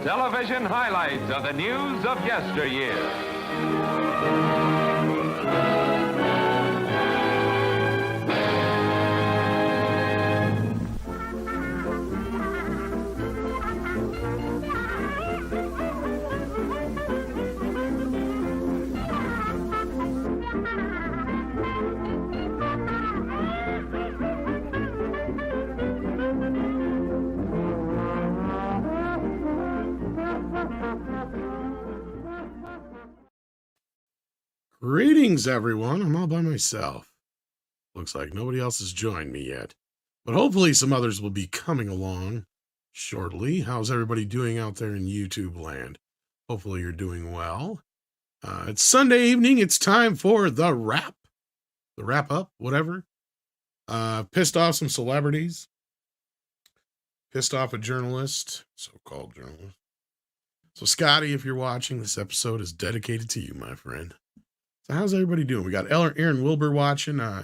Television highlights of the news of yesteryear. Greetings, everyone. I'm all by myself. Looks like nobody else has joined me yet, but hopefully some others will be coming along shortly. How's everybody doing out there in YouTube land? Hopefully you're doing well. It's Sunday evening. It's time for the wrap up, whatever. Pissed off some celebrities. Pissed off a journalist, so-called journalist. So Scotty, if you're watching, this episode is dedicated to you, my friend. So how's everybody doing? We got Aaron Wilbur watching. I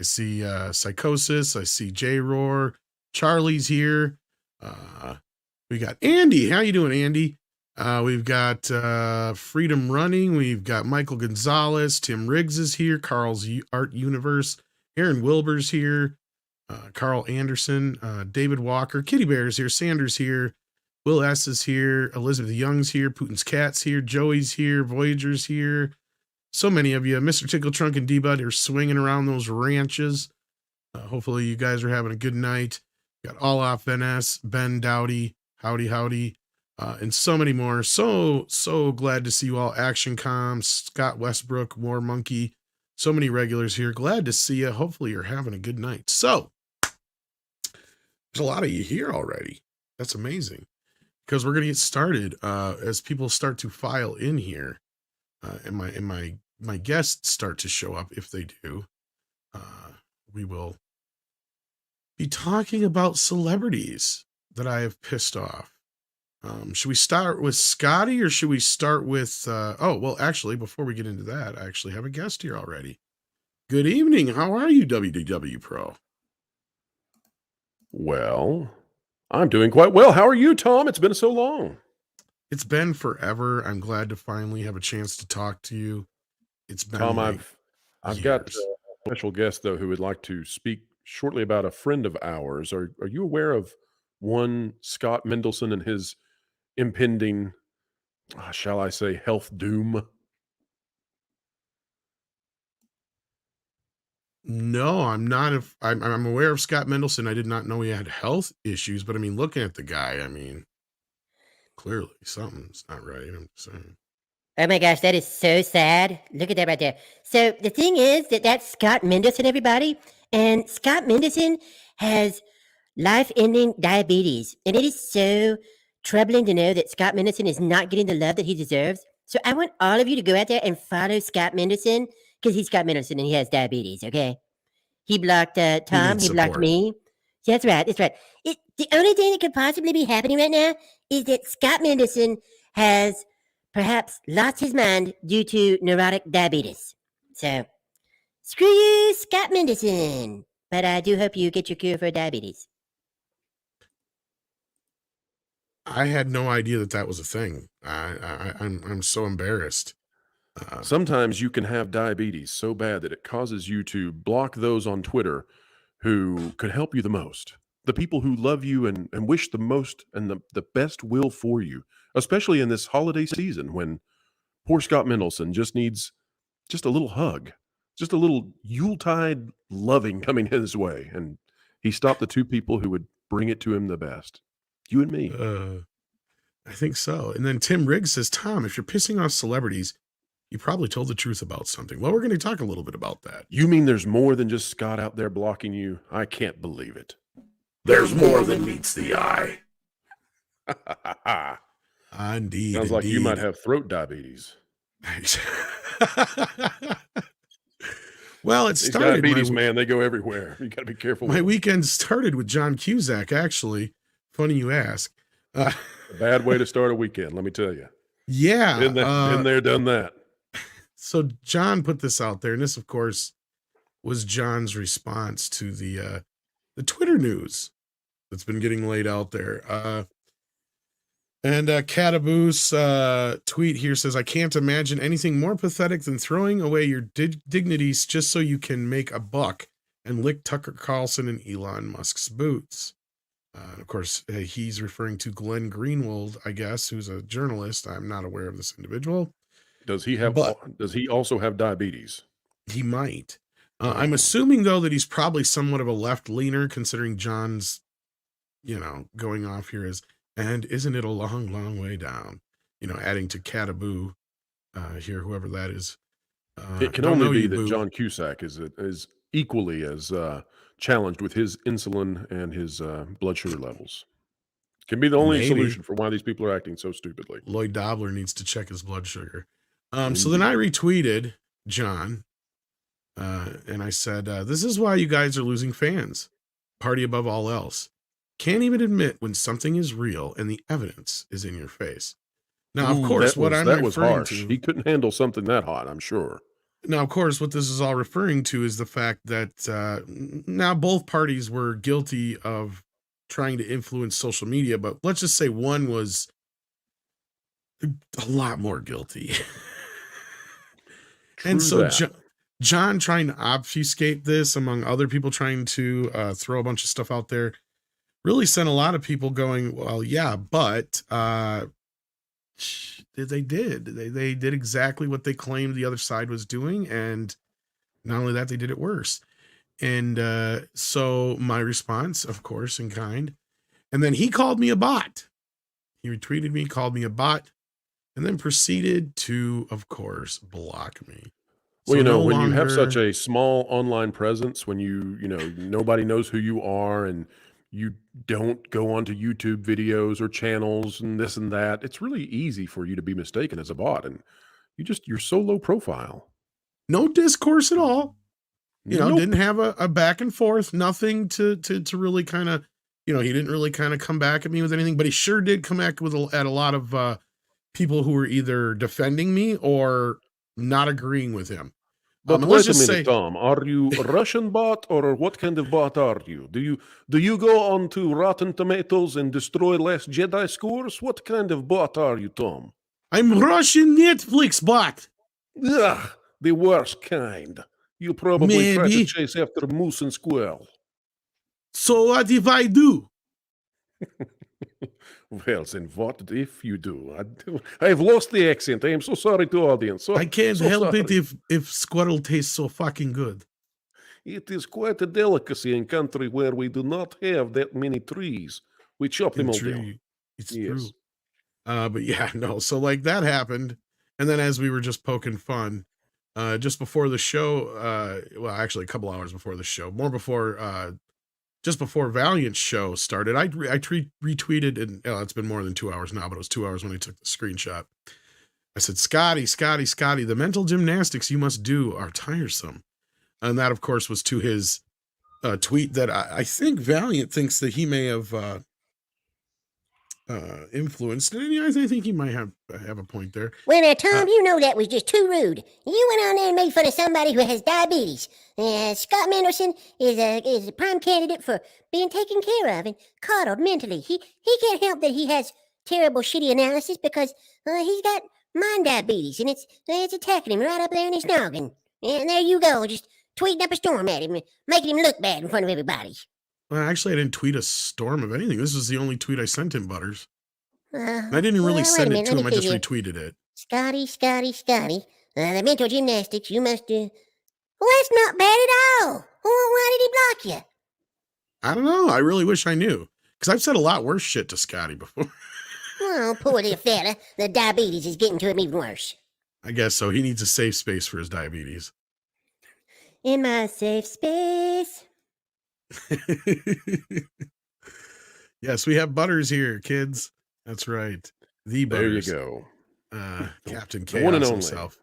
see Psychosis. I see J-Roar. Charlie's here. We got Andy. How you doing, Andy? We've got Freedom Running. We've got Michael Gonzalez. Tim Riggs is here. Carl's Art Universe. Aaron Wilbur's here. Carl Anderson. David Walker. Kitty Bear's here. Sanders here. Will S. is here. Elizabeth Young's here. Putin's Cat's here. Joey's here. Voyager's here. So many of you. Mr. Tickle Trunk and D-Bud are swinging around those ranches. Hopefully you guys are having a good night. Got All Off NS, Ben Dowdy, Howdy, and so many more. So glad to see you all. Action Com, Scott Westbrook, War Monkey. So many regulars here. Glad to see you. Hopefully you're having a good night. So, there's a lot of you here already. That's amazing. Because we're going to get started as people start to file in here. And my guests start to show up. If they do, we will be talking about celebrities that I have pissed off. Should we start with Scotty or should we start with, actually, before we get into that, I actually have a guest here already. Good evening. How are you, WDW Pro? Well, I'm doing quite well. How are you, Tom? It's been so long. It's been forever. I'm glad to finally have a chance to talk to you. It's been Tom, like I've got a special guest though who would like to speak shortly about a friend of ours. Are you aware of one Scott Mendelson and his impending, shall I say, health doom? No, I'm not. I'm aware of Scott Mendelson. I did not know he had health issues, but I mean, looking at the guy, I mean, clearly something's not right. I'm just saying. Oh my gosh, that is so sad. Look at that right there. So the thing is that's Scott Mendelson, everybody. And Scott Mendelson has life-ending diabetes. And it is so troubling to know that Scott Mendelson is not getting the love that he deserves. So I want all of you to go out there and follow Scott Mendelson because he's Scott Mendelson and he has diabetes, okay? He blocked Tom. He blocked me. That's right. That's right. The only thing that could possibly be happening right now is that Scott Mendelson has perhaps lost his mind due to neurotic diabetes. So, screw you, Scott Mendelson. But I do hope you get your cure for diabetes. I had no idea that was a thing. I'm so embarrassed. Sometimes you can have diabetes so bad that it causes you to block those on Twitter who could help you the most. The people who love you and wish the most and the best will for you, especially in this holiday season when poor Scott Mendelson just needs just a little hug, just a little Yuletide loving coming his way. And he stopped the two people who would bring it to him the best. You and me. I think so. And then Tim Riggs says, Tom, if you're pissing off celebrities, you probably told the truth about something. Well, we're going to talk a little bit about that. You mean there's more than just Scott out there blocking you? I can't believe it. There's more than meets the eye. Indeed. Sounds like you might have throat diabetes. Well, it started. Diabetes, man, they go everywhere. You got to be careful. My weekend started with John Cusack, actually. Funny you ask. A bad way to start a weekend, let me tell you. Yeah. Been there, done that. So John put this out there, and this, of course, was John's response to the Twitter news that's been getting laid out there. And Cataboo's tweet here says, I can't imagine anything more pathetic than throwing away your dignities just so you can make a buck and lick Tucker Carlson and Elon Musk's boots. Of course, he's referring to Glenn Greenwald, I guess, who's a journalist. I'm not aware of this individual. Does he also have diabetes? He might. I'm assuming, though, that he's probably somewhat of a left leaner, considering John's, going off here as, and isn't it a long, long way down? Adding to Cataboo here, whoever that is. It can only be that John Cusack is equally as challenged with his insulin and his blood sugar levels. Can be the only solution for why these people are acting so stupidly. Lloyd Dobler needs to check his blood sugar. So then I retweeted John, and I said, this is why you guys are losing fans. Party above all else. Can't even admit when something is real and the evidence is in your face. Now, of course, that was harsh. He couldn't handle something that hot, I'm sure. Now, of course, what this is all referring to is the fact that now both parties were guilty of trying to influence social media, but let's just say one was a lot more guilty. And so John trying to obfuscate this, among other people trying to throw a bunch of stuff out there, really sent a lot of people going, well, yeah, but they did exactly what they claimed the other side was doing. And not only that, they did it worse. And so my response, of course, in kind, and then he called me a bot. He retweeted me, called me a bot, and then proceeded to, of course, block me. Well, so when you have such a small online presence, when nobody knows who you are and you don't go onto YouTube videos or channels and this and that, it's really easy for you to be mistaken as a bot. And you're so low profile. No discourse at all. Didn't have a back and forth, nothing to really kind of, he didn't really kind of come back at me with anything, but he sure did come back at a lot of people who were either defending me or not agreeing with him. But wait a minute, Tom. Are you a Russian bot or what kind of bot are you? Do you go on to Rotten Tomatoes and destroy Last Jedi scores? What kind of bot are you, Tom? I'm Russian Netflix bot. Ugh, the worst kind. You probably try to chase after moose and squirrel. So what if I do? Well, then what if you do? I've lost the accent. I am so sorry to audience. I can't help it if squirrel tastes so fucking good. It is quite a delicacy in country where we do not have that many trees. We chop them all down. It's true. But yeah, no. So like that happened. And then as we were just poking fun, just before the show, well, actually a couple hours before the show, just before Valiant's show started, I retweeted, and it's been more than 2 hours now, but it was 2 hours when I took the screenshot. I said, Scotty, the mental gymnastics you must do are tiresome. And that, of course, was to his tweet that I think Valiant thinks that he may have influenced. And I think he might have a point there. Well, now, Tom, that was just too rude. You went on there and made fun of somebody who has diabetes. Scott Mendelson is a prime candidate for being taken care of and coddled mentally. He can't help that he has terrible, shitty analysis because he's got mind diabetes, and it's attacking him right up there in his noggin. And there you go, just tweeting up a storm at him, making him look bad in front of everybody. Well, actually, I didn't tweet a storm of anything. This was the only tweet I sent him, Butters. I didn't really send it to him. I just retweeted it. Scotty. The mental gymnastics you must do. Well, that's not bad at all. Why did he block you? I don't know. I really wish I knew. Because I've said a lot worse shit to Scotty before. Oh, poor little fella. The diabetes is getting to him even worse. I guess so. He needs a safe space for his diabetes. In my safe space. Yes, we have Butters here, kids. That's right. The Butters. There you go. Captain Chaos one and only. Himself.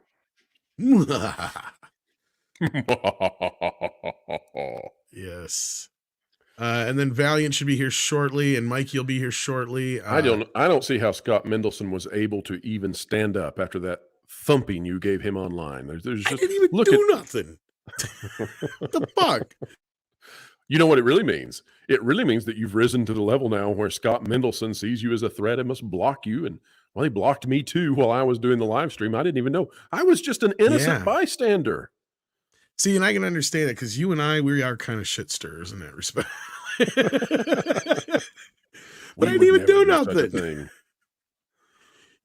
Yes. And then Valiant should be here shortly, and Mike, you'll be here shortly. I don't see how Scott Mendelson was able to even stand up after that thumping you gave him online. There's just, I didn't even do nothing. What the fuck? You know what it really means? It really means that you've risen to the level now where Scott Mendelson sees you as a threat and must block you. And well, he blocked me too while I was doing the live stream. I didn't even know. I was just an innocent bystander. See, and I can understand it because you and we are kind of shit stirrers in that respect. But I didn't even do nothing.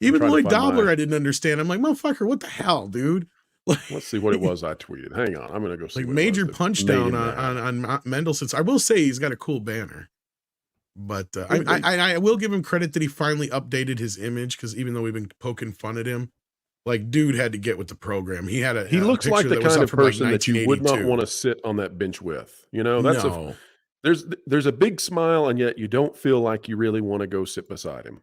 Even Lloyd Dobler, I didn't understand. I'm like, motherfucker, what the hell, dude? Let's see what it was I tweeted. Hang on, I'm gonna go see. Like major punch down on Mendelson's. I will say he's got a cool banner, but I will give him credit that he finally updated his image because even though we've been poking fun at him, like dude had to get with the program. He had he looks like the kind of person that you would not want to sit on that bench with. You know, that's there's a big smile, and yet you don't feel like you really want to go sit beside him.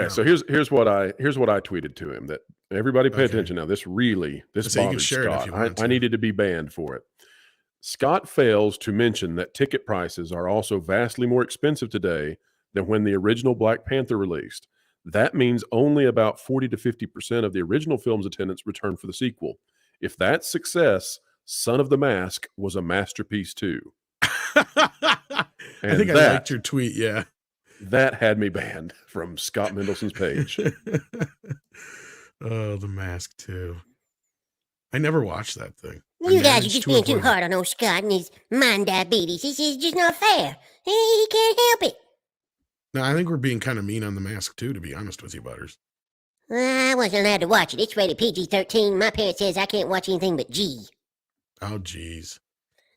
So here's what I tweeted to him that everybody pay attention now. This bothered Scott. I needed to be banned for it. Scott fails to mention that ticket prices are also vastly more expensive today than when the original Black Panther released. That means only about 40 to 50% of the original film's attendance returned for the sequel. If that's success, Son of the Mask was a masterpiece too. I think I liked your tweet. Yeah. That had me banned from Scott Mendelson's page. Oh, The Mask too. I never watched that thing. You guys are just being too hard on old Scott and his mind diabetes. This is just not fair. He can't help it. No, I think we're being kind of mean on The Mask too, to be honest with you, Butters. I wasn't allowed to watch it. It's rated PG-13. My parents says I can't watch anything but G. Oh, geez.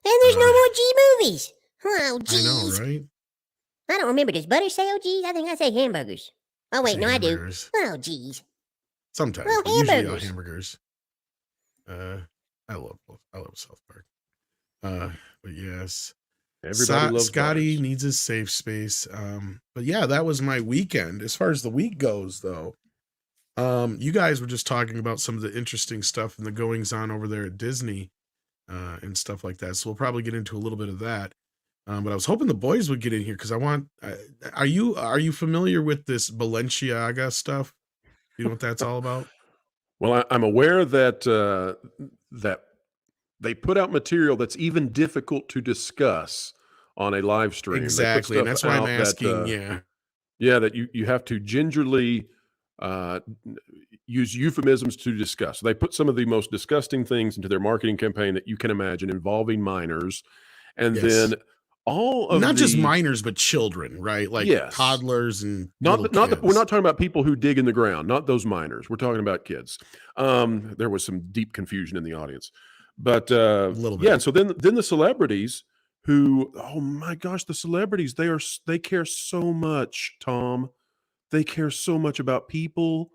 And there's no more G movies. Oh, geez. I know, right? I don't remember. Does Butter say, oh, geez? I think I say hamburgers. Oh, wait, no, I do. Oh, geez. Sometimes, well, but usually all hamburgers. I love South Park. But yes. Everybody loves Scotty needs his safe space. But yeah, that was my weekend. As far as the week goes, though, you guys were just talking about some of the interesting stuff and the goings on over there at Disney and stuff like that. So we'll probably get into a little bit of that. But I was hoping the boys would get in here because I want. Are you familiar with this Balenciaga stuff? You know what that's all about? Well, I'm aware that that they put out material that's even difficult to discuss on a live stream. Exactly, and that's why I'm asking. That you have to gingerly use euphemisms to discuss. They put some of the most disgusting things into their marketing campaign that you can imagine involving minors, and then all of not just minors but children, right? Like toddlers and we're not talking about people who dig in the ground, not those minors. We're talking about kids. There was some deep confusion in the audience, but a little bit. Yeah, and so then the celebrities who, oh my gosh, the celebrities, they care so much, Tom. They care so much about people,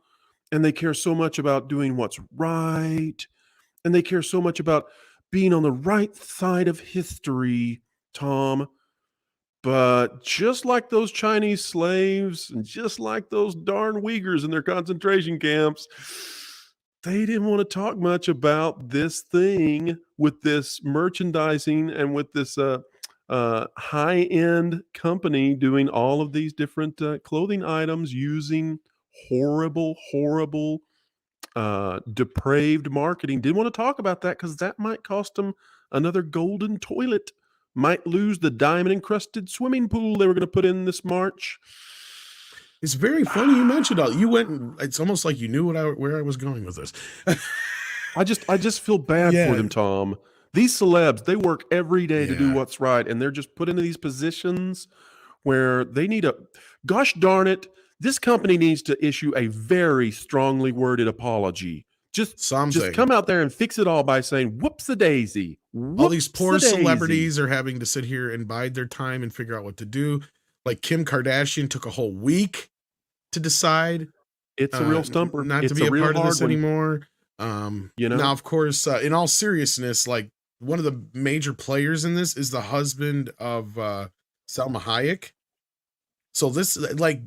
and they care so much about doing what's right, and they care so much about being on the right side of history, Tom. But just like those Chinese slaves and just like those darn Uyghurs in their concentration camps, they didn't want to talk much about this thing with this merchandising and with this high-end company doing all of these different clothing items using horrible, depraved marketing. Didn't want to talk about that because that might cost them another golden toilet. Might lose the diamond-encrusted swimming pool they were going to put in this March. It's very funny you mentioned all. You went. It's almost like you knew where I was going with this. I just feel bad for them, Tom. These celebs, they work every day to do what's right, and they're just put into these positions where they need gosh darn it, this company needs to issue a very strongly worded apology. Just come out there and fix it all by saying, whoops-a-daisy. All these poor celebrities are having to sit here and bide their time and figure out what to do. Like Kim Kardashian took a whole week to decide. It's a real stumper. Not to be a part of this anymore. Now, of course, in all seriousness, like one of the major players in this is the husband of Salma Hayek. So this, like,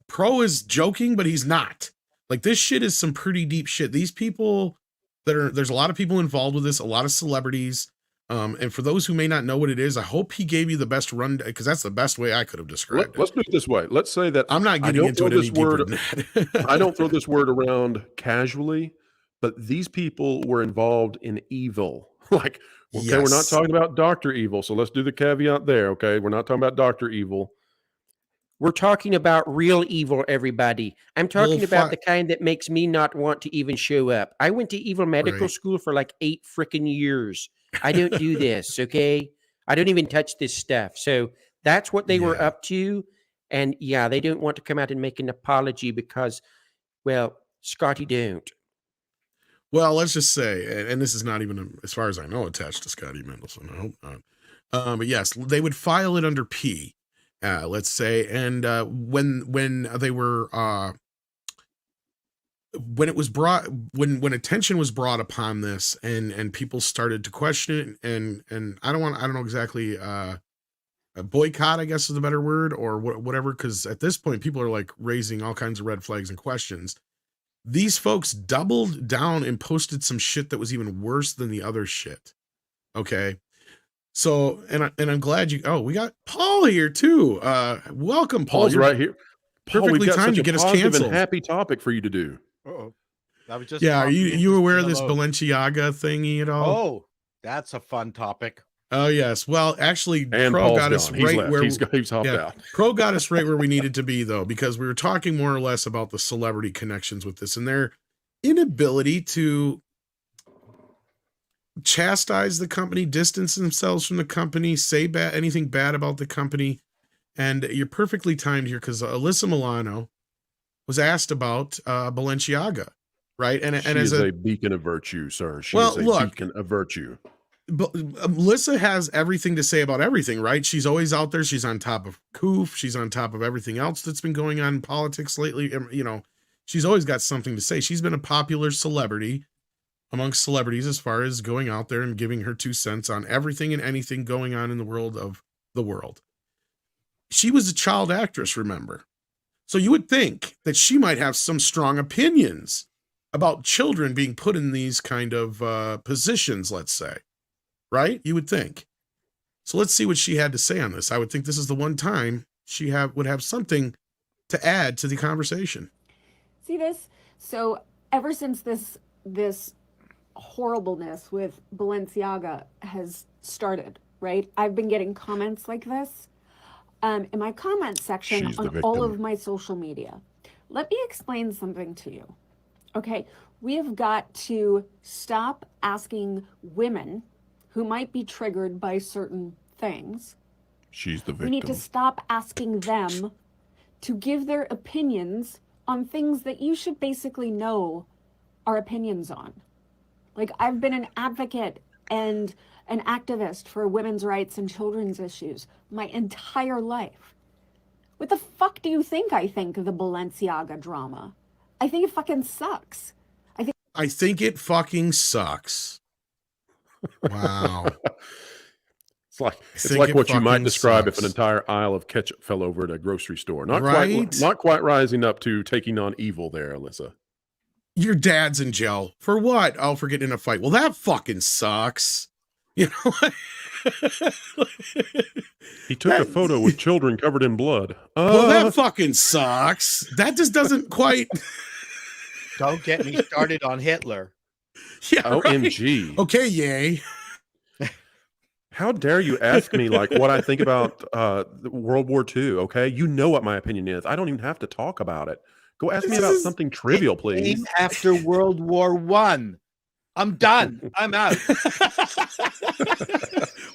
Pro is joking, but he's not. Like, this shit is some pretty deep shit. These people there's a lot of people involved with this, a lot of celebrities. And for those who may not know what it is, I hope he gave you the best run, because that's the best way I could have described it. Let's do it this way. Let's say that I'm not getting into it any deeper than that. I don't throw this word around casually, but these people were involved in evil. Like Okay, we're not Yes. talking about Dr. Evil, so let's do the caveat there, okay? We're not talking about Dr. Evil. We're talking about real evil, everybody. I'm talking about the kind that makes me not want to even show up. I went to evil medical Right. school for like 8 freaking years. I don't do this, okay? I don't even touch this stuff. So that's what they were Yeah. up to. And yeah, they don't want to come out and make an apology because, well, Scotty don't. Well, let's just say, and this is not even, as far as I know, attached to Scotty Mendelson. I hope not. But yes, they would file it under P, let's say. And when they were, when it was brought, when attention was brought upon this, and people started to question it, and I don't know exactly, a boycott, I guess is the better word, or whatever, because at this point, people are like raising all kinds of red flags and questions. These folks doubled down and posted some shit that was even worse than the other shit. Okay. So, and I'm glad we got Paul here too. Welcome, Paul. Paul's You're right here. Paul, we've perfectly got timed such to a get us positive canceled. and happy topic for you to do. Uh-oh. I was just Yeah. Are popping in you to aware say of this hello. Balenciaga thingy at all? Oh, that's a fun topic. Oh yes. Well, actually, And Pro Paul's got us gone. He's right left. where He's hopped yeah. out. Pro got us right where we needed to be though, because we were talking more or less about the celebrity connections with this and their inability to chastise the company, distance themselves from the company, say anything bad about the company. And you're perfectly timed here because Alyssa Milano was asked about Balenciaga, right? And She as is a beacon of virtue, sir. She Well, is a look, beacon of virtue. but Melissa has everything to say about everything, right? She's always out there. She's on top of COOF. She's on top of everything else that's been going on in politics lately. You know, she's always got something to say. She's been a popular celebrity amongst celebrities as far as going out there and giving her 2 cents on everything and anything going on in the world of the world. She was a child actress, remember? So you would think that she might have some strong opinions about children being put in these kind of positions, let's say. Right? You would think. So let's see what she had to say on this. I would think this is the one time she would have something to add to the conversation. See this? So ever since this horribleness with Balenciaga has started, right? I've been getting comments like this in my comment section She's the on all victim. of my social media. Let me explain something to you. Okay, we have got to stop asking women who might be triggered by certain things. She's the victim. We need to stop asking them to give their opinions on things that you should basically know our opinions on. Like, I've been an advocate and an activist for women's rights and children's issues my entire life. What the fuck do you think I think of the Balenciaga drama? I think it fucking sucks. I think it fucking sucks. Wow. It's like think it what you might fucking describe if sucks. an entire aisle of ketchup fell over at a grocery store. Not Right? quite rising up to taking on evil there, Alyssa. Your dad's in jail. For what? Oh, for getting in a fight. Well, that fucking sucks. You know? He took a photo with children covered in blood. Well, that fucking sucks. That just doesn't quite. Don't get me started on Hitler. Yeah, right. OMG. Okay, yay. How dare you ask me like what I think about World War II, okay? You know what my opinion is. I don't even have to talk about it. Go ask me This about is- something trivial, please. Came after World War One. I'm done. I'm out.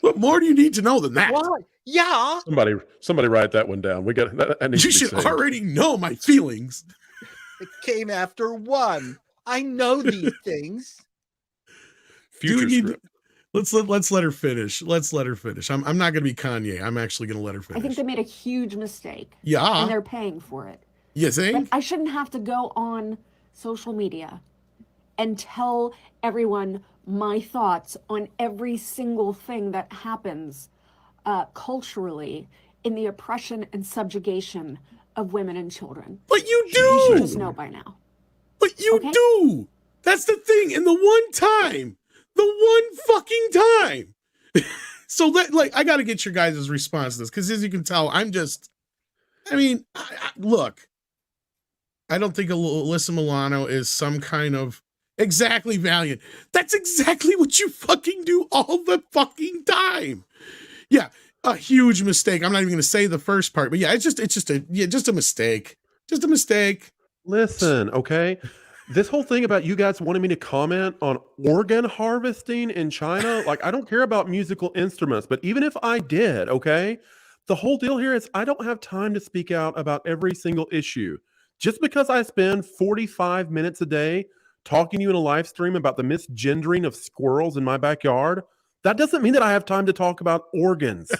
What more do you need to know than that? What? Yeah. Somebody write that one down. We got that needs You to be should saved. already know my feelings. It came after one. I know these things. Do we Future need script. let's let her finish. Let's let her finish. I'm not gonna be Kanye. I'm actually gonna let her I think finish. they made a huge mistake. Yeah. And they're paying for it. You But think? I shouldn't have to go on social media and tell everyone my thoughts on every single thing that happens culturally in the oppression and subjugation of women and children. But you You should just do. know by now. But you Okay. do. That's the thing. And the one fucking time. So that, like, I got to get your guys' response to this because, as you can tell, look, I don't think Alyssa Milano is some kind of. Exactly, Valiant. That's exactly what you fucking do all the fucking time. Yeah, a huge mistake. I'm not even going to say the first part, but yeah, it's just a mistake. Just a mistake. Listen, okay? This whole thing about you guys wanting me to comment on organ harvesting in China, like, I don't care about musical instruments, but even if I did, okay? The whole deal here is I don't have time to speak out about every single issue. Just because I spend 45 minutes a day talking to you in a live stream about the misgendering of squirrels in my backyard, that doesn't mean that I have time to talk about organs.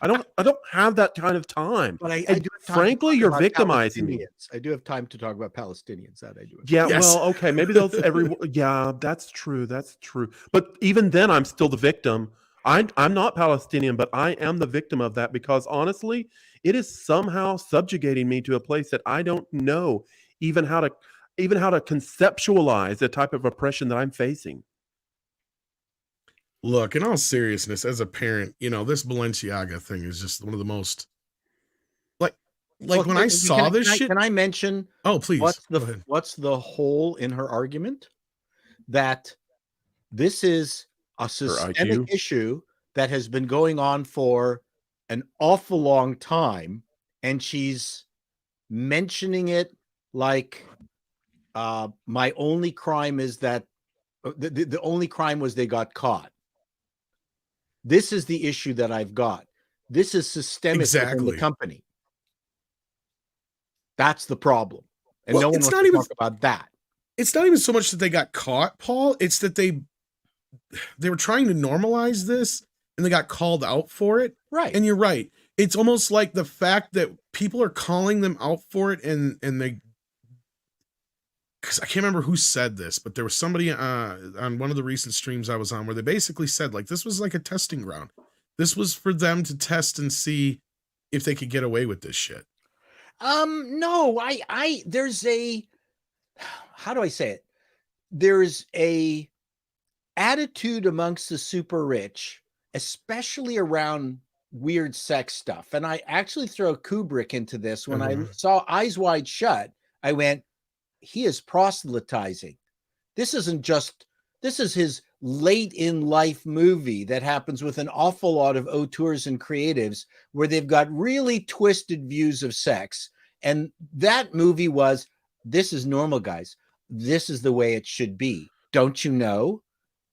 I don't have that kind of time. But I And do have time to frankly, talk you're about victimizing me. Palestinians. I do have time to talk about Palestinians. That I do. Yeah, Yes. well, okay, maybe those yeah, that's true. That's true. But even then I'm still the victim. I'm not Palestinian, but I am the victim of that because honestly, it is somehow subjugating me to a place that I don't know even how to conceptualize the type of oppression that I'm facing. Look, in all seriousness, as a parent, this Balenciaga thing is just one of the most like when I saw this shit. Can I mention? Oh, please. Go ahead. What's the hole in her argument? That this is a systemic issue that has been going on for an awful long time, and she's mentioning it like my only crime is that the only crime was they got caught. This is the issue that I've got. This is systemic within the company. That's the problem. And no one wants to talk about that. It's not even so much that they got caught, Paul. It's that they were trying to normalize this and they got called out for it. Right. And you're right. It's almost like the fact that people are calling them out for it and they, because I can't remember who said this, but there was somebody on one of the recent streams I was on where they basically said like this was like a testing ground. This was for them to test and see if they could get away with this shit. No, there's a, how do I say it? There's a attitude amongst the super rich, especially around weird sex stuff. And I actually throw Kubrick into this. When I saw Eyes Wide Shut, I went, he is proselytizing. This is his late in life movie that happens with an awful lot of auteurs and creatives where they've got really twisted views of sex. And that movie was, this is normal, guys. This is the way it should be. Don't you know?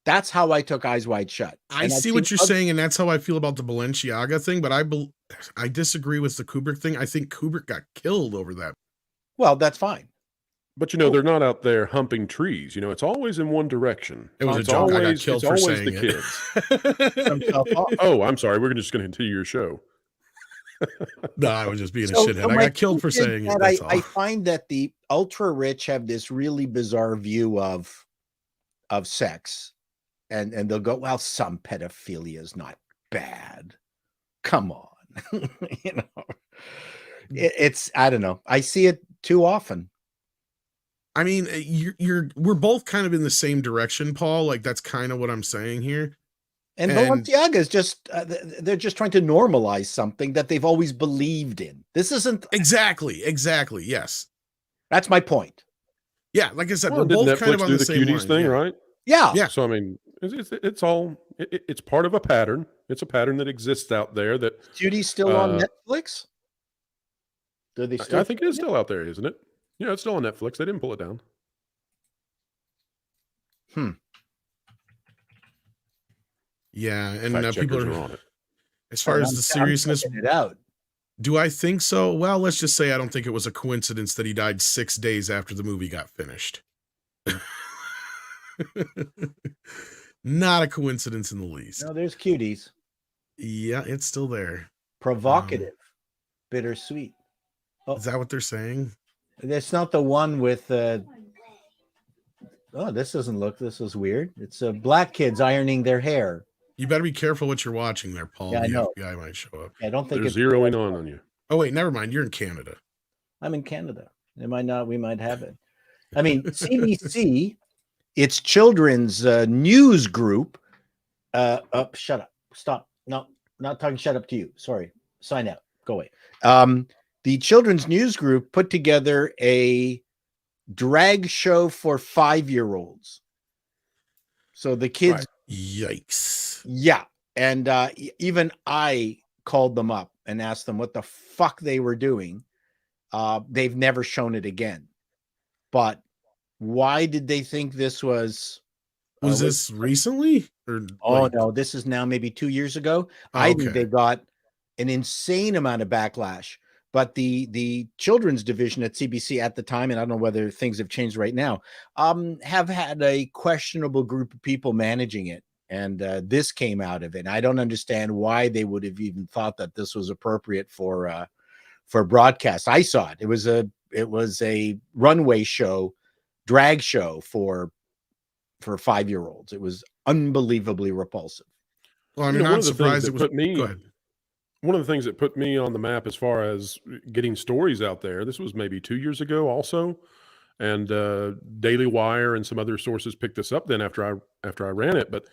That's how I took Eyes Wide Shut. I see what you're saying, and that's how I feel about the Balenciaga thing, but I disagree with the Kubrick thing. I think Kubrick got killed over that. Well, that's fine. But they're not out there humping trees. It's always in one direction. It was a joke. I got killed for saying the kids. Oh, I'm sorry. We're just going to continue your show. No, I was just being a shithead. I got killed for saying it. I find that the ultra rich have this really bizarre view of sex, and they'll go, well, some pedophilia is not bad. Come on, it's I don't know. I see it too often. I mean, we're both kind of in the same direction, Paul. Like that's kind of what I'm saying here. And Balenciaga is just, they're just trying to normalize something that they've always believed in. This isn't. Exactly. Yes. That's my point. Yeah. Like I said, we're both Netflix kind of on the same cuties thing, right? Yeah. So, I mean, it's part of a pattern. It's a pattern that exists out there that. Cuties still on Netflix? Do they still? I think it is still out there, isn't it? Yeah, it's still on Netflix. They didn't pull it down. Yeah, and people are on it. As far as the seriousness, it out. Do I think so? Well, let's just say I don't think it was a coincidence that he died 6 days after the movie got finished. Not a coincidence in the least. No, there's cuties. Yeah, it's still there. Provocative, bittersweet. Is that what they're saying? That's not the one with. Oh, this doesn't look. This is weird. It's black kids ironing their hair. You better be careful what you're watching there, Paul. Yeah, I know. The FBI might show up. I don't think they're zeroing on you. Oh wait, never mind. You're in Canada. I'm in Canada. It might not. We might have it. I mean, CBC, its children's news group. Shut up. Stop. No, not talking. Shut up to you. Sorry. Sign out. Go away. The children's news group put together a drag show for 5-year-olds. So the kids, Yikes. yeah. And even I called them up and asked them what the fuck they were doing. They've never shown it again. But why did they think this was? Was this recently? Or No, this is now maybe 2 years ago. I think they got an insane amount of backlash. But the children's division at CBC at the time, and I don't know whether things have changed right now, have had a questionable group of people managing it. And this came out of it. And I don't understand why they would have even thought that this was appropriate for broadcast. I saw it. It was a runway show, drag show for 5-year-olds. It was unbelievably repulsive. Well, I'm not surprised it was. Go ahead. One of the things that put me on the map as far as getting stories out there, this was maybe 2 years ago also, and Daily Wire and some other sources picked this up then after I ran it. But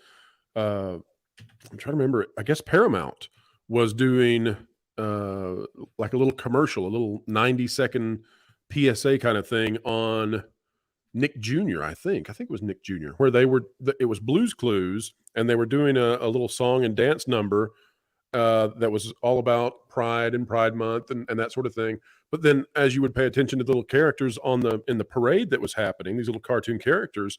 I'm trying to remember. I guess Paramount was doing like a little commercial, a little 90-second PSA kind of thing on Nick Jr. I think it was Nick Jr. where it was Blue's Clues, and they were doing a little song and dance number that was all about Pride and Pride Month and that sort of thing. But then as you would pay attention to the little characters in the parade that was happening, these little cartoon characters,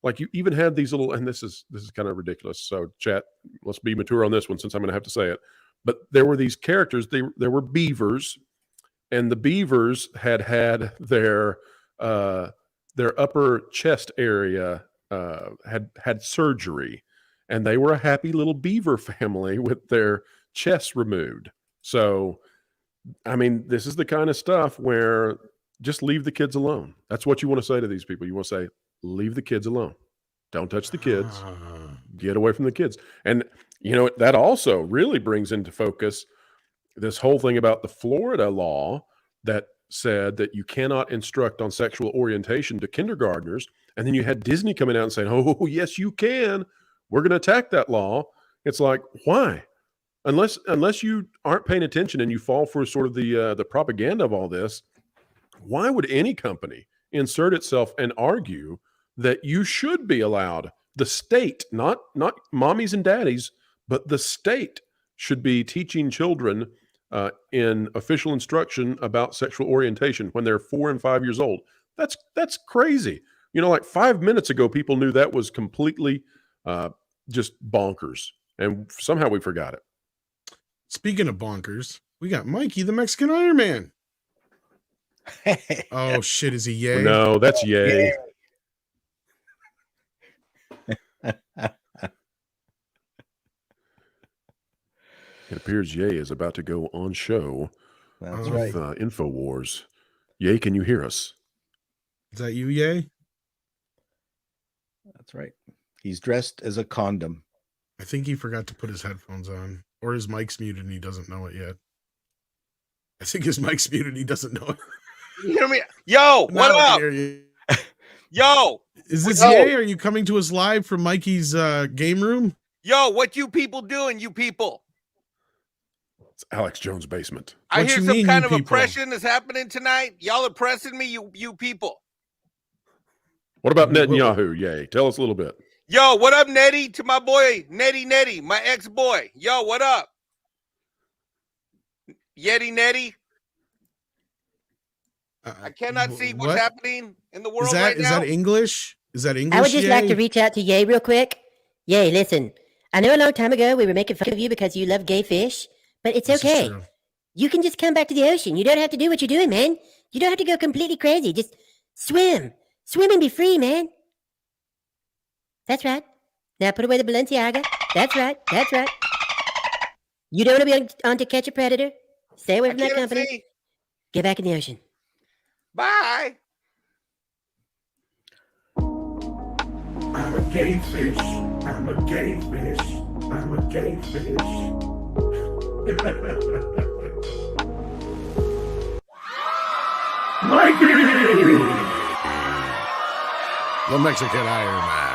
like you even had these little, and this is kind of ridiculous. So chat, let's be mature on this one since I'm going to have to say it. But there were these characters, there were beavers, and the beavers had their upper chest area had surgery. And they were a happy little beaver family with their chests removed. So, I mean, this is the kind of stuff where just leave the kids alone. That's what you want to say to these people. You want to say, leave the kids alone. Don't touch the kids. Get away from the kids. And, that also really brings into focus this whole thing about the Florida law that said that you cannot instruct on sexual orientation to kindergartners. And then you had Disney coming out and saying, oh, yes, you can. We're going to attack that law. It's like, why? Unless you aren't paying attention and you fall for sort of the propaganda of all this, why would any company insert itself and argue that you should be allowed? The state, not mommies and daddies, but the state should be teaching children in official instruction about sexual orientation when they're 4 and 5 years old. That's crazy. Like 5 minutes ago, people knew that was completely just bonkers, and somehow we forgot it. Speaking of bonkers, we got Mikey, the Mexican Iron Man. Oh shit, is he Yay? No, that's Yay. It appears Yay is about to go on show. That's right. InfoWars. Yay, can you hear us? Is that you, Yay? That's right. He's dressed as a condom. I think he forgot to put his headphones on, or his mic's muted and he doesn't know it yet. I think his mic's muted and he doesn't know it. You hear me? Yo, what up? Yo. Is this Yay? Are you coming to us live from Mikey's game room? Yo, what you people doing, you people? It's Alex Jones' basement. I hear some kind of oppression is happening tonight. Y'all oppressing me, you people. What about Netanyahu? Yay. Tell us a little bit. Yo, what up, Nettie? To my boy, Nettie, my ex-boy. Yo, what up? Yeti Nettie? I cannot see what's happening in the world right now. Is that English? Is that English? I would just like to reach out to Yay real quick. Yay, listen. I know a long time ago we were making fun of you because you love gay fish, but it's okay. You can just come back to the ocean. You don't have to do what you're doing, man. You don't have to go completely crazy. Just swim. Swim and be free, man. That's right. Now put away the Balenciaga. That's right. That's right. You don't want to be on To Catch a Predator. Stay away from that company. Get back in the ocean. Bye. I'm a gay fish. I'm a gay fish. I'm a gay fish. Mikey! The Mexican Iron Man.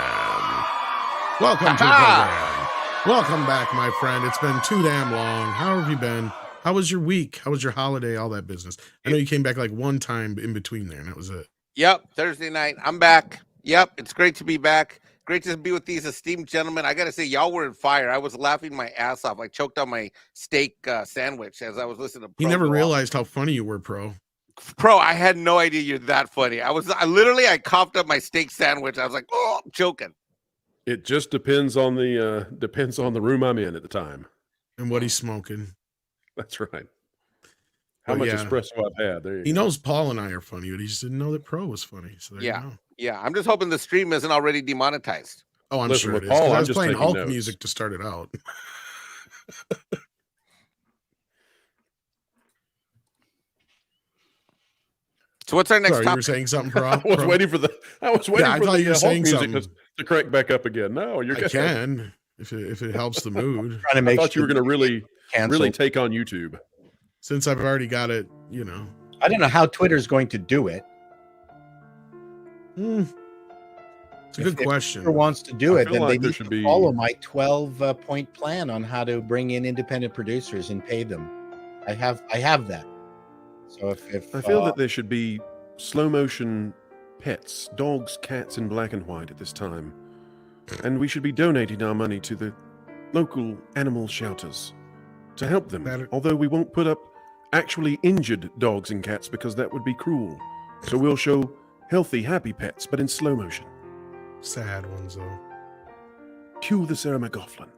Welcome to the program. Welcome back, my friend. It's been too damn long. How have you been? How was your week? How was your holiday? All that business. I know you came back like one time in between there, and that was it. Yep, Thursday night. I'm back. Yep, it's great to be back. Great to be with these esteemed gentlemen. I got to say, y'all were in fire. I was laughing my ass off. I choked on my steak sandwich as I was listening to Pro. He never realized how funny you were, Pro. Pro, I had no idea you're that funny. I coughed up my steak sandwich. I was like, oh, I'm choking. It just depends on the room I'm in at the time. And what he's smoking. That's right. How much espresso I've had. There you he go. knows Paul and I are funny, but he just didn't know that Pro was funny. So there you go. Yeah. I'm just hoping the stream isn't already demonetized. Oh, I'm Listen, sure it with is. Paul, I I'm was just playing taking Hulk notes. music to start it out. So what's our next Sorry, topic? you were saying something, Pro? I was waiting for the I thought you were Hulk saying music something. to crank back up again. No, you're I good. can if it helps the mood. Trying to make I thought you were going to really cancel. take on YouTube. Since I've already got it, I don't know how Twitter's going to do it. It's a good question. If Twitter wants to do it, feel then like they there need should to be- follow my 12-point plan on how to bring in independent producers and pay them. I have that. So if I feel that there should be slow motion pets, dogs, cats in black and white at this time. And we should be donating our money to the local animal shelters to help them. Although we won't put up actually injured dogs and cats because that would be cruel. So we'll show healthy, happy pets, but in slow motion. Sad ones, though. Cue the Sarah McLachlan.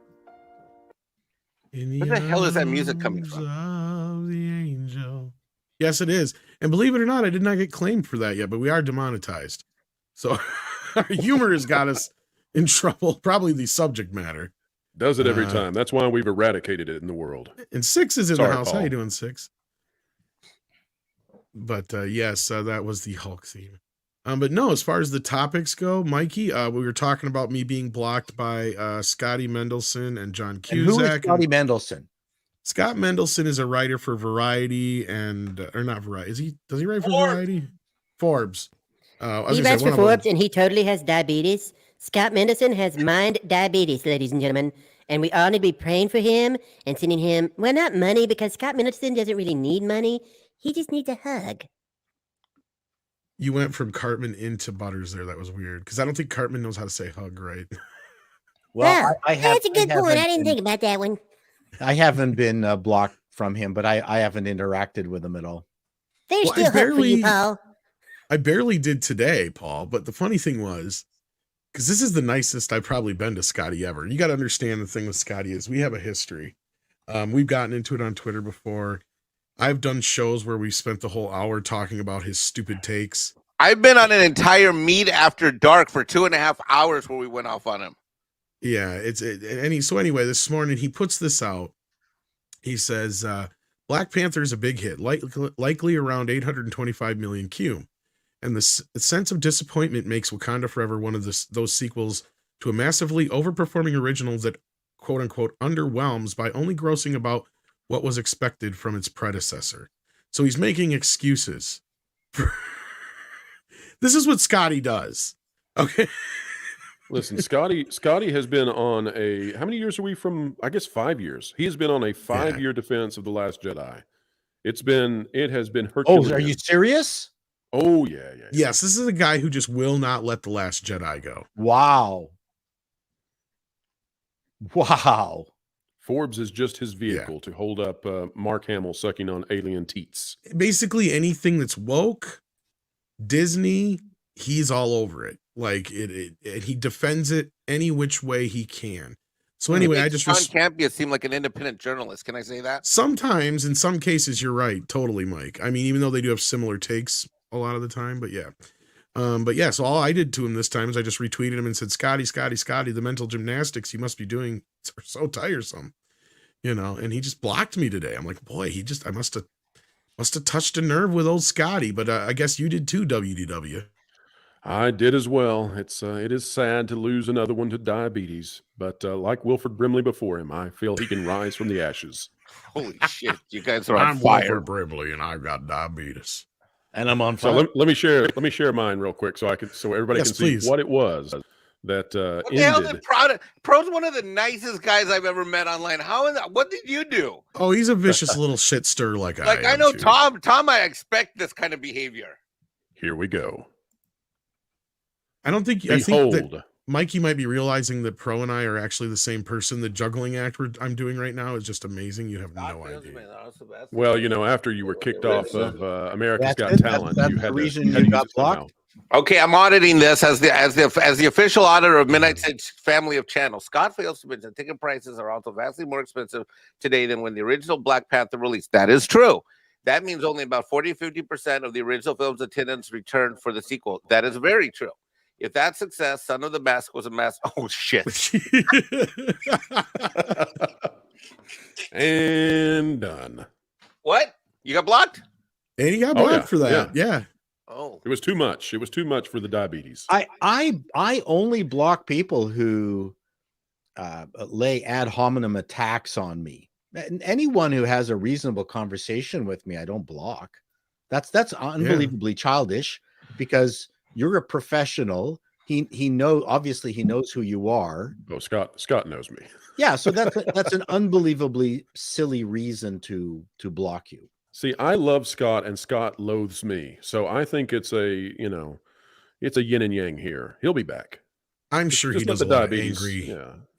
Where the hell is that music coming from? Of the angel. Yes, it is. And believe it or not, I did not get claimed for that yet, but we are demonetized. So our humor has got us in trouble. Probably the subject matter. Does it every time. That's why we've eradicated it in the world. And Six is in Sorry, the house. Paul. How you doing, Six? But yes, that was the Hulk theme. But no, as far as the topics go, Mikey, we were talking about me being blocked by Scotty Mendelson and John Cusack. And who is Scotty Mendelson? Scott Mendelson is a writer for Variety or not Variety. Does he write for Variety? Forbes. He writes for Forbes and he totally has diabetes. Scott Mendelson has mind diabetes, ladies and gentlemen. And we all need to be praying for him and sending him, well, not money, because Scott Mendelson doesn't really need money. He just needs a hug. You went from Cartman into Butters there. That was weird. Because I don't think Cartman knows how to say hug right. Well, that's a good point. I didn't think about that one. I haven't been blocked from him, but I haven't interacted with him at all. There's still hope for you, Paul. I barely did today, Paul. But the funny thing was, because this is the nicest I've probably been to Scotty ever. You got to understand the thing with Scotty is we have a history. We've gotten into it on Twitter before. I've done shows where we spent the whole hour talking about his stupid takes. I've been on an entire Meet After Dark for 2.5 hours where we went off on him. Yeah, so anyway, this morning he puts this out. He says, Black Panther is a big hit, likely around 825 million Q. And the sense of disappointment makes Wakanda Forever one of those sequels to a massively overperforming original that, quote unquote, underwhelms by only grossing about what was expected from its predecessor. So he's making excuses. This is what Scotty does. Okay. Listen, Scotty has been on how many years are we from? I guess 5 years. He has been on a 5-year defense of The Last Jedi. It has been Herculean. Oh, are you serious? Oh, yeah. Yes, this is a guy who just will not let The Last Jedi go. Wow. Forbes is just his vehicle to hold up Mark Hamill sucking on alien teats. Basically anything that's woke, Disney, he's all over it. Like he defends it any which way he can. So anyway, I just Sean Campia seemed like an independent journalist. Can I say that? Sometimes, in some cases, you're right. Totally, Mike. I mean, even though they do have similar takes a lot of the time, but yeah. So all I did to him this time is I just retweeted him and said, Scotty, the mental gymnastics you must be doing are so tiresome, and he just blocked me today. I'm like, boy, I must have touched a nerve with old Scotty, but I guess you did too, WDW. I did as well. It is sad to lose another one to diabetes, but like Wilford Brimley before him, I feel he can rise from the ashes. Holy shit, you guys are on I'm fire. Wilford Brimley, and I've got diabetes. And I'm on fire. So let me share mine real quick so everybody can see what it was that what the hell did Pro's one of the nicest guys I've ever met online. What did you do? Oh, he's a vicious little shit stir like I know too. Tom, I expect this kind of behavior. Here we go. I don't think Behold Mikey might be realizing that Pro and I are actually the same person. The juggling act I'm doing right now is just amazing. You have no idea. Well, you know, after you were kicked off of America's That's Got it. Talent, That's you the had reason to you use got it somehow. blocked? Okay, I'm auditing this as the official auditor of Midnight Six family of channels. Scott fails to mention ticket prices are also vastly more expensive today than when the original Black Panther released. That is true. That means only about 40-50% of the original film's attendance returned for the sequel. That is very true. If that success, Son of the Mask was a mass. Oh shit! And done. What? You got blocked? And he got blocked for that. Yeah. Oh, it was too much. It was too much for the diabetes. I only block people who lay ad hominem attacks on me. Anyone who has a reasonable conversation with me, I don't block. That's unbelievably childish, because you're a professional. He obviously knows who you are. Oh, Scott knows me. Yeah, so that's an unbelievably silly reason to block you. See, I love Scott and Scott loathes me. So I think it's a yin and yang here. He'll be back. I'm sure he does a lot of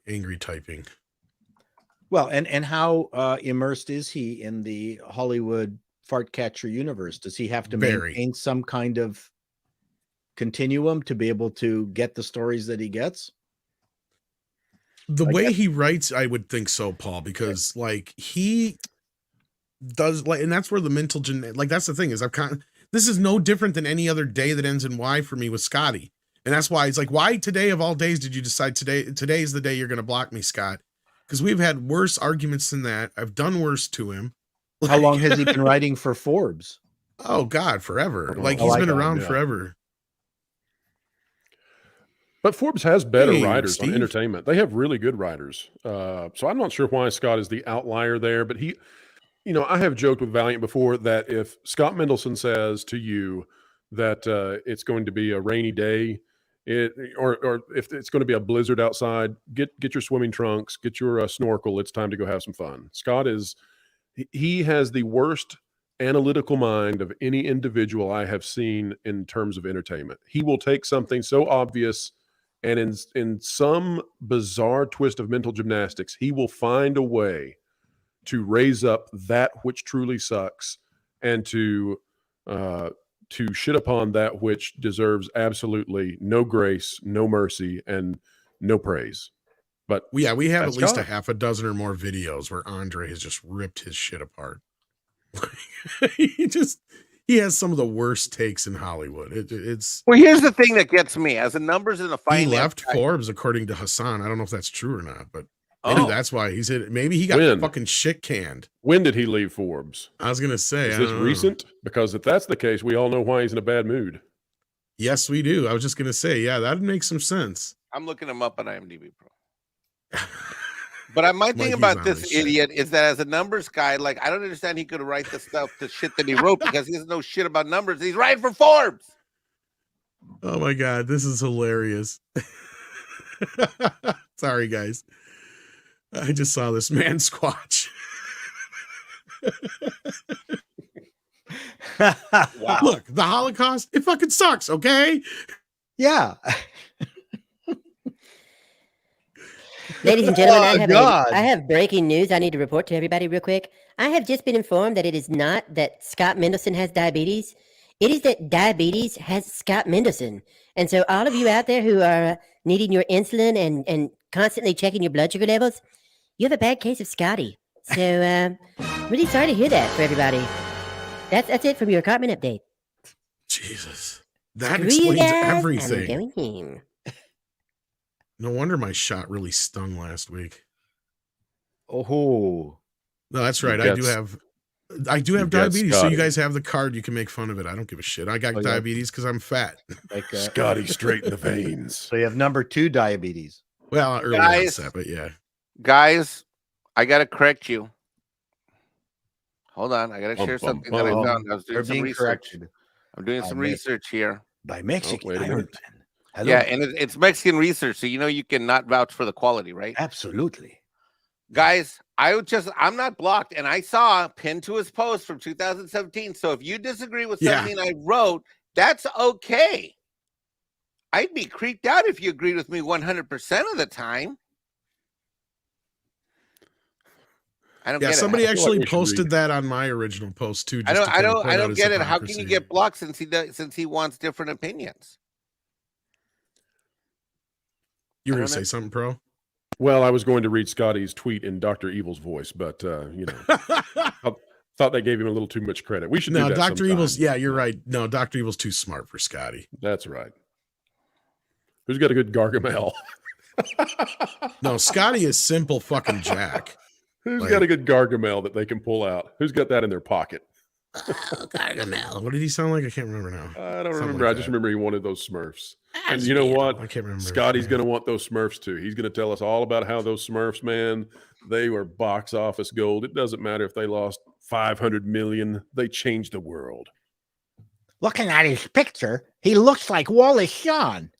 angry typing. Well, and how immersed is he in the Hollywood fart catcher universe? Does he have to maintain some kind of continuum to be able to get the stories that he gets? The way he writes, I would think so, Paul, because like he does, like, and that's where the mental that's the thing is this is no different than any other day that ends in Y for me with Scotty. And that's why it's like, why today of all days did you decide today is the day you're going to block me, Scott? Because we've had worse arguments than that. I've done worse to him. How long has he been writing for Forbes? Oh God, forever. Like he's been around forever. But Forbes has better writers on entertainment. They have really good writers. So I'm not sure why Scott is the outlier there, but he, you know, I have joked with Valiant before that if Scott Mendelson says to you that it's going to be a rainy day, or if it's going to be a blizzard outside, get your swimming trunks, get your snorkel. It's time to go have some fun. Scott he has the worst analytical mind of any individual I have seen in terms of entertainment. He will take something so obvious, and in some bizarre twist of mental gymnastics, he will find a way to raise up that which truly sucks and to shit upon that which deserves absolutely no grace, no mercy, and no praise. But yeah, we have at least a half a dozen or more videos where Andre has just ripped his shit apart. He has some of the worst takes in Hollywood. It's well, here's the thing that gets me as the numbers in the fight. He left Forbes, according to Hassan. I don't know if that's true or not, but maybe that's why he's hit. Maybe he got fucking shit canned. When did he leave Forbes? I was gonna say, is this recent? Because if that's the case, we all know why he's in a bad mood. Yes, we do. I was just gonna say, yeah, that'd make some sense. I'm looking him up on IMDb Pro. But my thing about this idiot is that as a numbers guy, like, I don't understand he could write the shit that he wrote, because he doesn't know shit about numbers. He's writing for Forbes. Oh my God, this is hilarious. Sorry, guys. I just saw this man squatch. Wow. Look, the Holocaust, it fucking sucks, okay? Yeah. Ladies and gentlemen, I have breaking news I need to report to everybody real quick. I have just been informed that it is not that Scott Mendelson has diabetes. It is that diabetes has Scott Mendelson. And so all of you out there who are needing your insulin and constantly checking your blood sugar levels, you have a bad case of Scotty. So really sorry to hear that for everybody. That's it from your Cartman update. Jesus. That explains everything. No wonder my shot really stung last week. Oh. No, that's right. I do have diabetes. So you guys have the card. You can make fun of it. I don't give a shit. I got diabetes because I'm fat. Like Scotty straight in the veins. So you have number 2 diabetes. Well, early onset, but yeah. Guys, I got to correct you. Hold on. I got to share something that I found. I was doing some research. I'm doing some research here. By Mexican Iron Man. Hello. Yeah, and it's Mexican research, so you know you cannot vouch for the quality, right? Absolutely. Guys, I'm not blocked, and I saw pinned to his post from 2017. So if you disagree with something I wrote, that's okay. I'd be creeped out if you agreed with me 100% of the time. I don't Yeah, get somebody it. I feel like actually we should posted read. that on my original post too. I Just to kind of point out don't his get it. How can you hypocrisy. get blocked since he wants different opinions? You were I going to don't say something, Pro? Well, I was going to read Scotty's tweet in Dr. Evil's voice, but thought they gave him a little too much credit. We should do No, that Dr. sometime. Evil's, yeah, you're right. No, Dr. Evil's too smart for Scotty. That's right. Who's got a good Gargamel? No, Scotty is simple fucking Jack. Who's Like- got a good Gargamel that they can pull out? Who's got that in their pocket? Oh, Gargamel. What did he sound like? I can't remember now. I don't Something remember. like I just that. remember he wanted those Smurfs. And you know what? I can't remember. Scotty's Yeah. going to want those Smurfs too. He's going to tell us all about how those Smurfs, man, they were box office gold. It doesn't matter if they lost 500 million. They changed the world. Looking at his picture, he looks like Wallace Shawn.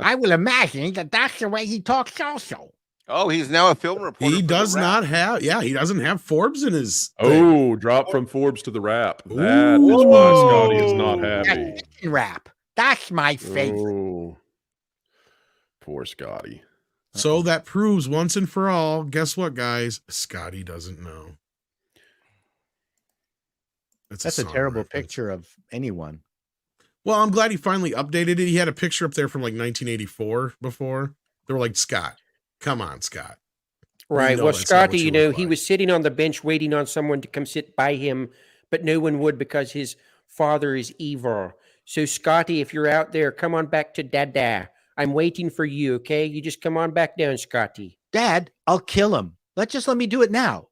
I will imagine that that's the way he talks also. Oh, he's now a film reporter. He for does The not Wrap. have, yeah, he doesn't have Forbes in his thing. Oh, drop from Forbes to the Wrap. That is why Scotty is not happy. That chicken wrap. That's my favorite. Oh, poor Scotty. So that proves once and for all, guess what, guys? Scotty doesn't know. That's a song terrible reference. picture of anyone. Well, I'm glad he finally updated it. He had a picture up there from like 1984 before. They were like, Scott, come on, Scott. Right. know Well, that's not what Scotty, you you know, look he like. was sitting on the bench waiting on someone to come sit by him, but no one would because his father is evil. So, Scotty, if you're out there, come on back to Dada. I'm waiting for you, okay? You just come on back down, Scotty. Dad, I'll kill him. Let me do it now.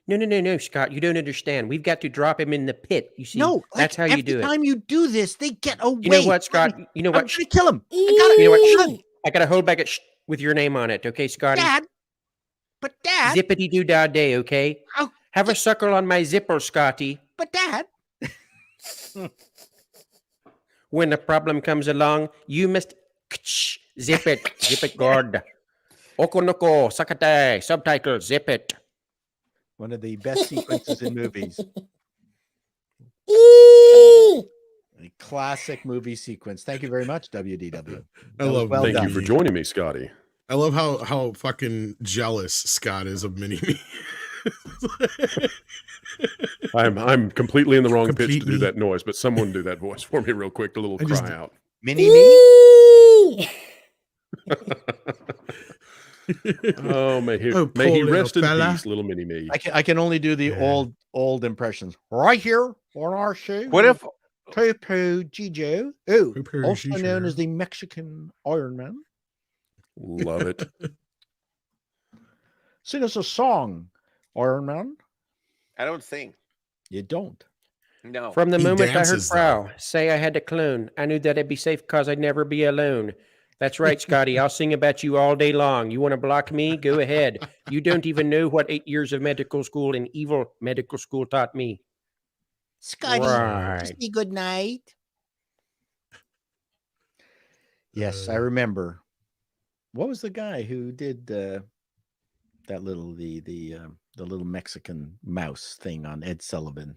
No, Scott. You don't understand. We've got to drop him in the pit. You see, No, that's how you every do it. time you do this, they get away. You know what, Scott? You know I'm what? gonna kill him. You know what? Shut, I got to hold back it with your name on it, okay, Scotty? Dad. But Dad. Zippity doo dah day, okay? Oh, Have a suckle on my zipper, Scotty. but Dad. When a problem comes along, you must zip it good. Okonoko, sakate, subtitle, zip it. One of the best sequences in movies. A classic movie sequence. Thank you very much, WDW. I That was love well Thank done. you for joining me, Scotty. I love how fucking jealous Scott is of Mini-Me. I'm completely in the wrong pitch to Completely. do that noise, but someone do that voice for me real quick. A little I just- cry out. Mini me. Oh, may he Oh, may poor he little rest in fella. peace, little mini me. I can only do the Yeah. old impressions. Right here on our show. What if Popo Gijo, oh, Popo also known Gijo. as the Mexican Iron Man, Love it. sing us a song, Iron Man? I don't sing? You don't. No. From the He moment dances, I heard Frau say I had a clone, I knew that I'd be safe because I'd never be alone. That's right, Scotty. I'll sing about you all day long. You want to block me? Go ahead. You don't even know what 8 years of medical school and evil medical school taught me. Scotty, Right. say good night. Yes, I remember. What was the guy who did that little the little Mexican mouse thing on Ed Sullivan?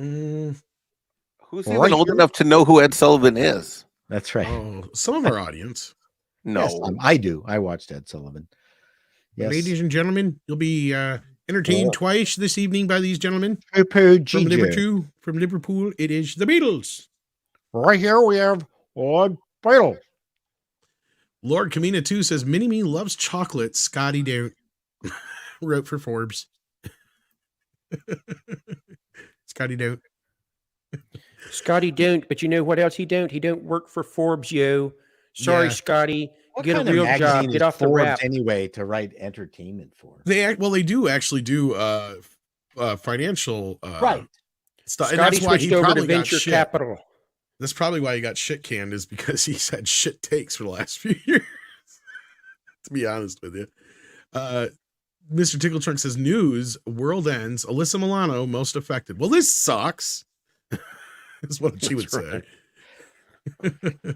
Mm, Who's Right even old here. enough to know who Ed Sullivan is? That's right. oh, some of our audience. No. Yes, I do. I watched Ed Sullivan. Yes. Ladies and gentlemen, you'll be entertained twice this evening by these gentlemen Popo from Gijo. Liverpool. From Liverpool, it is the Beatles. Right here we have Odd Beetle. Lord Kamina 2 says, Mini-Me loves chocolate. Scotty don't. Wrote for Forbes. Scotty don't. Scotty don't, but you know what else he don't? He don't work for Forbes, yo. Sorry, Yeah. Scotty. What Get a kind of real magazine job. is Get off the Forbes rap. anyway to write entertainment for? Well, they do actually do financial Right. stuff. And Scotty that's why he switched over to probably got venture shit. capital. That's probably why he got shit canned, is because he's had shit takes for the last few years. To be honest with you. Mr. Tickle Trunk says, news, world ends, Alyssa Milano most affected. Well, this sucks. Is what she would That's say.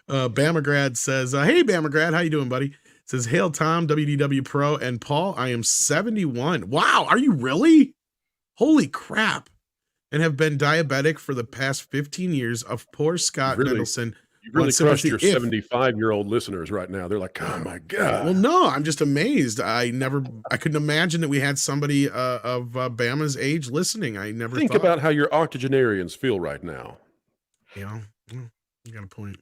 Bamagrad says, hey Bamagrad, how you doing, buddy? Says, hail Tom, WDW Pro, and Paul, I am 71. Wow, are you really? Holy crap. and have been diabetic for the past 15 years. Of poor Scott Mendelson. You really wants crushed sympathy your if- 75-year-old listeners right now. They're like, oh my God. Well, no, I'm just amazed. I couldn't imagine that we had somebody of Bama's age listening. I never Think thought. about how your octogenarians feel right now. You got a point.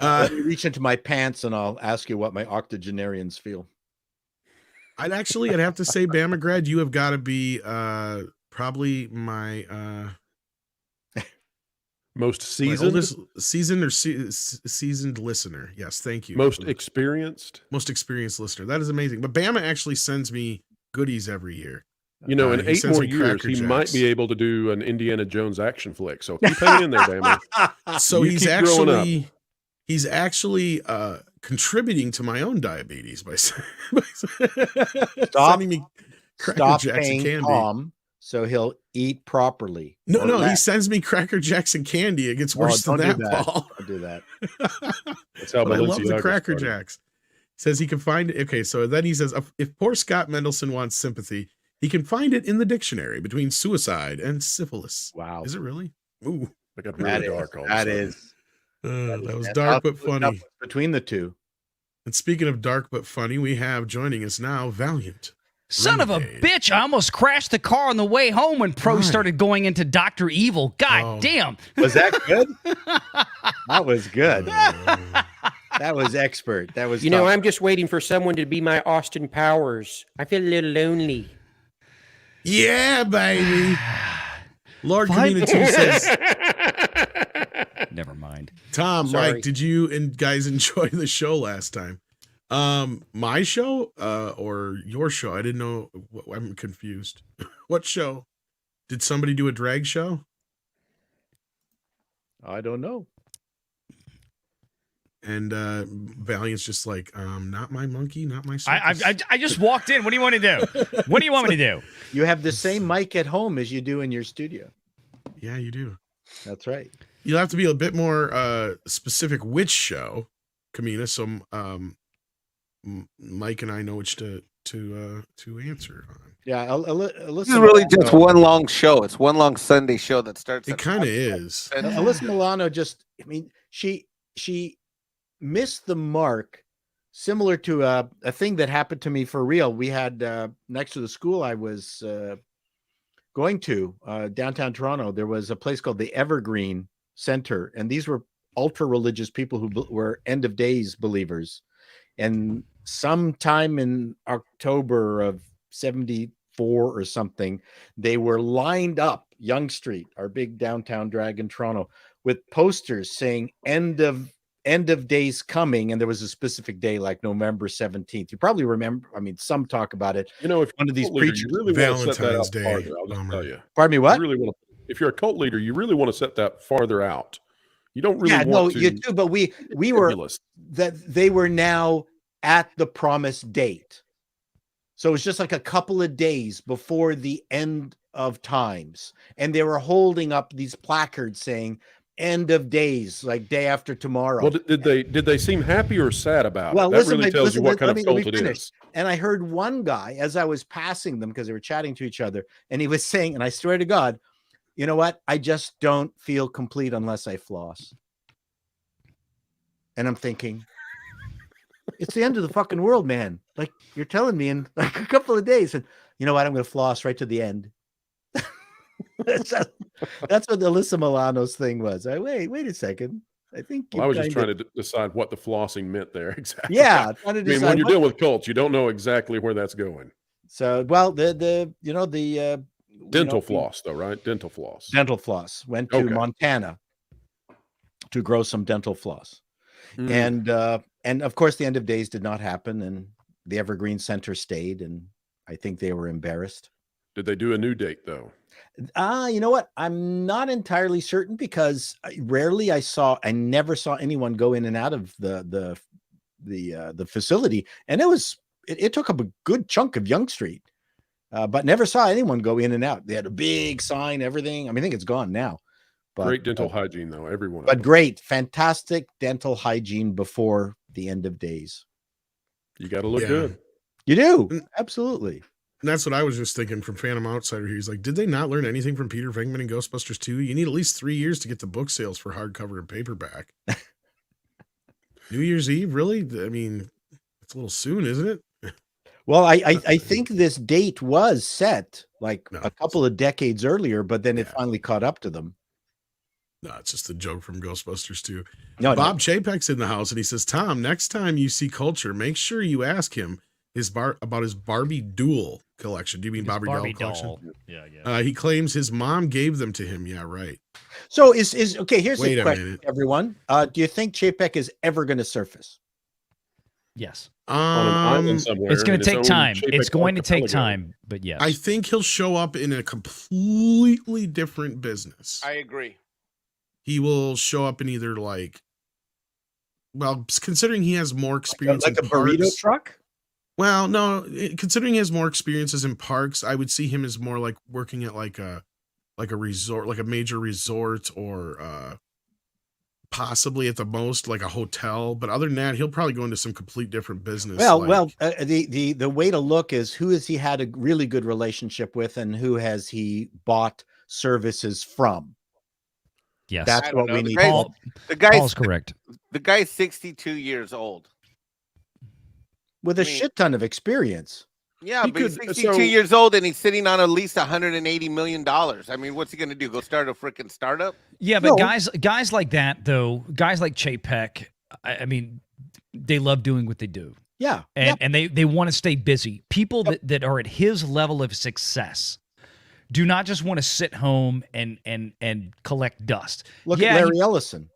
Let me reach into my pants and I'll ask you what my octogenarians feel. I'd have to say, Bama grad, you have got to be probably my most seasoned, oldest seasoned or seasoned listener. Yes, thank you. Most experienced listener. That is amazing. But Bama actually sends me goodies every year. You know, in he 8 sends more me years, Cracker he Jacks. might be able to do an Indiana Jones action flick. So keep hanging in there, Bama. So You keep growing up. he's actually contributing to my own diabetes by sending me Cracker Stop Jacks and paying candy. Tom so he'll eat properly. No, he sends me Cracker Jacks and candy. It gets worse than that, Paul. Don't do that. That's how But I love the Balenciaga Cracker started. Jacks. Says he can find it. Okay, so then he says, if poor Scott Mendelson wants sympathy, he can find it in the dictionary between suicide and syphilis. Wow. Is it really? Ooh. It got really dark. That was dark but funny. Between the two. And speaking of dark but funny, we have joining us now Valiant. Son of a bitch, I almost crashed the car on the way home when Pro started going into Dr. Evil. God damn. Was that good? That was good. That was expert. That was I'm just waiting for someone to be my Austin Powers. I feel a little lonely. Yeah, baby. Lord Kamina 2 says, never mind. Tom, Sorry. Mike, did you and guys enjoy the show last time? My show or your show? I didn't know. I'm confused. What show? Did somebody do a drag show? I don't know. And Valiant's just like, not my monkey, not my circus. I just walked in. What do you want to do? What do you want me to do? You have the same mic at home as you do in your studio. Yeah, you do. That's right. You'll have to be a bit more specific which show, Kamina. So Mike and I know which to answer on. Yeah, This is really just one long show. It's one long Sunday show that starts. It kind of is. Alyssa Milano she missed the mark, similar to a thing that happened to me for real. We had next to the school I was going to, downtown Toronto, there was a place called the Evergreen Center, and these were ultra religious people who were end of days believers. And sometime in October of 74 or something, they were lined up Yonge Street, our big downtown drag in Toronto, with posters saying end of days coming, and there was a specific day like November 17th. You probably remember. I mean, some talk about it. You know, if one of these leader, preachers, you really want to set that Valentine's out Day. farther, I'll just tell you. Pardon me, what? You really want to, if you're a cult leader, you really want to set that farther out. You don't really Yeah, no, want to. you do, but we were Fabulous. that they were now at the promised date. So it was just like a couple of days before the end of times, and they were holding up these placards saying end of days, like day after tomorrow. Well, did they seem happy or sad about Well, it? That listen, really tells you what kind of cult it finish. is. And I heard one guy as I was passing them, because they were chatting to each other, and he was saying, and I swear to God, you know what? I just don't feel complete unless I floss. And I'm thinking, it's the end of the fucking world, man. Like, you're telling me in like a couple of days, and you know what? I'm going to floss right to the end. That's what the Alyssa Milano's thing was. Wait a second. I think Well, I was just trying to decide what the flossing meant there exactly. Yeah, trying to I mean, decide when you're what- dealing with cults, you don't know exactly where that's going. So, well, the Dental floss, though, right? Dental floss. dental floss went to Okay. Montana to grow some dental floss. Mm. And of course the end of days did not happen, and the Evergreen Center stayed, and I think they were embarrassed. Did they do a new date though? You know what? I'm not entirely certain, because I never saw anyone go in and out of the facility, and it took up a good chunk of Yonge Street, but never saw anyone go in and out. They had a big sign, everything. I mean, I think it's gone now. But, Great dental hygiene though, everyone. but great, fantastic dental hygiene before the end of days. You got to look Yeah. good. You do, absolutely. And that's what I was just thinking from Phantom Outsider. He's like, did they not learn anything from Peter Venkman and Ghostbusters 2? You need at least 3 years to get the book sales for hardcover and paperback. New Year's Eve, really? I mean, it's a little soon, isn't it? Well, I think this date was set like No. a couple of decades earlier, but then it finally caught up to them. No, it's just a joke from Ghostbusters 2. No, Bob Chapek's in the house, and he says, Tom, next time you see Culture, make sure you ask him about his Barbie Duel collection. Do you mean Barbie doll collection? Yeah. He claims his mom gave them to him. Yeah, right. So is okay. Here's Wait the a question, minute. everyone. Do you think Chapek is ever going to surface? Yes. On an island somewhere. It's going in to its take own time. Chapek It's going to take archipelago. time, but yes. I think he'll show up in a completely different business. I agree. He will show up in either considering he has more experience Like in a burrito parks. truck? Well, no, considering he has more experiences in parks, I would see him as more like working at like a resort, like a major resort, or possibly at the most like a hotel. But other than that, he'll probably go into some complete different business. The way to look is who has he had a really good relationship with, and who has he bought services from? Yes. That's I don't what know. we The need. guy- Paul, The guy's Paul's correct. The guy's 62 years old. With a I mean- shit ton of experience. Yeah, He but he's could- 62 so- years old and he's sitting on at least $180 million. I mean, what's he going to do? Go start a freaking startup? Yeah, but No. guys like that though, guys like Chapek, I mean, they love doing what they do. Yeah. And they want to stay busy. People that are at his level of success do not just want to sit home and collect dust. Look Yeah, at Larry Ellison.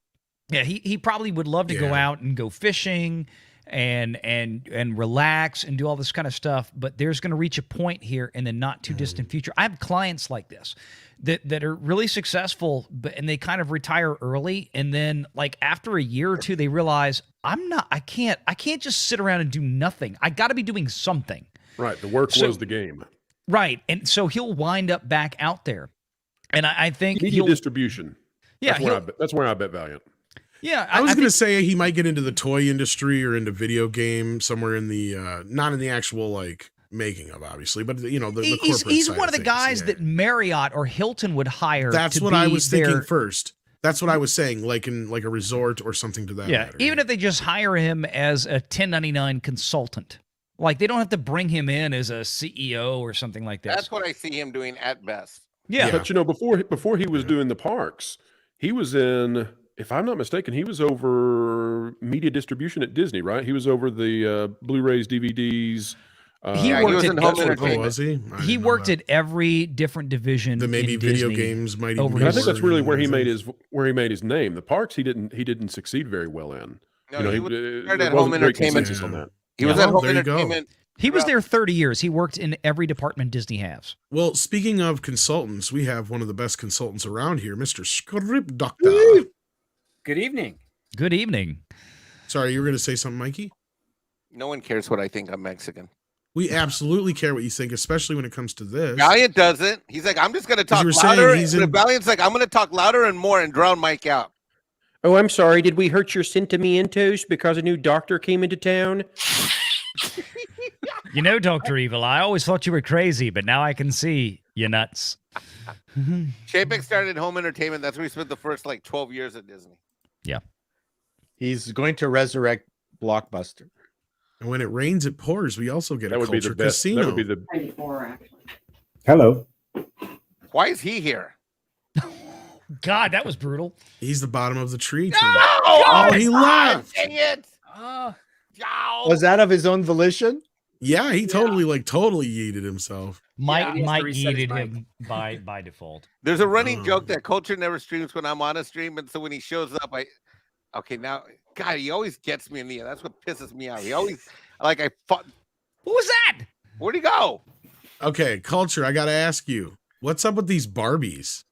Yeah, he probably would love to go Yeah. out and go fishing and relax and do all this kind of stuff, but there's going to reach a point here in the not too distant future. I have clients like this that are really successful, and they kind of retire early, and then like after a year or two they realize I can't just sit around and do nothing. I got to be doing something. Right. The work So- was the game. Right. And so he'll wind up back out there. And I think Media he'll distribution. Yeah, That's where I bet Valiant. yeah, I was going think- to say he might get into the toy industry or into video game somewhere in the not in the actual like making of, obviously, but the corporate he's side one of the things, guys yeah. that Marriott or Hilton would hire. That's to what I be was thinking their- first. That's what I was saying, like in like a resort or something to that Yeah, matter. even if they just hire him as a 1099 consultant, like they don't have to bring him in as a CEO or something like this. That's what I see him doing at best. Yeah. But before he was doing the parks, he was in, if I'm not mistaken, he was over media distribution at Disney, right? He was over the Blu-rays, DVDs. He Yeah, he worked was at in home Oh, entertainment. was he? I He didn't know worked that. at every different division. the maybe in video Disney games might over even But I be think that's where really where he was made in. his name. The parks he didn't succeed very well in. No, he was started there at wasn't home great entertainment. consensus on that. He was Yeah, at home there you go. entertainment. He was throughout- there 30 years. He worked in every department Disney has. Well, speaking of consultants, we have one of the best consultants around here, Mr. Script Doctor. Good evening. Good evening. Sorry, you were going to say something, Mikey? No one cares what I think. I'm Mexican. We absolutely care what you think, especially when it comes to this. Valiant doesn't. He's like, I'm just going to talk you were saying louder. he's And in- Valiant's like, I'm going to talk louder and more and drown Mike out. Oh, I'm sorry. Did we hurt your sentimientos because a new doctor came into town? You know, Dr. Evil, I always thought you were crazy, but now I can see you're nuts. Chapek started home entertainment. That's where he spent the first like 12 years at Disney. He's going to resurrect Blockbuster. And when it rains, it pours. We also get That a would be culture the best. casino. That would be the Hello. Why is he here? God, that was brutal. He's the bottom of the tree. No! Tony. Oh, he left. Dang it! Was that of his own volition? Yeah, he totally yeeted himself. Mike he has to Mike reset his yeeted mic. him by default. There's a running Oh. joke that Culture never streams when I'm on a stream, and so when he shows up, God, he always gets me in the end. That's what pisses me out. He always What was that? Where'd he go? Okay, culture. I got to ask you, what's up with these Barbies?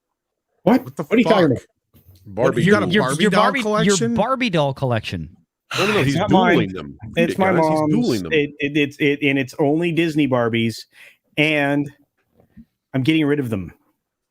What? What the What are you talking fuck? about? Barbie. You got a Barbie doll collection? Your Barbie doll collection. No, It's he's not dueling mine. them. It's my Guys, he's mom's. dueling them. It's only Disney Barbies, and I'm getting rid of them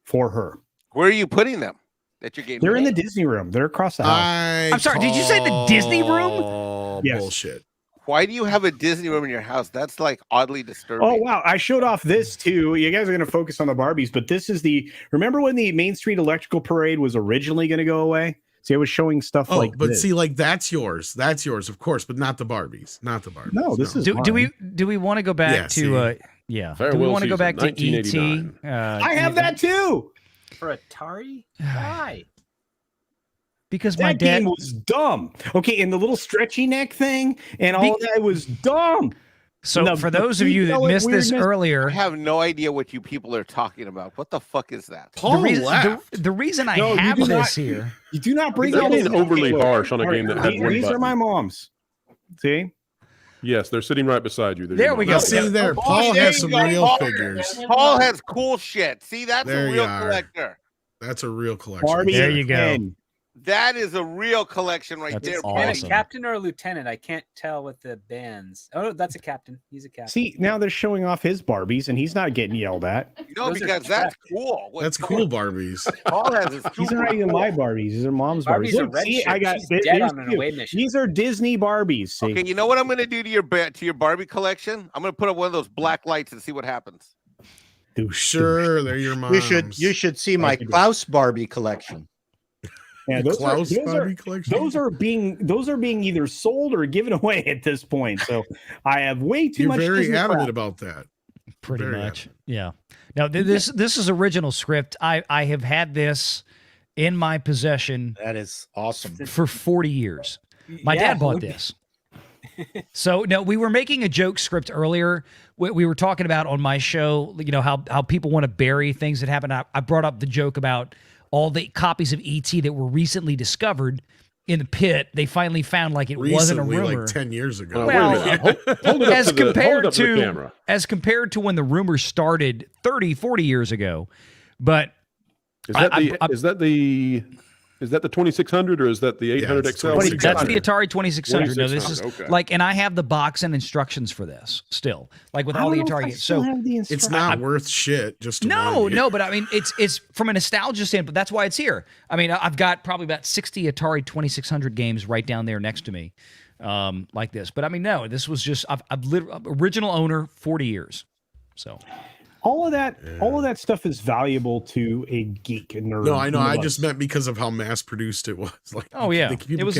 for her. Where are you putting them? That you're getting They're in the rid of? Disney room. They're across the house. I'm sorry, did you say the Disney room? call Yes. Bullshit. Why do you have a Disney room in your house? That's like oddly disturbing. Oh wow, I showed off this too. You guys are going to focus on the Barbies, but this is remember when the Main Street Electrical Parade was originally going to go away? See, I was showing stuff like but this. see, like that's yours, of course, but not the Barbies, No, this is do we want to go back to do we want to go back to ET? I have that too. For Atari? Why? Because that my dad game was dumb. Okay, and the little stretchy neck thing and all that was dumb. So for those of you that missed this earlier, I have no idea what you people are talking about. What the fuck is that? The reason I have this here. You do not bring that in overly harsh on a game that had one These button. are my mom's. See? Yes, they're sitting right beside you. There we go. See there, Paul has some real figures. Paul has cool shit. See, that's There a you real are. collector. That's a real collection. Barbie There you go. 10. That is a real collection right That's there. awesome. A captain or a lieutenant? I can't tell with the bands. Oh, that's a captain. He's a captain. See, now they're showing off his Barbies and he's not getting yelled at. No, because that's cool. That's cool Barbies. Paul has his These are not even my Barbies. These are mom's Barbies. Barbies are Look, red see, shirts. I got She's here's dead on an two. away mission. These are Disney Barbies. See? Okay, you know what I'm going to do to your Barbie collection? I'm going to put up one of those black lights and see what happens. Sure, they're your moms. You should see my Klaus Barbie collection. Yeah, The Klaus Barbie collection? those are being either sold or given away at this point. So I have way too You're much. very Disney adamant crap. about that. Pretty Very much. Yeah. Now this is original script. I have had this in my possession. That is awesome. For 40 years. My Yeah, dad bought this. So no, we were making a joke script earlier. We were talking about on my show, you know, how people want to bury things that happen. I brought up the joke about all the copies of ET that were recently discovered in the pit. They finally found like it wasn't a rumor. like 10 years ago. Well, hold it up as to the- hold compared it up to the to camera. as compared to when the rumor started 30, 40 years ago. But is that the 2600 or is that the 800 XL? That's the Atari 2600. No, this is okay. like, and I have the box and instructions for this still, like with all the Atari games. So it's not worth shit. Just to no, warn you. no, but I mean, it's from a nostalgia standpoint. That's why it's here. I mean, I've got probably about 60 Atari 2600 games right down there next to me, like this. But I mean, no, this was just I've original owner 40 years. So. All of that stuff is valuable to a geek and nerd. No, I know. I just meant because of how mass produced it was. Like, Oh yeah, it was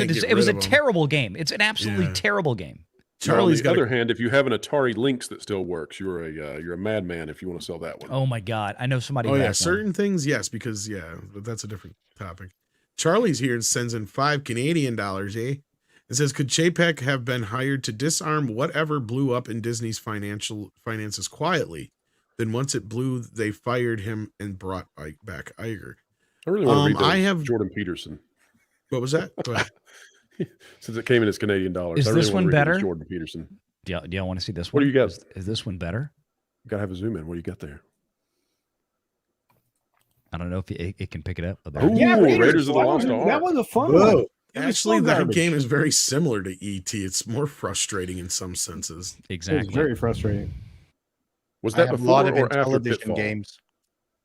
a terrible game. It's an absolutely terrible game. Charlie's on the other hand, if you have an Atari Lynx that still works, you're a madman if you want to sell that one. Oh my God, I know somebody. Oh who yeah, has one. certain things, yes, because but that's a different topic. Charlie's here and sends in $5 Canadian, eh? It says, could Chapek have been hired to disarm whatever blew up in Disney's finances quietly? Then once it blew, they fired him and brought back Iger. I really want to read have Jordan Peterson. What was that? Go ahead. Since it came in as Canadian dollars. Is I really this want one to read better? Jordan Peterson. Do y'all want to see this What one? do you got? Is this one better? You gotta have a zoom in. What do you got there? I don't know if it can pick it up. But Ooh, Yeah, Raiders of the Lost Ark. That was a fun Whoa. one. Actually, so that garbage. game is very similar to ET. It's more frustrating in some senses. Exactly. It's very frustrating. Was I that have a before lot of or after Intellivision Pitfall? games.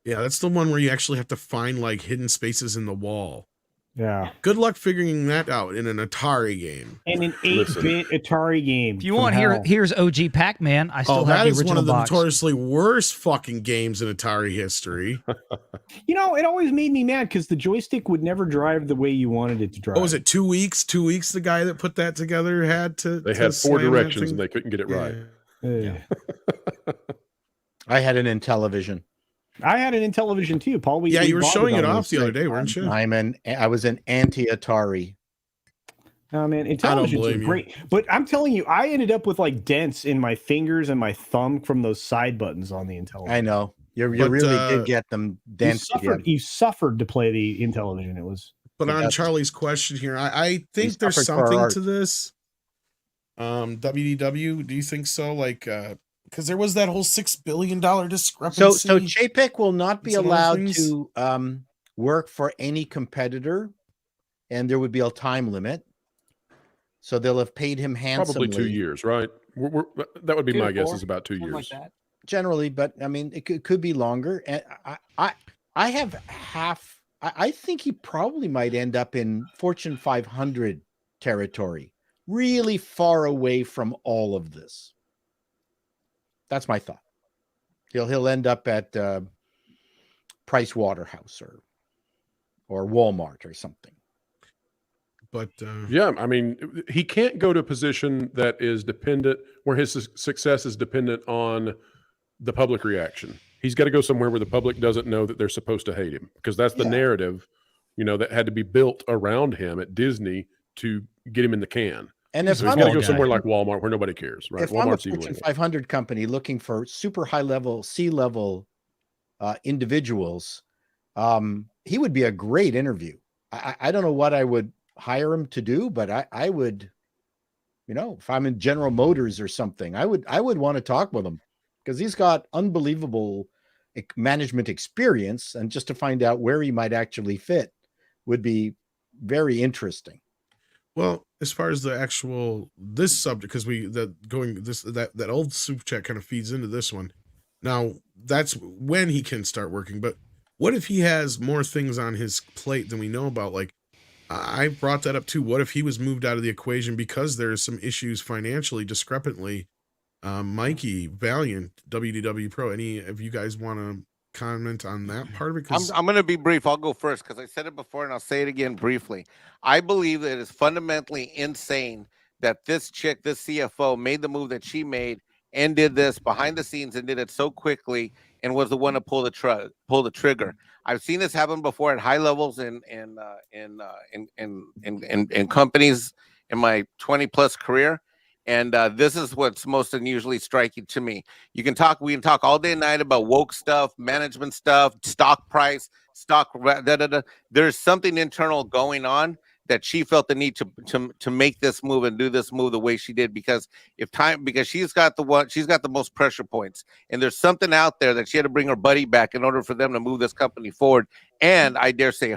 Yeah, that's the one where you actually have to find like hidden spaces in the wall. Yeah. Good luck figuring that out in an Atari game. And an Listen. 8-bit Atari game. If you want, here's OG Pac-Man. I still Oh, have that the is original one of the box. notoriously worst fucking games in Atari history. You know, it always made me mad because the joystick would never drive the way you wanted it to drive. Oh, was it 2 weeks? 2 weeks the guy that put that together had to. They to had 4 slam that directions thing? and they couldn't get it right. I had an Intellivision. I had it in television too, Paul. We You were bought showing on it this off the other thing. day, weren't you? I was an anti-Atari. Oh man, blame Intellivisions are you. great. But I'm telling you, I ended up with like dents in my fingers and my thumb from those side buttons on the Intellivision. I know. You But, really did get them dense. You suffered to play the Intellivision. It was. But on That's- Charlie's question here, I think He's there's suffered for something art. to this. WDW, do you think so? Like, because there was that whole $6 billion discrepancy. So Chapek will not be Some other allowed things? to work for any competitor, and there would be a time limit. So they'll have paid him handsomely. Probably 2 years, right? That would be 2 my to guess. 4, Is about 2 something years. like that. Generally, but I mean, it could be longer. And I have half. I think he probably might end up in Fortune 500 territory. really far away from all of this. That's my thought. He'll end up at Price Waterhouse or Walmart or something. But yeah, I mean, he can't go to a position that is dependent, where his success is dependent on the public reaction. He's got to go somewhere where the public doesn't know that they're supposed to hate him, because that's the narrative, that had to be built around him at Disney to get him in the can. And if so he's I'm got to go somewhere like Walmart where nobody cares, right? If Walmart's I'm a Fortune 500 company looking for super high level, C-level individuals, he would be a great interview. I don't know what I would hire him to do, but I would, if I'm in General Motors or something, I would want to talk with him, because he's got unbelievable management experience, and just to find out where he might actually fit would be very interesting. Well, as far as this subject, because that old soup chat kind of feeds into this one. Now, that's when he can start working. But what if he has more things on his plate than we know about? Like, I brought that up too. What if he was moved out of the equation because there's some issues financially, discrepantly? Mikey, Valiant, WDW Pro, any of you guys want to comment on that part of it? I'm going to be brief. I'll go first because I said it before and I'll say it again briefly. I believe that it is fundamentally insane that this chick, this CFO, made the move that she made and did this behind the scenes and did it so quickly and was the one to pull the trigger. I've seen this happen before at high levels in companies in my 20+ career. And this is what's most unusually striking to me. We can talk all day and night about woke stuff, management stuff, stock price, There's something internal going on that she felt the need to make this move and do this move the way she did, because she's got the most pressure points, and there's something out there that she had to bring her buddy back in order for them to move this company forward. And I dare say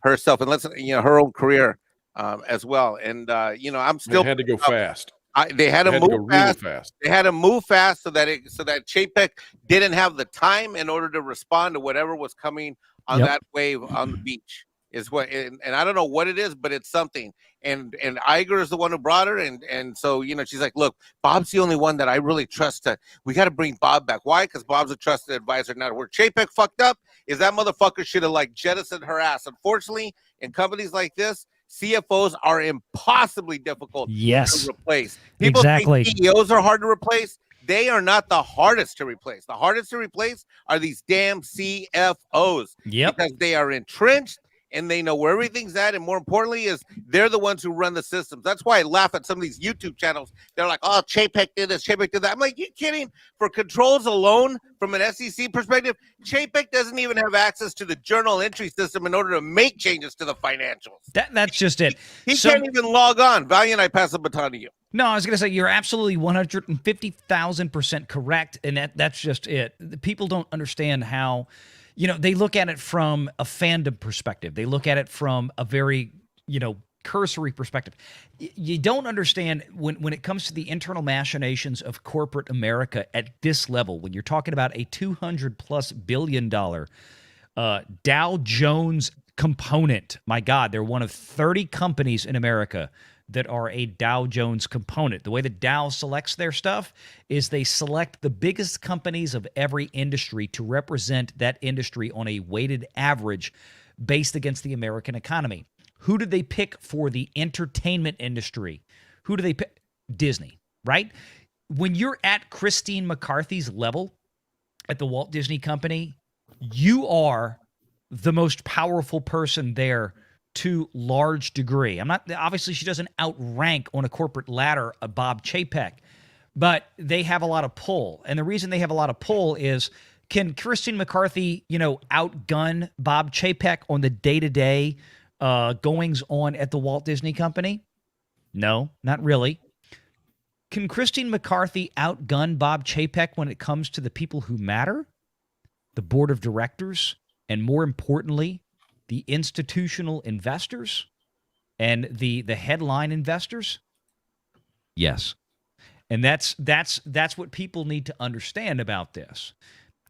herself, and her own career as well. And I'm still had to go fast. They had to move fast. Really fast. They had to move fast so that Chapek didn't have the time in order to respond to whatever was coming on that wave on the beach. And I don't know what it is, but it's something. And Iger is the one who brought her, and so she's like, look, Bob's the only one that I really trust. We got to bring Bob back. Why? Because Bob's a trusted advisor. Now, where Chapek fucked up is that motherfucker should have jettisoned her ass. Unfortunately, in companies like this, CFOs are impossibly difficult to replace. People think CEOs are hard to replace. They are not the hardest to replace. The hardest to replace are these damn CFOs. Because they are entrenched and they know where everything's at. And more importantly is they're the ones who run the systems. That's why I laugh at some of these YouTube channels. They're like, oh, Chapek did this, Chapek did that. I'm like, you kidding? For controls alone, from an SEC perspective, Chapek doesn't even have access to the journal entry system in order to make changes to the financials. That's just it. He can't even log on. Valiant, I pass the baton to you. No, I was going to say you're absolutely 150,000% correct, and that's just it. The people don't understand how, they look at it from a fandom perspective. They look at it from a very, cursory perspective. You don't understand when it comes to the internal machinations of corporate America at this level, when you're talking about a $200+ billion Dow Jones component. My God, they're one of 30 companies in America that are a Dow Jones component. The way the Dow selects their stuff is they select the biggest companies of every industry to represent that industry on a weighted average based against the American economy. Who did they pick for the entertainment industry? Who do they pick? Disney, right? When you're at Christine McCarthy's level at the Walt Disney Company, you are the most powerful person there to large degree. Obviously she doesn't outrank on a corporate ladder a Bob Chapek, but they have a lot of pull. And the reason they have a lot of pull is, can Christine McCarthy, outgun Bob Chapek on the day-to-day goings on at the Walt Disney Company? No, not really. Can Christine McCarthy outgun Bob Chapek when it comes to the people who matter? The board of directors, and more importantly, the institutional investors and the headline investors? Yes. And that's what people need to understand about this,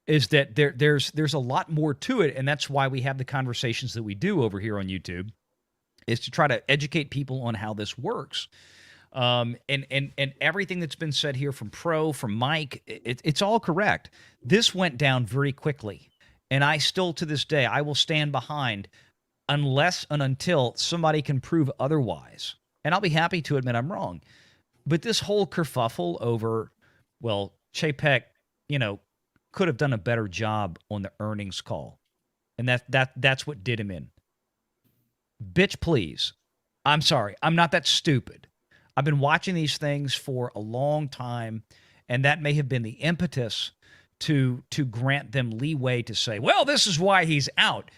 is that there's a lot more to it, and that's why we have the conversations that we do over here on YouTube, is to try to educate people on how this works. And everything that's been said here from Mike, it's all correct. This went down very quickly, and I still to this day I will stand behind unless and until somebody can prove otherwise. And I'll be happy to admit I'm wrong. But this whole kerfuffle over, well, Chapek, could have done a better job on the earnings call, and that's what did him in. Bitch, please. I'm sorry. I'm not that stupid. I've been watching these things for a long time, and that may have been the impetus to grant them leeway to say, well, this is why he's out.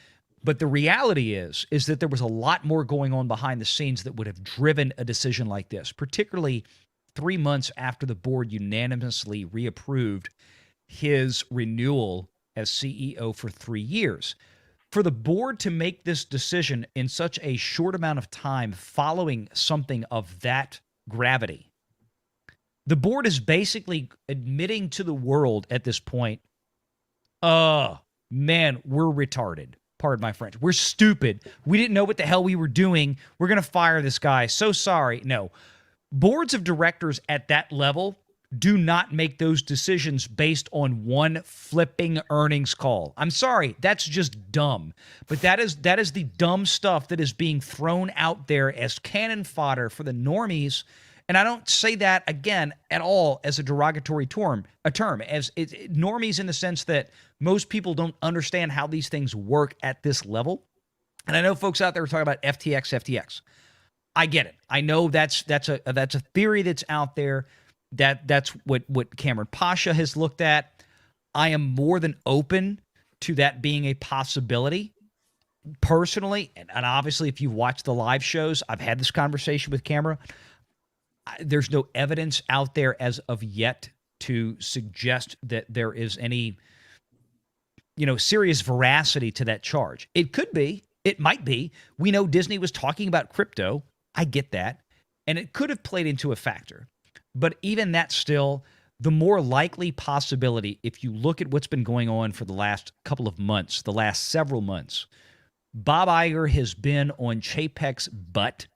But the reality is that there was a lot more going on behind the scenes that would have driven a decision like this, particularly 3 months after the board unanimously reapproved his renewal as CEO for 3 years. For the board to make this decision in such a short amount of time following something of that gravity, the board is basically admitting to the world at this point, man, we're retarded. Pardon my French. We're stupid. We didn't know what the hell we were doing. We're going to fire this guy. So sorry. No. Boards of directors at that level do not make those decisions based on one flipping earnings call. I'm sorry, that's just dumb. But that is the dumb stuff that is being thrown out there as cannon fodder for the normies. And I don't say that again at all as a derogatory term, as normies in the sense that most people don't understand how these things work at this level. And I know folks out there are talking about FTX. I get it. I know that's a theory that's out there. That's what Cameron Pasha has looked at. I am more than open to that being a possibility personally. And obviously, if you watch the live shows, I've had this conversation with Cameron. There's no evidence out there as of yet to suggest that there is any, serious veracity to that charge. It could be. It might be. We know Disney was talking about crypto. I get that. And it could have played into a factor. But even that still, the more likely possibility, if you look at what's been going on for the last couple of months, the last several months, Bob Iger has been on Chapek's butt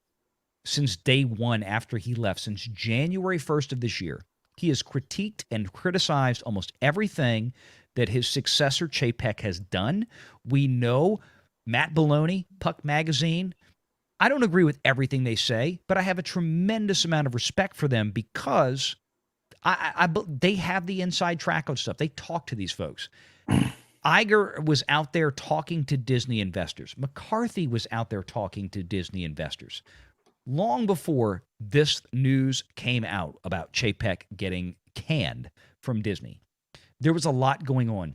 since day one after he left, since January 1st of this year. He has critiqued and criticized almost everything that his successor Chapek has done. We know Matt Maloney, Puck Magazine. I don't agree with everything they say, but I have a tremendous amount of respect for them because they have the inside track on stuff. They talk to these folks. Iger was out there talking to Disney investors. McCarthy was out there talking to Disney investors. Long before this news came out about Chapek getting canned from Disney, there was a lot going on.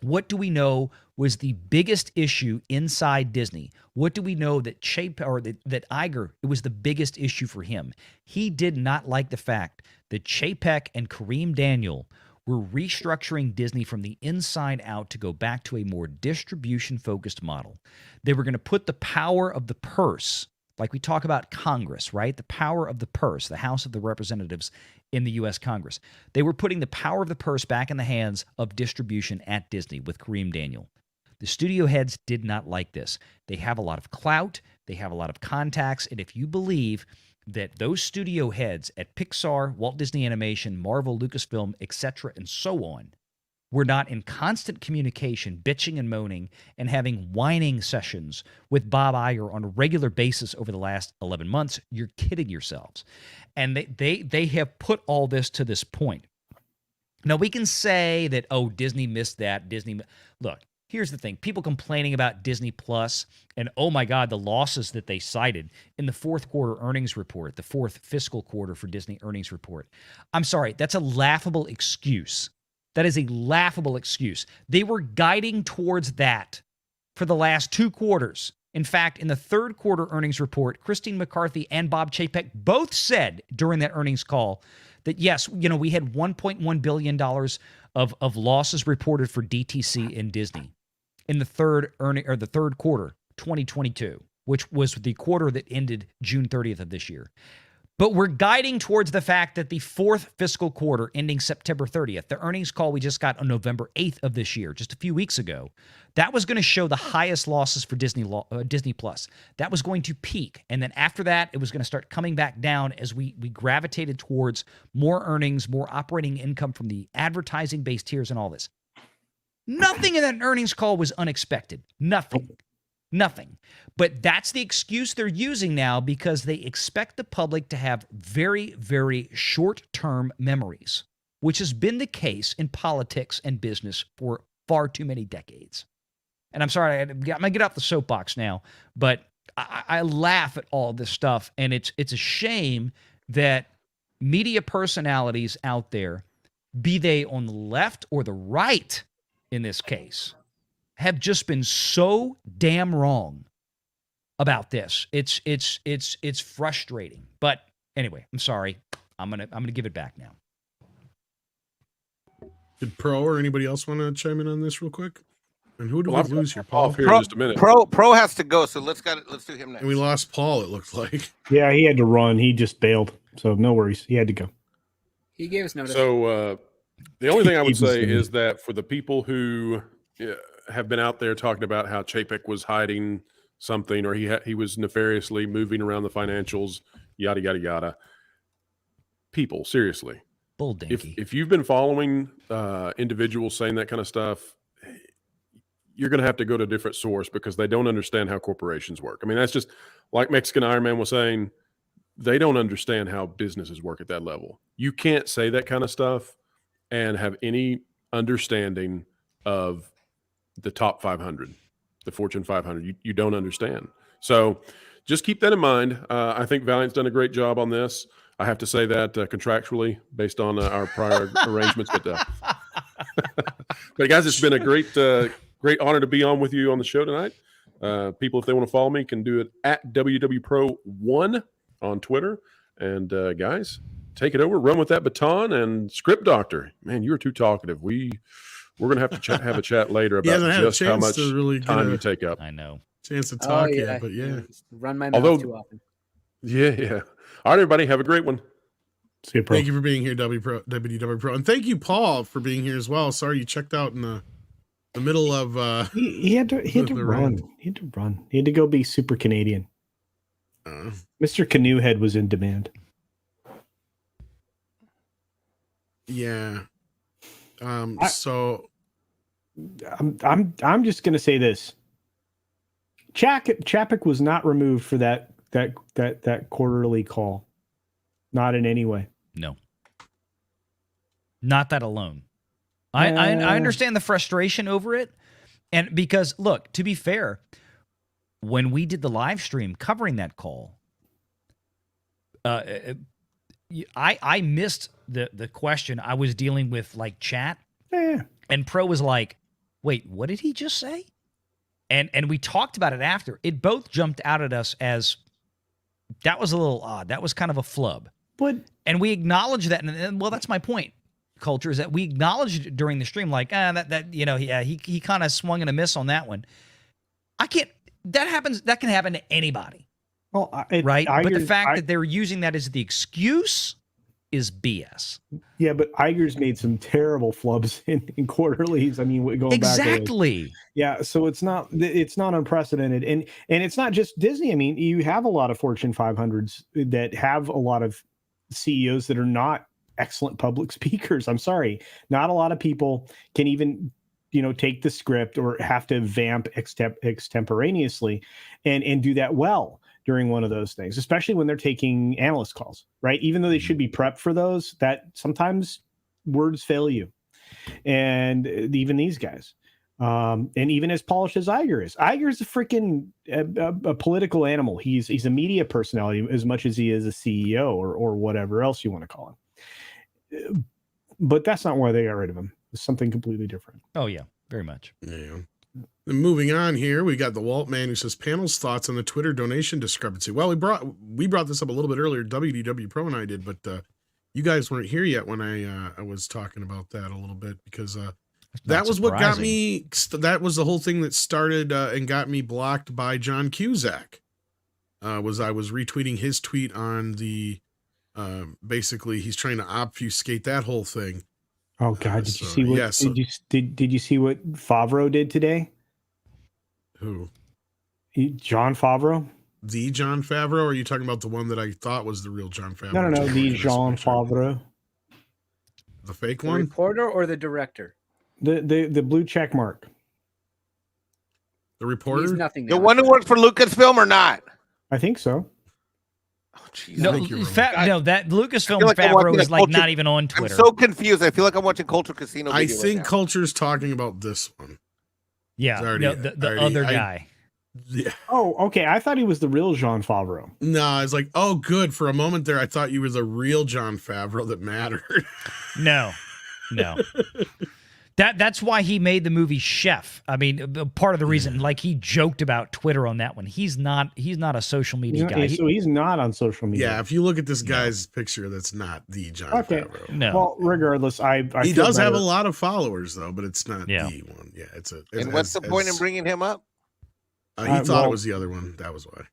What do we know was the biggest issue inside Disney? What do we know that that Iger, it was the biggest issue for him? He did not like the fact that Chapek and Kareem Daniel were restructuring Disney from the inside out to go back to a more distribution-focused model. They were going to put the power of the purse, like we talk about Congress, right? The power of the purse, the House of the Representatives in the U.S. Congress. They were putting the power of the purse back in the hands of distribution at Disney with Kareem Daniel. The studio heads did not like this. They have a lot of clout. They have a lot of contacts. And if you believe that those studio heads at Pixar, Walt Disney Animation, Marvel, Lucasfilm, etc., and so on, were not in constant communication, bitching and moaning, and having whining sessions with Bob Iger on a regular basis over the last 11 months, you're kidding yourselves. And they have put all this to this point. Now, we can say that, Disney missed that. Look, here's the thing. People complaining about Disney Plus and, oh my God, the losses that they cited in the fourth quarter earnings report, the fourth fiscal quarter for Disney earnings report. I'm sorry, that's a laughable excuse. That is a laughable excuse. They were guiding towards that for the last 2 quarters. In fact, in the third quarter earnings report, Christine McCarthy and Bob Chapek both said during that earnings call that, yes, we had $1.1 billion of losses reported for DTC in Disney in the third quarter, 2022, which was the quarter that ended June 30th of this year. But we're guiding towards the fact that the fourth fiscal quarter ending September 30th, the earnings call we just got on November 8th of this year, just a few weeks ago, that was going to show the highest losses for Disney Plus. That was going to peak. And then after that, it was going to start coming back down as we gravitated towards more earnings, more operating income from the advertising-based tiers and all this. Nothing in that earnings call was unexpected. Nothing. But that's the excuse they're using now because they expect the public to have very, very short-term memories, which has been the case in politics and business for far too many decades. And I'm sorry, I'm going to get off the soapbox now, but I laugh at all this stuff, and it's a shame that media personalities out there, be they on the left or the right in this case, have just been so damn wrong about this. It's frustrating. But anyway, I'm sorry. I'm gonna give it back now. Did Pro or anybody else want to chime in on this real quick? And who did we lose here, Paul? Off here in just a minute. Pro has to go, so let's do him next. And we lost Paul, it looked like. Yeah, he had to run. He just bailed. So no worries. He had to go. He gave us notice. So the only thing I would say is that for the people who have been out there talking about how Chapek was hiding something or he was nefariously moving around the financials, yada, yada, yada. People, seriously. Bull dinky. If you've been following individuals saying that kind of stuff, you're going to have to go to a different source because they don't understand how corporations work. I mean, that's just like Mexican Iron Man was saying, they don't understand how businesses work at that level. You can't say that kind of stuff and have any understanding of the top 500, the Fortune 500. You don't understand. So just keep that in mind. I think Valiant's done a great job on this. I have to say that contractually based on our prior arrangements. But guys, it's been a great honor to be on with you on the show tonight. People, if they want to follow me, can do it at WWPro1 on Twitter. And guys, take it over, run with that baton, and Script Doctor. Man, you were too talkative. We're going to have to have a chat later about just how much time you take up. I know. Chance to talk yet, but yeah. Run my mouth too often. Yeah. All right, everybody, have a great one. See you, Pro. Thank you for being here, WW Pro. And thank you, Paul, for being here as well. Sorry you checked out in the middle of he had to run. He had to run. He had to go be super Canadian. Mr. Canoe Head was in demand. Yeah. I'm just gonna say this. Chapek was not removed for that quarterly call. Not in any way. No. Not that alone. I understand the frustration over it. And because, look, to be fair, when we did the live stream covering that call, I missed the question. I was dealing with like chat. Yeah. And Pro was like, wait, what did he just say? And we talked about it after. It both jumped out at us as that was a little odd. That was kind of a flub. And we acknowledged that. And well, that's my point, Culture, is that we acknowledged it during the stream, like, he kind of swung and a miss on that one. That can happen to anybody. Well, right? But the fact that they're using that as the excuse is BS. Yeah, but Iger's made some terrible flubs in quarterlies. I mean, going exactly. back. Yeah, so it's not unprecedented, and it's not just Disney. I mean, you have a lot of Fortune 500s that have a lot of CEOs that are not excellent public speakers. I'm sorry, not a lot of people can even take the script or have to vamp extemporaneously and do that well during one of those things, especially when they're taking analyst calls, right? Even though they should be prepped for those, that sometimes words fail you. And even these guys, and even as polished as Iger is a freaking a political animal. He's a media personality as much as he is a CEO or whatever else you want to call him. But that's not why they got rid of him. It's something completely different. Oh yeah, very much. Yeah. And moving on here, we got the Walt man who says panel's thoughts on the Twitter donation discrepancy. Well, we brought this up a little bit earlier. WDW Pro and I did, but you guys weren't here yet when I was talking about that a little bit because that was what got me. That was the whole thing that started and got me blocked by John Cusack. I was retweeting his tweet on the Basically, he's trying to obfuscate that whole thing. Oh God, did you so, see what yeah, so- did you see what Favreau did today? Who? John Favreau? The John Favreau? Or are you talking about the one that I thought was the real John Favreau? No, just the looking at this Jean picture? Favreau. The fake The one? reporter or the director? The blue check mark. The He's reporter? nothing. The one who worked for Lucasfilm or not? I think so. Oh, jeez. No, I think you're wrong. no, that Lucasfilm like I'm Favreau watching is a like culture- not even on I'm Twitter. so confused. I feel like I'm watching Culture Casino. I video think right now. Culture's talking about this one. yeah, It's already- no, the already- other I- guy. Yeah. Oh, okay. I thought he was the real Jean Favreau. No, it's like, oh, good. For a moment there, I thought you were the real John Favreau that mattered. No. That's why he made the movie Chef. I mean, part of the reason, like he joked about Twitter on that one. He's not a social media guy. So he's not on social media. Yeah, if you look at this guy's picture, that's not the John Favreau. No. Well, regardless, I He feel does have better. a lot of followers though, but it's not Yeah. the one. Yeah, it's a. And what's the point in bringing him up? He thought well- it was the other one. That was why.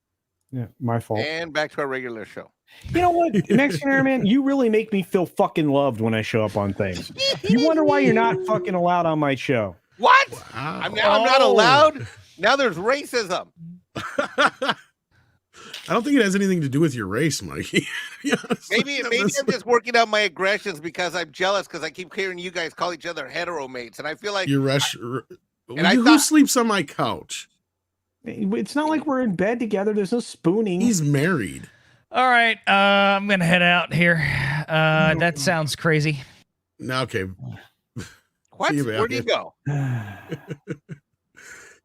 Yeah, my fault. And back to our regular show. You know what, Mexican Airman, you really make me feel fucking loved when I show up on things. You wonder why you're not fucking allowed on my show. What? Wow. I'm not Oh. allowed. Now there's racism. I don't think it has anything to do with your race, Mikey. Yeah, Maybe I'm just working out my aggressions because I'm jealous because I keep hearing you guys call each other hetero mates, and I feel like Your rush. I Who thought- sleeps on my couch? It's not like we're in bed together. There's no spooning. He's married. All right, I'm gonna head out here. That sounds crazy. No, okay. what? See you, man. Where'd he go? He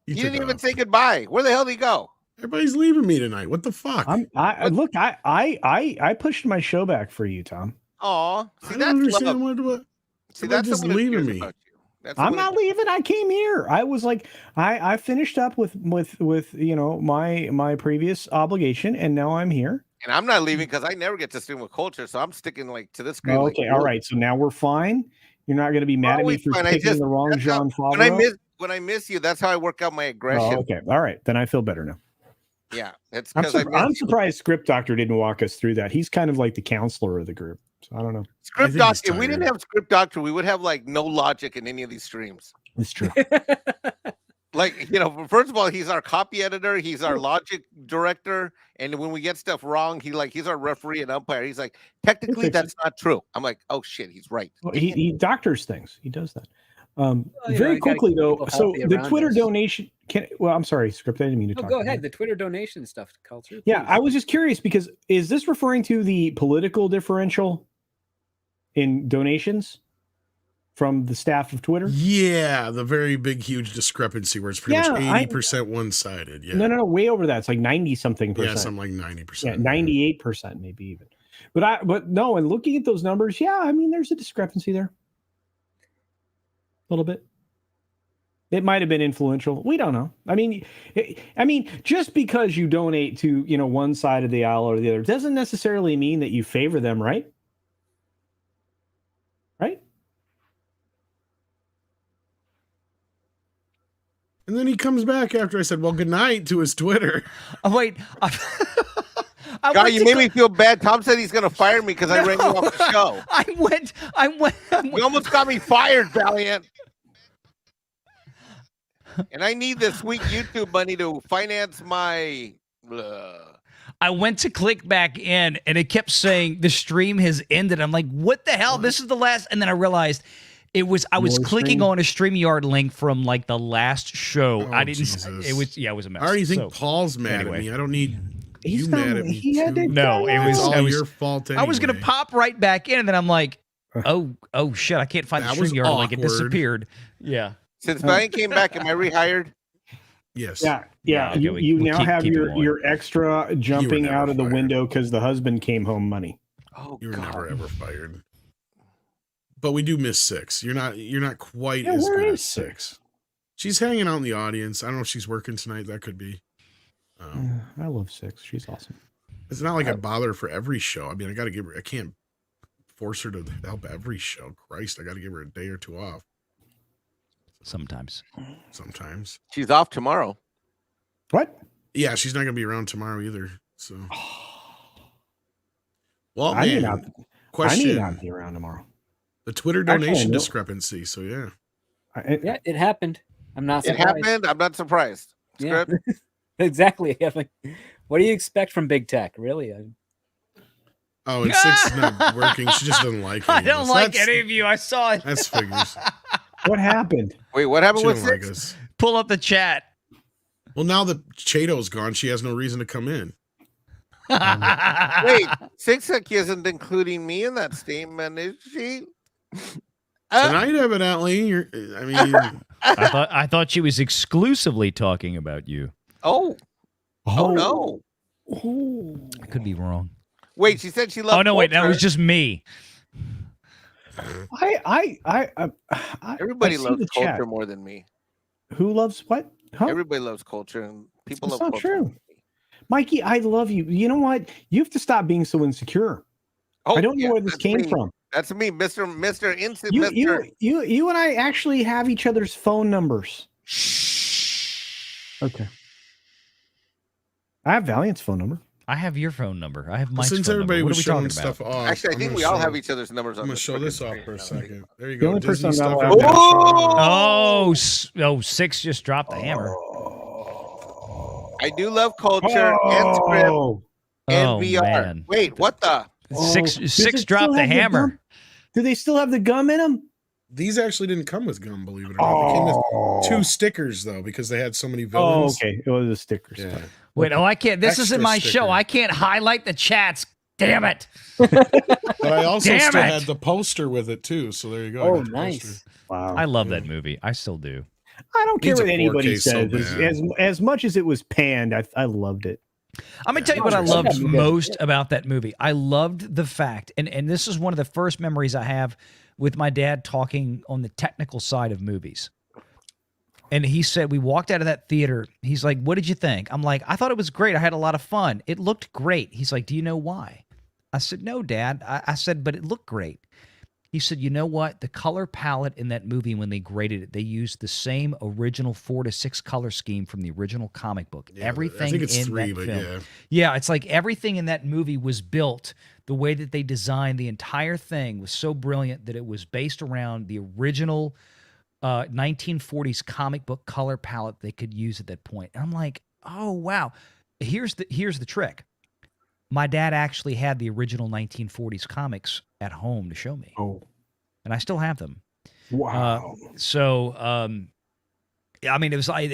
He took didn't even off. say goodbye. Where the hell did he go? Everybody's leaving me tonight. What the fuck? I pushed my show back for you, Tom. Aw, I see don't that's understand love. what. See They're that's just someone who leaving cares me. about you. That's I'm someone not who- leaving. I came here. I was like, I finished up with you know my previous obligation, and now I'm here. And I'm not leaving because I never get to stream with Culture, so I'm sticking like to this screen. Oh, like okay, all right. So now we're fine. You're not going to be mad at me always for fine. I picking just- the wrong that's how- John When I Favreau. miss you, that's how I work out my aggression. Oh, okay, all right. Then I feel better now. Yeah, it's I'm, because I I'm miss you. surprised Script Doctor didn't walk us through that. He's kind of like the counselor of the group. So I don't know. Script think Doctor. he's If we didn't tired. have Script Doctor, we would have like no logic in any of these streams. It's true. Like, you know, first of all, he's our copy editor, he's our logic director, and when we get stuff wrong, he's our referee and umpire. He's like, technically, fix that's not true. I'm like, oh shit, he's right. Well, he doctors things. He does that. Well, you know, Very you gotta quickly keep though. people So healthy the around Twitter us. donation. Well, I'm sorry, Script. I didn't mean to No, talk. go about ahead. it. The Twitter donation stuff, Culture. Yeah, please. I was just curious because is this referring to the political differential in donations from the staff of Twitter? Yeah, the very big, huge discrepancy where it's pretty Yeah, much 80% one-sided. Yeah, No, way over that. It's like 90 something yeah, percent. something like 90%. Yeah, 98% maybe even. But no, and looking at those numbers, yeah, I mean, there's a discrepancy there. A little bit. It might have been influential. We don't know. I mean, just because you donate to, you know, one side of the aisle or the other doesn't necessarily mean that you favor them, right? Right? And then he comes back after I said, "Well, good night" to his Twitter. Oh wait, I God, went you to made cl- me feel bad. Tom said he's gonna fire me because I ran you off the show. I went. You almost got me fired, Valiant. And I need this sweet YouTube money to finance my. I went to click back in, and it kept saying the stream has ended. I'm like, what the hell? This is the last. And then I realized I was More clicking stream? on a StreamYard link from like the last show. Oh, I didn't. Jesus. It was a mess. I already think So, Paul's mad anyway. at me. I don't need He's you not- mad at me. he had too. to- No, it was It's all I was your fault. Anyway. I was gonna pop right back in, and then I'm like, oh shit, I can't find That the was StreamYard link. It awkward. disappeared. Yeah. Since Valiant came back, am I rehired? Yes. Yeah. Yeah, okay, You we'll now keep- have keep it your going. your extra jumping never out of the fired. window because the husband came home money. Oh You were God. never ever fired. But we do miss Six. You're not quite Yeah, as where good is as Six. She's hanging out in the audience. I don't know if she's working tonight. That could be. I love Six. She's awesome. It's not like I bother for every show. I mean, I can't force her to help every show. Christ, I got to give her a day or two off Sometimes. sometimes. She's off tomorrow. What? Yeah, she's not going to be around tomorrow either. So Well, I may man, not. I may question not be around tomorrow. the Twitter Actually, I donation know- discrepancy. So yeah, Yeah, it happened. I'm not It surprised. happened. I'm not surprised. Yeah. Script. Exactly. I'm like, what do you expect from big tech? Really? oh, and Six is not working. She just doesn't like. I any of don't us. like That's- any of you. I saw it. That's figures. What happened? Wait, what happened She with don't like Six? us. Pull up the chat. Well, now that Chato's gone, she has no reason to come in. Wait, Six isn't including me in that statement, is she? Tonight, evidently, I mean, I thought she was exclusively talking about you. Oh no. I could be wrong. Wait, she said she loved. Oh no, wait, that was culture. just me. Everybody I see loves the culture chat. more than me. Who loves what? Huh? Everybody loves culture, and people That's love not culture. true. Mikey, I love you. You know what? You have to stop being so insecure. Oh, I don't know yeah, where this that's came me. from. That's me, Mr. Instant You, Mr. you and I actually have each other's phone numbers. Okay. I have Valiant's phone number. I have your phone number. I have Mike's since phone everybody number. What was are we showing talking about? stuff off, Actually, I I'm think gonna we all show- have each other's numbers on I'm the gonna show frickin' this off screen for a now. second. There you The go. only person Disney I'm not stuff. allowed I've to got. Oh, Six just dropped the hammer. I do love culture and script Oh, and Oh, VR. man. Wait, what the? Six does Six it dropped still the have hammer. gum? Do they still have the gum in them? These actually didn't come with gum, believe it or not. They came with 2 stickers though, because they had so many Oh, villains. okay. It was the stickers. Yeah. Wait, oh, I can't. This isn't Extra my sticker. show. I can't highlight the chats. Damn it. But I also Damn still it. had the poster with it too. So there you go. I Oh, got the nice. poster. Wow. I love that movie. I still do. I don't care Needs a what anybody 4K so says. bad. As much as it was panned, I loved it. I'm gonna tell you what I Culture. loved That movie is most good. about that movie. I loved the fact, and this is one of the first memories I have with my dad talking on the technical side of movies. And he said, we walked out of that theater. He's like, what did you think? I'm like, I thought it was great. I had a lot of fun. It looked great. He's like, do you know why? I said, no, Dad. I said, but it looked great. He said, you know what? The color palette in that movie, when they graded it, they used the same original 4 to 6 color scheme from the original comic book. Yeah, Everything I think it's in 3, that but film. yeah. Yeah, it's like everything in that movie was built the way that they designed the entire thing was so brilliant that it was based around the original 1940s comic book color palette they could use at that point. And I'm like, oh wow. Here's the trick. My dad actually had the original 1940s comics at home to show me. Oh, And I still have them. wow. I mean, it was like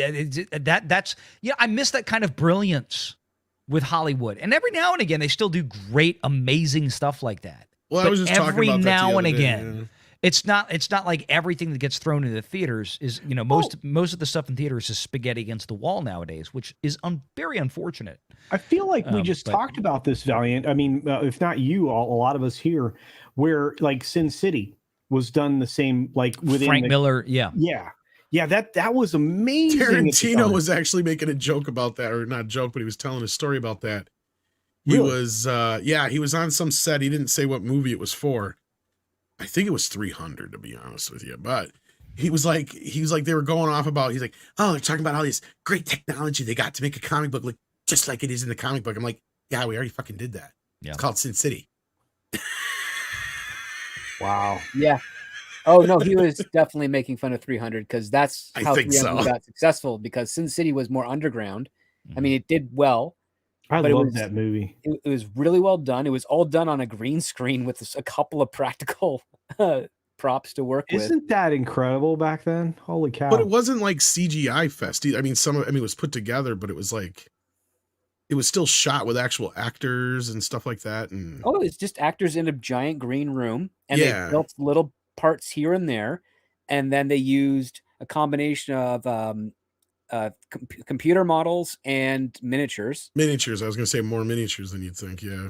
that's I miss that kind of brilliance with Hollywood. And every now and again they still do great, amazing stuff like that. Well, I But was just talking every about that now the and other day, again. yeah. It's not like everything that gets thrown into the theaters is, most of the stuff in theaters is spaghetti against the wall nowadays, which is very unfortunate. I feel like we just but- talked about this, Valiant. I mean, if not you, a lot of us here, where like Sin City was done the same, like within Frank the, Miller, yeah. Yeah, that was amazing. at the Tarantino time. was actually making a joke about that, or not a joke, but he was telling a story about that. He Really? was, he was on some set. He didn't say what movie it was for. I think it was 300, to be honest with you. But he was like, they were going off about. He's like, oh, they're talking about all this great technology they got to make a comic book look just like it is in the comic book. I'm like, yeah, we already fucking did that. Yeah. It's called Sin City. Wow. Yeah. Oh no, he was definitely making fun of 300 because that's I how think 300 so. got successful. Because Sin City was more underground. I mean, it did well. I But it love was- that movie. It was really well done. It was all done on a green screen with a couple of practical props to work with. Isn't that incredible back then? Holy cow. But it wasn't like CGI fest. I mean, it was put together, but it was like, it was still shot with actual actors and stuff like that. And Oh, it's just actors in a giant green room, and Yeah. they built little parts here and there, and then they used a combination of computer models and miniatures, miniatures. I was going to say more miniatures than you'd think. Yeah.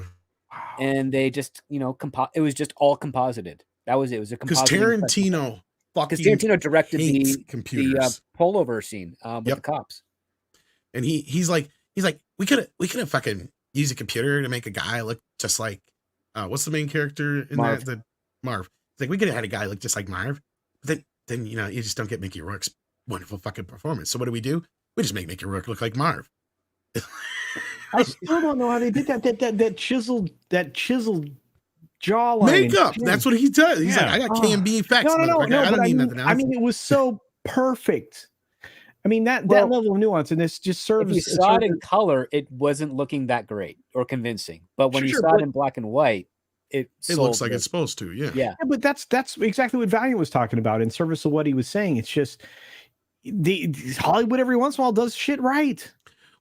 and they just it was just all composited. That was it. It was a Because compositing Tarantino because fucking Tarantino directed hates the computers. pullover scene with Yep. the cops. And he's like, we could have fucking used a computer to make a guy look just like, what's the main character in Marv. that? Marv. It's like, we could have had a guy look just like Marv. But then you just don't get Mickey Rourke's wonderful fucking performance. So what do? We just make Mickey Rourke look like Marv. I still don't know how they did that. That chiseled jawline, and Makeup. chin. That's what he does. He's like, Yeah. I got KMB effects. No, motherfucker. I but don't need nothing else. I mean, it was so perfect. I mean, that Well, level of nuance in this just serves. If you saw it in color, it wasn't looking that great or convincing. But when you Sure, saw but- it in black and white, it looks sold like it. it's supposed to. Yeah. Yeah. Yeah, but that's exactly what Valiant was talking about in service of what he was saying. It's just the Hollywood every once in a while does shit right.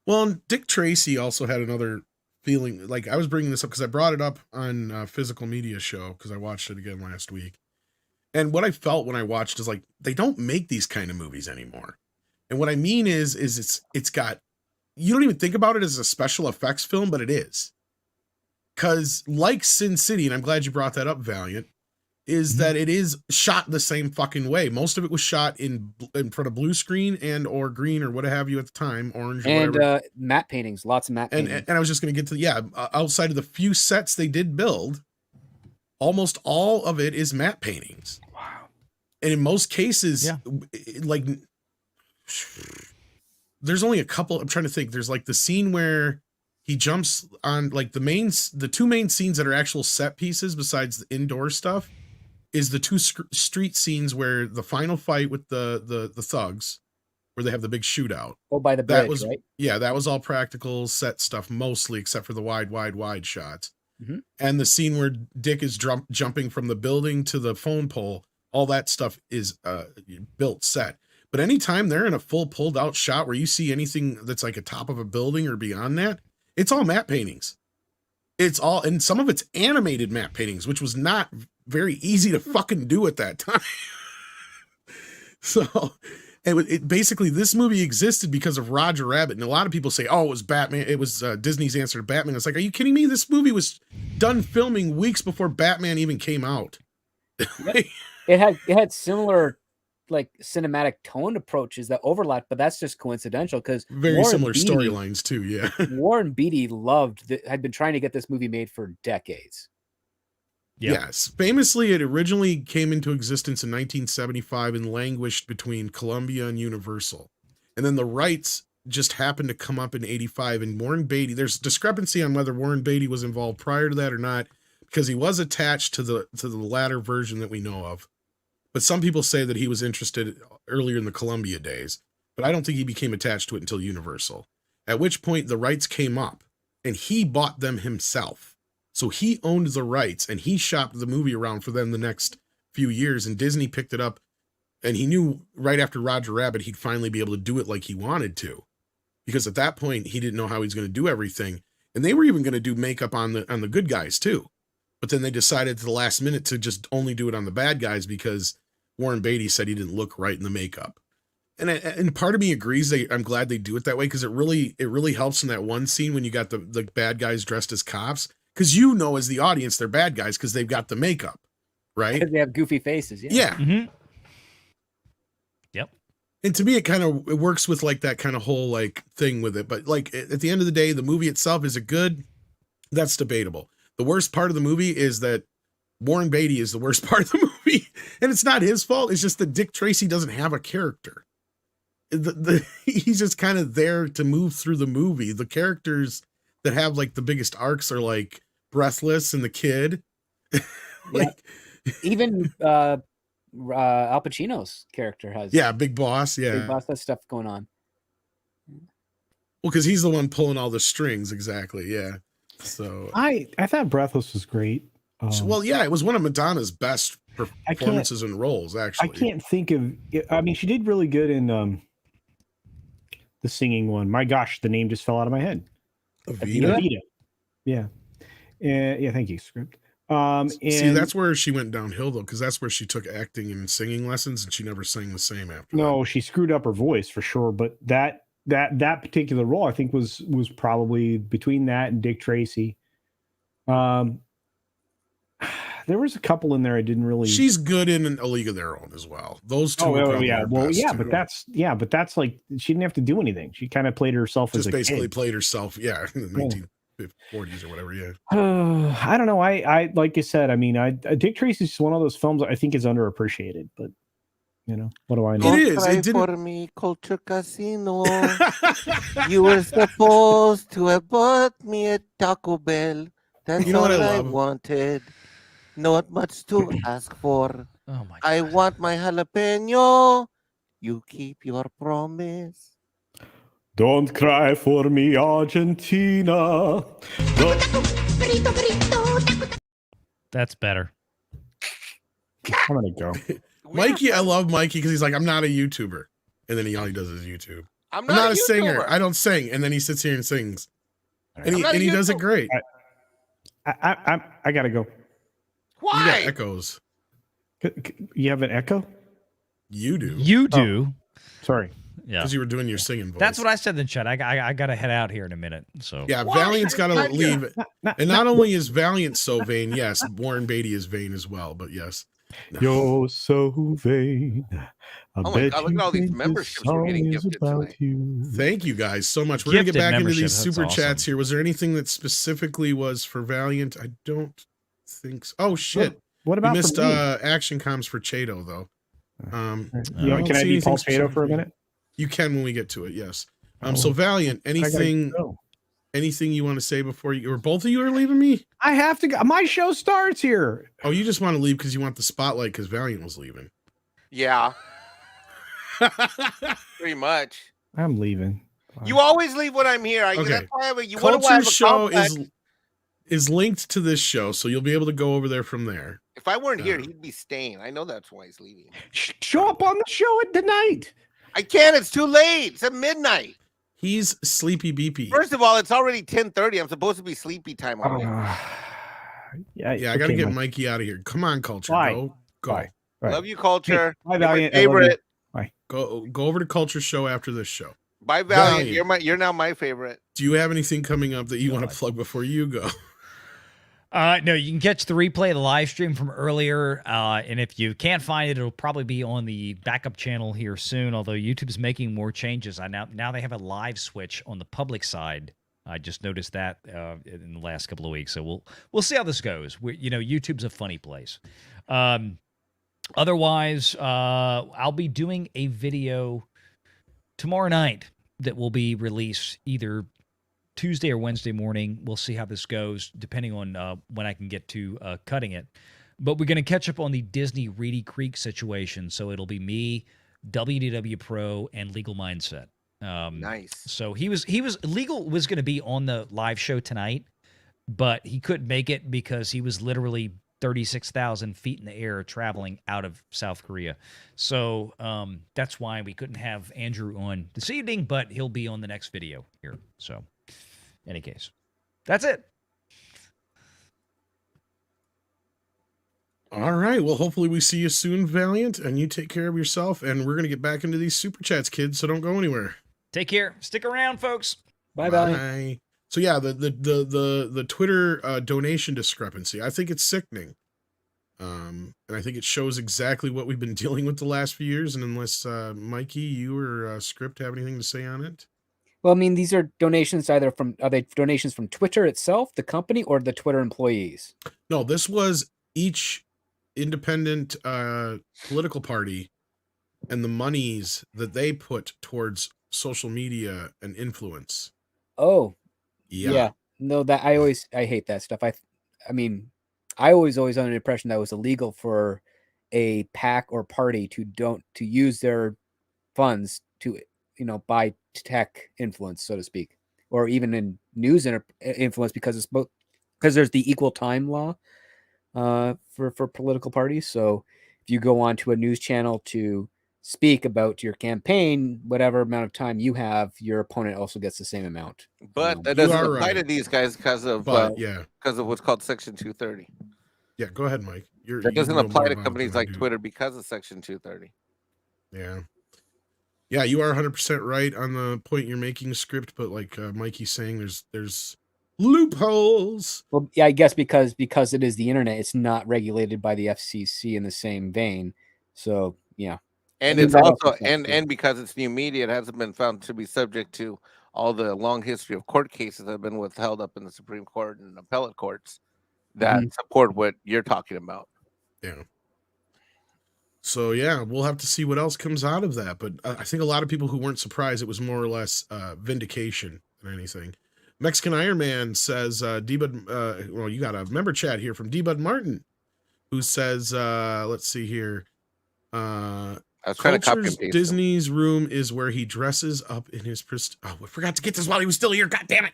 Well, and Dick Tracy also had another feeling. Like, I was bringing this up because I brought it up on Physical Media Show because I watched it again last week. And what I felt when I watched is like, they don't make these kind of movies anymore. And what I mean is it's got, you don't even think about it as a special effects film, but it is. Because like Sin City, and I'm glad you brought that up, Valiant, is that it is shot the same fucking way. Most of it was shot in front of blue screen and or green or what have you at the time, orange or And whatever. matte paintings, lots of matte paintings. And I was just going to get to, outside of the few sets they did build, almost all of it is matte paintings. Wow. And in most cases, like, there's only a couple. I'm trying to think. There's like the scene where he jumps on, like, the two main scenes that are actual set pieces besides the indoor stuff is the two street scenes where the final fight with the thugs, where they have the big shootout. Oh, by the bridge, That was, right? yeah, that was all practical set stuff mostly, except for the wide shots. Mhm. And the scene where Dick is jumping from the building to the phone pole, all that stuff is built set. But anytime they're in a full pulled out shot where you see anything that's like a top of a building or beyond that, it's all matte paintings. It's all, and some of it's animated matte paintings, which was not very easy to fucking do at that time. So it basically, this movie existed because of Roger Rabbit. And a lot of people say, oh, it was Batman. It was Disney's answer to Batman. It's like, are you kidding me? This movie was done filming weeks before Batman even came out. It had similar like cinematic tone approaches that overlap, but that's just coincidental because Very similar storylines too. Yeah. Warren Beatty had been trying to get this movie made for decades. Yes. Famously, it originally came into existence in 1975 and languished between Columbia and Universal. And then the rights just happened to come up in 85, and Warren Beatty, there's discrepancy on whether Warren Beatty was involved prior to that or not, because he was attached to the latter version that we know of. But some people say that he was interested earlier in the Columbia days, but I don't think he became attached to it until Universal, at which point the rights came up and he bought them himself. So he owned the rights and he shopped the movie around for them the next few years, and Disney picked it up, and he knew right after Roger Rabbit, he'd finally be able to do it like he wanted to, because at that point he didn't know how he was going to do everything. And they were even going to do makeup on the good guys too. But then they decided at the last minute to just only do it on the bad guys because Warren Beatty said he didn't look right in the makeup. And part of me agrees. I'm glad they do it that way, because it really helps in that one scene when you got the bad guys dressed as cops, because you know as the audience they're bad guys because they've got the makeup, right? Because they have goofy faces. Yeah. Yeah. Mm-hmm. Yep. And to me, it works with like that kind of whole like thing with it. But like at the end of the day, the movie itself, is it good? That's debatable. The worst part of the movie is that Warren Beatty is the worst part of the movie, and it's not his fault. It's just that Dick Tracy doesn't have a character. He's just kind of there to move through the movie. The characters that have like the biggest arcs are like Breathless and the kid. Like, even Al Pacino's character has Big Boss. Big Boss has stuff going on. Well, because he's the one pulling all the strings. Exactly. Yeah. So I thought Breathless was great. It was one of Madonna's best performances and roles, actually. I can't think of. I mean, she did really good in the singing one. My gosh, the name just fell out of my head. Evita. Yeah. Yeah. Thank you, script. And see, that's where she went downhill though, because that's where she took acting and singing lessons, and she never sang the same after. No, she screwed up her voice for sure. But that particular role, I think, was probably between that and Dick Tracy. There was a couple in there I didn't really. She's good in A League of Their Own as well. Those two. But that's like she didn't have to do anything. She kind of played herself just as a basically kid. played herself. Yeah, in the 1940s or whatever. Yeah. I don't know. I like I said. I mean, Dick Tracy's one of those films I think is underappreciated. But you know, what do I know? It is. It didn't... for me, Culture Casino. You were supposed to have bought me a Taco Bell. That's all I wanted. Not much to ask for. Oh my I god. want my jalapeno. You keep your promise. Don't cry for me, Argentina. That's better. I'm gonna go. Mikey, I love Mikey because he's like, I'm not a YouTuber. And then all he does is YouTube. I'm I'm not not a singer. YouTuber. I don't sing. And then he sits here and sings. And I'm he, not a and he does it YouTuber. great. I gotta go. You got Why? echoes. You have an echo? You do. You do. Sorry. Yeah. Because you were doing your singing voice. That's what I said in the chat. I got to head out here in a minute. So Yeah, Why? Valiant's got to Why? leave. And not only is Valiant so vain, yes, Warren Beatty is vain as well, but yes. No. You're so vain. Oh my God, look at all these memberships we're getting gifted tonight. Thank you guys so much. We're going to get Gifted back into membership, these that's super awesome. chats here. Was there anything that specifically was for Valiant? I don't think so. Oh, shit. What about we missed for me? action comms for Chato, though. Can I be Paul Chato for a minute? You can when we get to it, yes. So Valiant, anything you want to say before you, or both of you are leaving me? I have to go. My show starts here. Oh, you just want to leave because you want the spotlight because Valiant was leaving. Yeah. Pretty much. I'm leaving. You always leave when I'm here. Okay. That's why you wonder why I Culture have a show complex. is linked to this show, so you'll be able to go over there from there. If I weren't here, he'd be staying. I know that's why he's leaving. Show up on the show tonight. I can't. It's too late. It's at midnight. He's sleepy beepy. First of all, it's already 10:30. I'm supposed to be sleepy time already. Yeah, I got to get Mikey out of here. Come on, Culture. Bye. Go. Bye. Love you, Culture. Bye, You're my Valiant. I love you. favorite. Bye. Go over to Culture Show after this show. Bye, Valiant. You're now my favorite. Do you have anything coming up that you want to plug before you go? No, you can catch the replay of the live stream from earlier. And if you can't find it, it'll probably be on the backup channel here soon. Although YouTube's making more changes. Now they have a live switch on the public side. I just noticed that in the last couple of weeks. So we'll see how this goes. YouTube's a funny place. Otherwise, I'll be doing a video tomorrow night that will be released either Tuesday or Wednesday morning. We'll see how this goes, depending on when I can get to cutting it. But we're going to catch up on the Disney Reedy Creek situation. So it'll be me, WDW Pro, and Legal Mindset. Nice. So Legal was going to be on the live show tonight, but he couldn't make it because he was literally 36,000 feet in the air traveling out of South Korea. So that's why we couldn't have Andrew on this evening, but he'll be on the next video here. So any case, that's it. All right. Well, hopefully we see you soon, Valiant, and you take care of yourself. And we're going to get back into these super chats, kids. So don't go anywhere. Take care. Stick around, folks. Bye. So yeah, the Twitter donation discrepancy, I think it's sickening. And I think it shows exactly what we've been dealing with the last few years. And unless Mikey, you or Script have anything to say on it? Well, I mean, these are donations are they donations from Twitter itself, the company, or the Twitter employees? No, this was each independent political party and the monies that they put towards social media and influence. Oh, yeah. No, I hate that stuff. I mean, I always under the impression that it was illegal for a PAC or party to use their funds to buy tech influence, so to speak, or even in news influence, because there's the equal time law for political parties. So if you go on to a news channel to speak about your campaign, whatever amount of time you have, your opponent also gets the same amount. But that doesn't apply to these guys because of what's called Section 230. Yeah, go ahead, Mike. That doesn't apply to companies like Twitter because of Section 230. Yeah. Yeah, you are 100% right on the point you're making, Script, but like Mikey's saying, there's loopholes. Well, yeah, I guess because it is the internet, it's not regulated by the FCC in the same vein. So yeah. And it's also and because it's new media, it hasn't been found to be subject to all the long history of court cases that have been withheld up in the Supreme Court and appellate courts that support what you're talking about. Yeah. So yeah, we'll have to see what else comes out of that. But I think a lot of people who weren't surprised, it was more or less vindication than anything. Mexican Iron Man says, D-Bud, well, you got a member chat here from D-Bud Martin. who says, let's see here. I was trying to copy and Culture's paste Disney's room is where he dresses up in his Oh, I forgot to get this while he was still here. God damn it.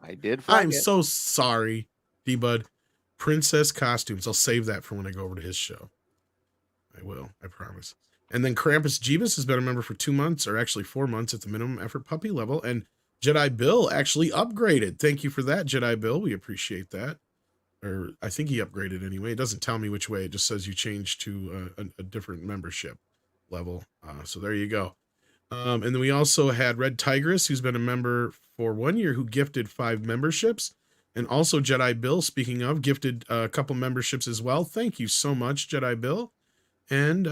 I did I'm find it. so sorry, D-Bud. Princess costumes. I'll save that for when I go over to his show. I will, I promise. And then Krampus Jeebus has been a member for 2 months, or actually 4 months at the minimum effort puppy level. And Jedi Bill actually upgraded. Thank you for that, Jedi Bill. We appreciate that. Or I think he upgraded anyway. It doesn't tell me which way. It just says you changed to a different membership level. So there you go. And then we also had Red Tigress, who's been a member for 1 year, who gifted 5 memberships. And also Jedi Bill, speaking of, gifted a couple memberships as well. Thank you so much, Jedi Bill. And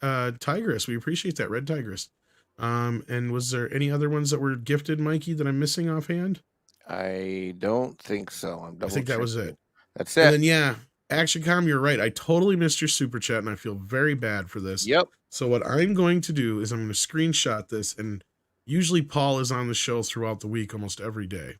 Tigress, we appreciate that, Red Tigress. And was there any other ones that were gifted, Mikey, that I'm missing offhand? I don't think so. I think that was it. That's And it. then, yeah, ActionCom, you're right. I totally missed your super chat, and I feel very bad for this. Yep. So what I'm going to do is I'm going to screenshot this, and usually Paul is on the show throughout the week, almost every day.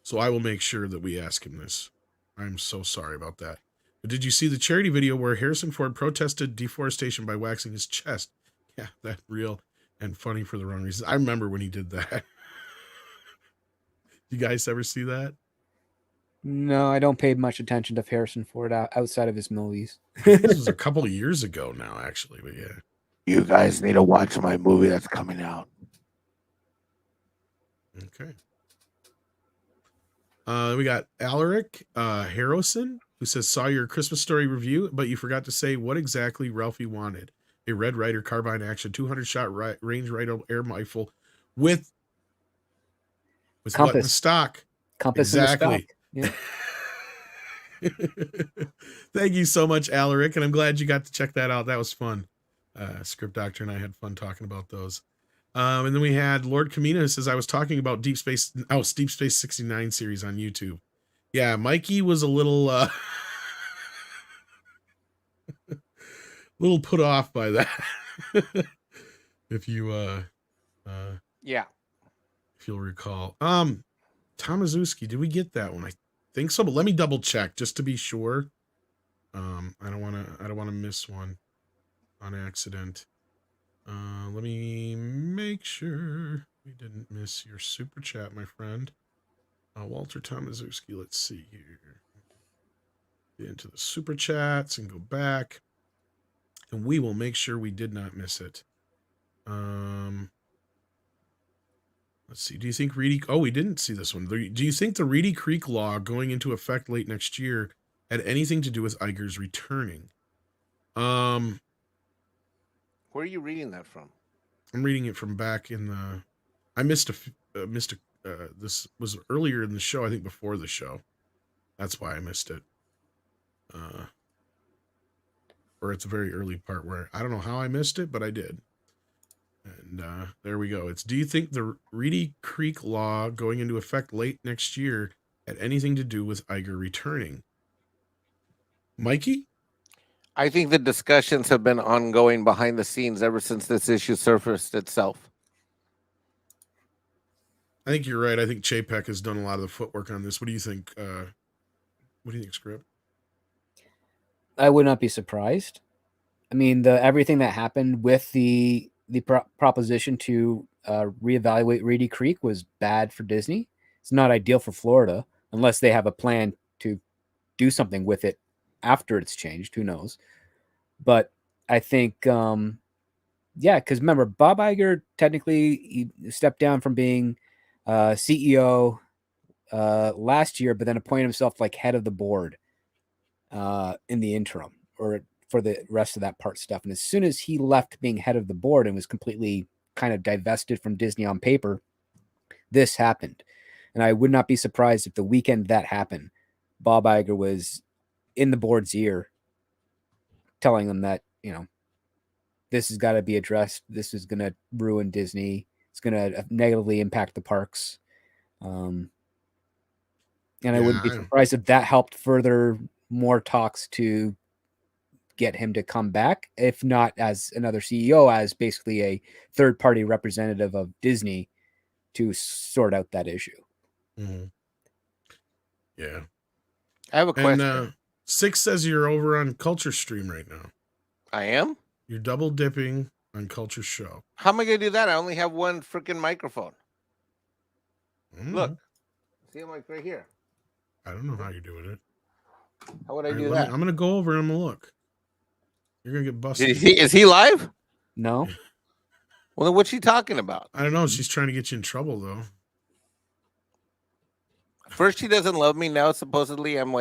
So I will make sure that we ask him this. I'm so sorry about that. But did you see the charity video where Harrison Ford protested deforestation by waxing his chest? Yeah, that's real and funny for the wrong reasons. I remember when he did that. You guys ever see that? No, I don't pay much attention to Harrison Ford outside of his movies. This was a couple of years ago now, actually, but yeah. You guys need to watch my movie that's coming out. Okay. We got Alaric Harrison, who says, saw your Christmas Story review, but you forgot to say what exactly Ralphie wanted. A Red Ryder carbine action 200-shot range rifle air rifle with Compass. what in the stock? Compass Exactly. in the stock. Yeah. Thank you so much, Alaric, and I'm glad you got to check that out. That was fun. Script Doctor and I had fun talking about those. And then we had Lord Camino, who says, I was talking about Deep Space 69 series on YouTube. Yeah, Mikey was a little little put off by that. If you Yeah. if you'll recall. Tomaszewski, did we get that one? I think so, but let me double check just to be sure. I don't wanna miss one on accident. Let me make sure we didn't miss your super chat, my friend. Walter Tomaszewski, let's see here. Get into the super chats and go back. And we will make sure we did not miss it. Let's see. Do you think Reedy... Oh, we didn't see this one. Do you think the Reedy Creek law going into effect late next year had anything to do with Iger's returning? Where are you reading that from? I'm reading it from back in the... I missed this was earlier in the show, I think before the show. That's why I missed it. Or it's a very early part where I don't know how I missed it, but I did. And there we go. It's, do you think the Reedy Creek law going into effect late next year had anything to do with Iger returning? Mikey? I think the discussions have been ongoing behind the scenes ever since this issue surfaced itself. I think you're right. I think Chapek has done a lot of the footwork on this. What do you think? What do you think, Script? I would not be surprised. I mean, everything that happened with the proposition to reevaluate Reedy Creek was bad for Disney. It's not ideal for Florida unless they have a plan to do something with it after it's changed. Who knows? But I think, yeah, because remember, Bob Iger technically he stepped down from being CEO last year, but then appointed himself like head of the board in the interim or for the rest of that part stuff. And as soon as he left being head of the board and was completely kind of divested from Disney on paper, this happened. And I would not be surprised if the weekend that happened, Bob Iger was in the board's ear telling them that, you know, this has got to be addressed. This is going to ruin Disney. It's going to negatively impact the parks. And I wouldn't be surprised if that helped further more talks to get him to come back, if not as another CEO, as basically a third-party representative of Disney to sort out that issue. Mm-hmm. Yeah. I have a question. And Six says you're over on Culture Stream right now. I am? You're double dipping on Culture Show. How am I going to do that? I only have one freaking microphone. Look. See, I'm like right here. I don't know how you're doing it. How would I do that? I'm going to go over and I'm going to look. You're going to get busted. Is he live? No. Well, then what's she talking about? I don't know. She's trying to get you in trouble, though. First, she doesn't love me. Now, supposedly, I'm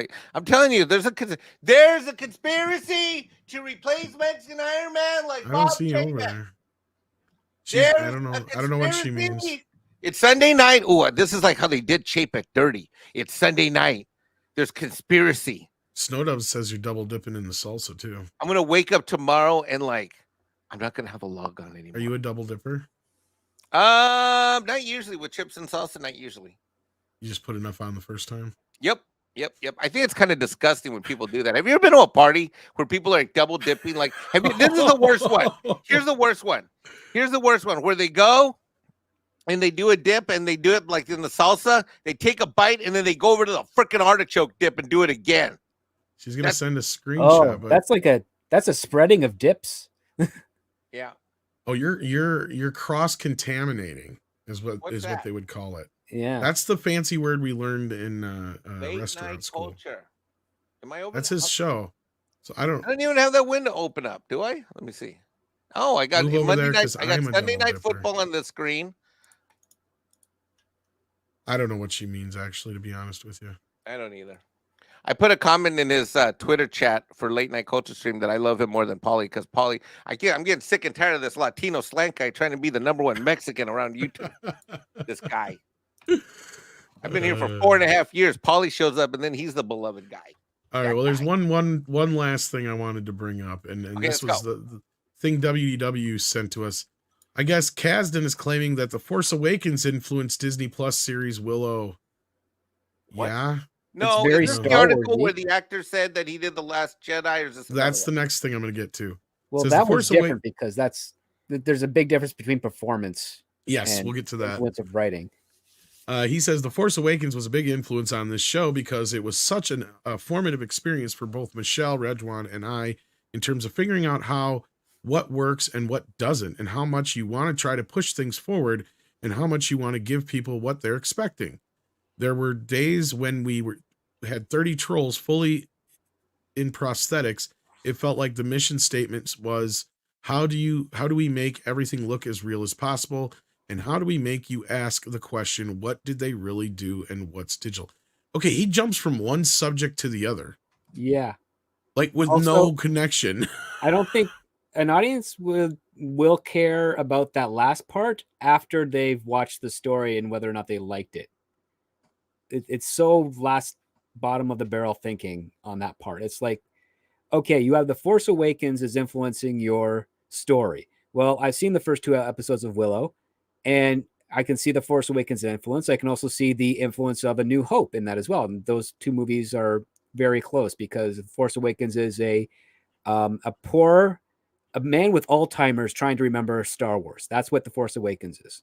telling you, there's a conspiracy to replace Mexican Iron Man. Like I don't see you over there. I don't know what she means. It's Sunday night. Oh, this is like how they did Chapek dirty. It's Sunday night. There's conspiracy. Snowdove says you're double dipping in the salsa too. I'm gonna wake up tomorrow and I'm not gonna have a log on anymore. Are you a double dipper? Not usually with chips and salsa. Not usually. You just put enough on the first time. Yep. I think it's kind of disgusting when people do that. Have you ever been to a party where people are like double dipping? Like, this is the worst one. Here's the worst one. Where they go and they do a dip and they do it like in the salsa. They take a bite and then they go over to the freaking artichoke dip and do it again. She's gonna send a screenshot. Oh, that's a spreading of dips. Yeah. Oh, you're cross contaminating is what they would call it. Yeah. That's the fancy word we learned in Late restaurant night school. culture. Am I open? That's his show. So I don't even have that window open up, do I? Let me see. Oh, I got Monday night. I got Sunday night football on the screen. I don't know what she means, actually, to be honest with you. I don't either. I put a comment in his Twitter chat for Late Night Culture Stream that I love him more than Paulie because Paulie, I'm getting sick and tired of this Latino slant guy trying to be the #1 Mexican around YouTube. This guy. I've been here for 4.5 years. Paulie shows up and then he's the beloved guy. All right. Well, there's one last thing I wanted to bring up, and Okay, this was the thing WDW sent to us. I guess Kasdan is claiming that The Force Awakens influenced Disney Plus series Willow. What? Yeah. No, very is this the Star article Wars-y. where the actor said that he did The Last Jedi, or is this That's the next thing I'm going to get to. Well, Says that The was Force different because there's a big difference between performance. Yes, and we'll get to that. influence of writing. He says The Force Awakens was a big influence on this show because it was such a formative experience for both Michelle, Redwan, and I in terms of figuring out what works and what doesn't, and how much you want to try to push things forward and how much you want to give people what they're expecting. There were days when we had 30 trolls fully in prosthetics. It felt like the mission statement was, how do we make everything look as real as possible? And how do we make you ask the question, what did they really do and what's digital? Okay, he jumps from one subject to the other. Yeah. Like with Also, no connection. I don't think an audience will care about that last part after they've watched the story and whether or not they liked it. It's so bottom of the barrel thinking on that part. It's like, okay, you have The Force Awakens is influencing your story. Well, I've seen the first 2 episodes of Willow, and I can see The Force Awakens influence. I can also see the influence of A New Hope in that as well. And those 2 movies are very close because The Force Awakens is a man with Alzheimer's trying to remember Star Wars. That's what The Force Awakens is.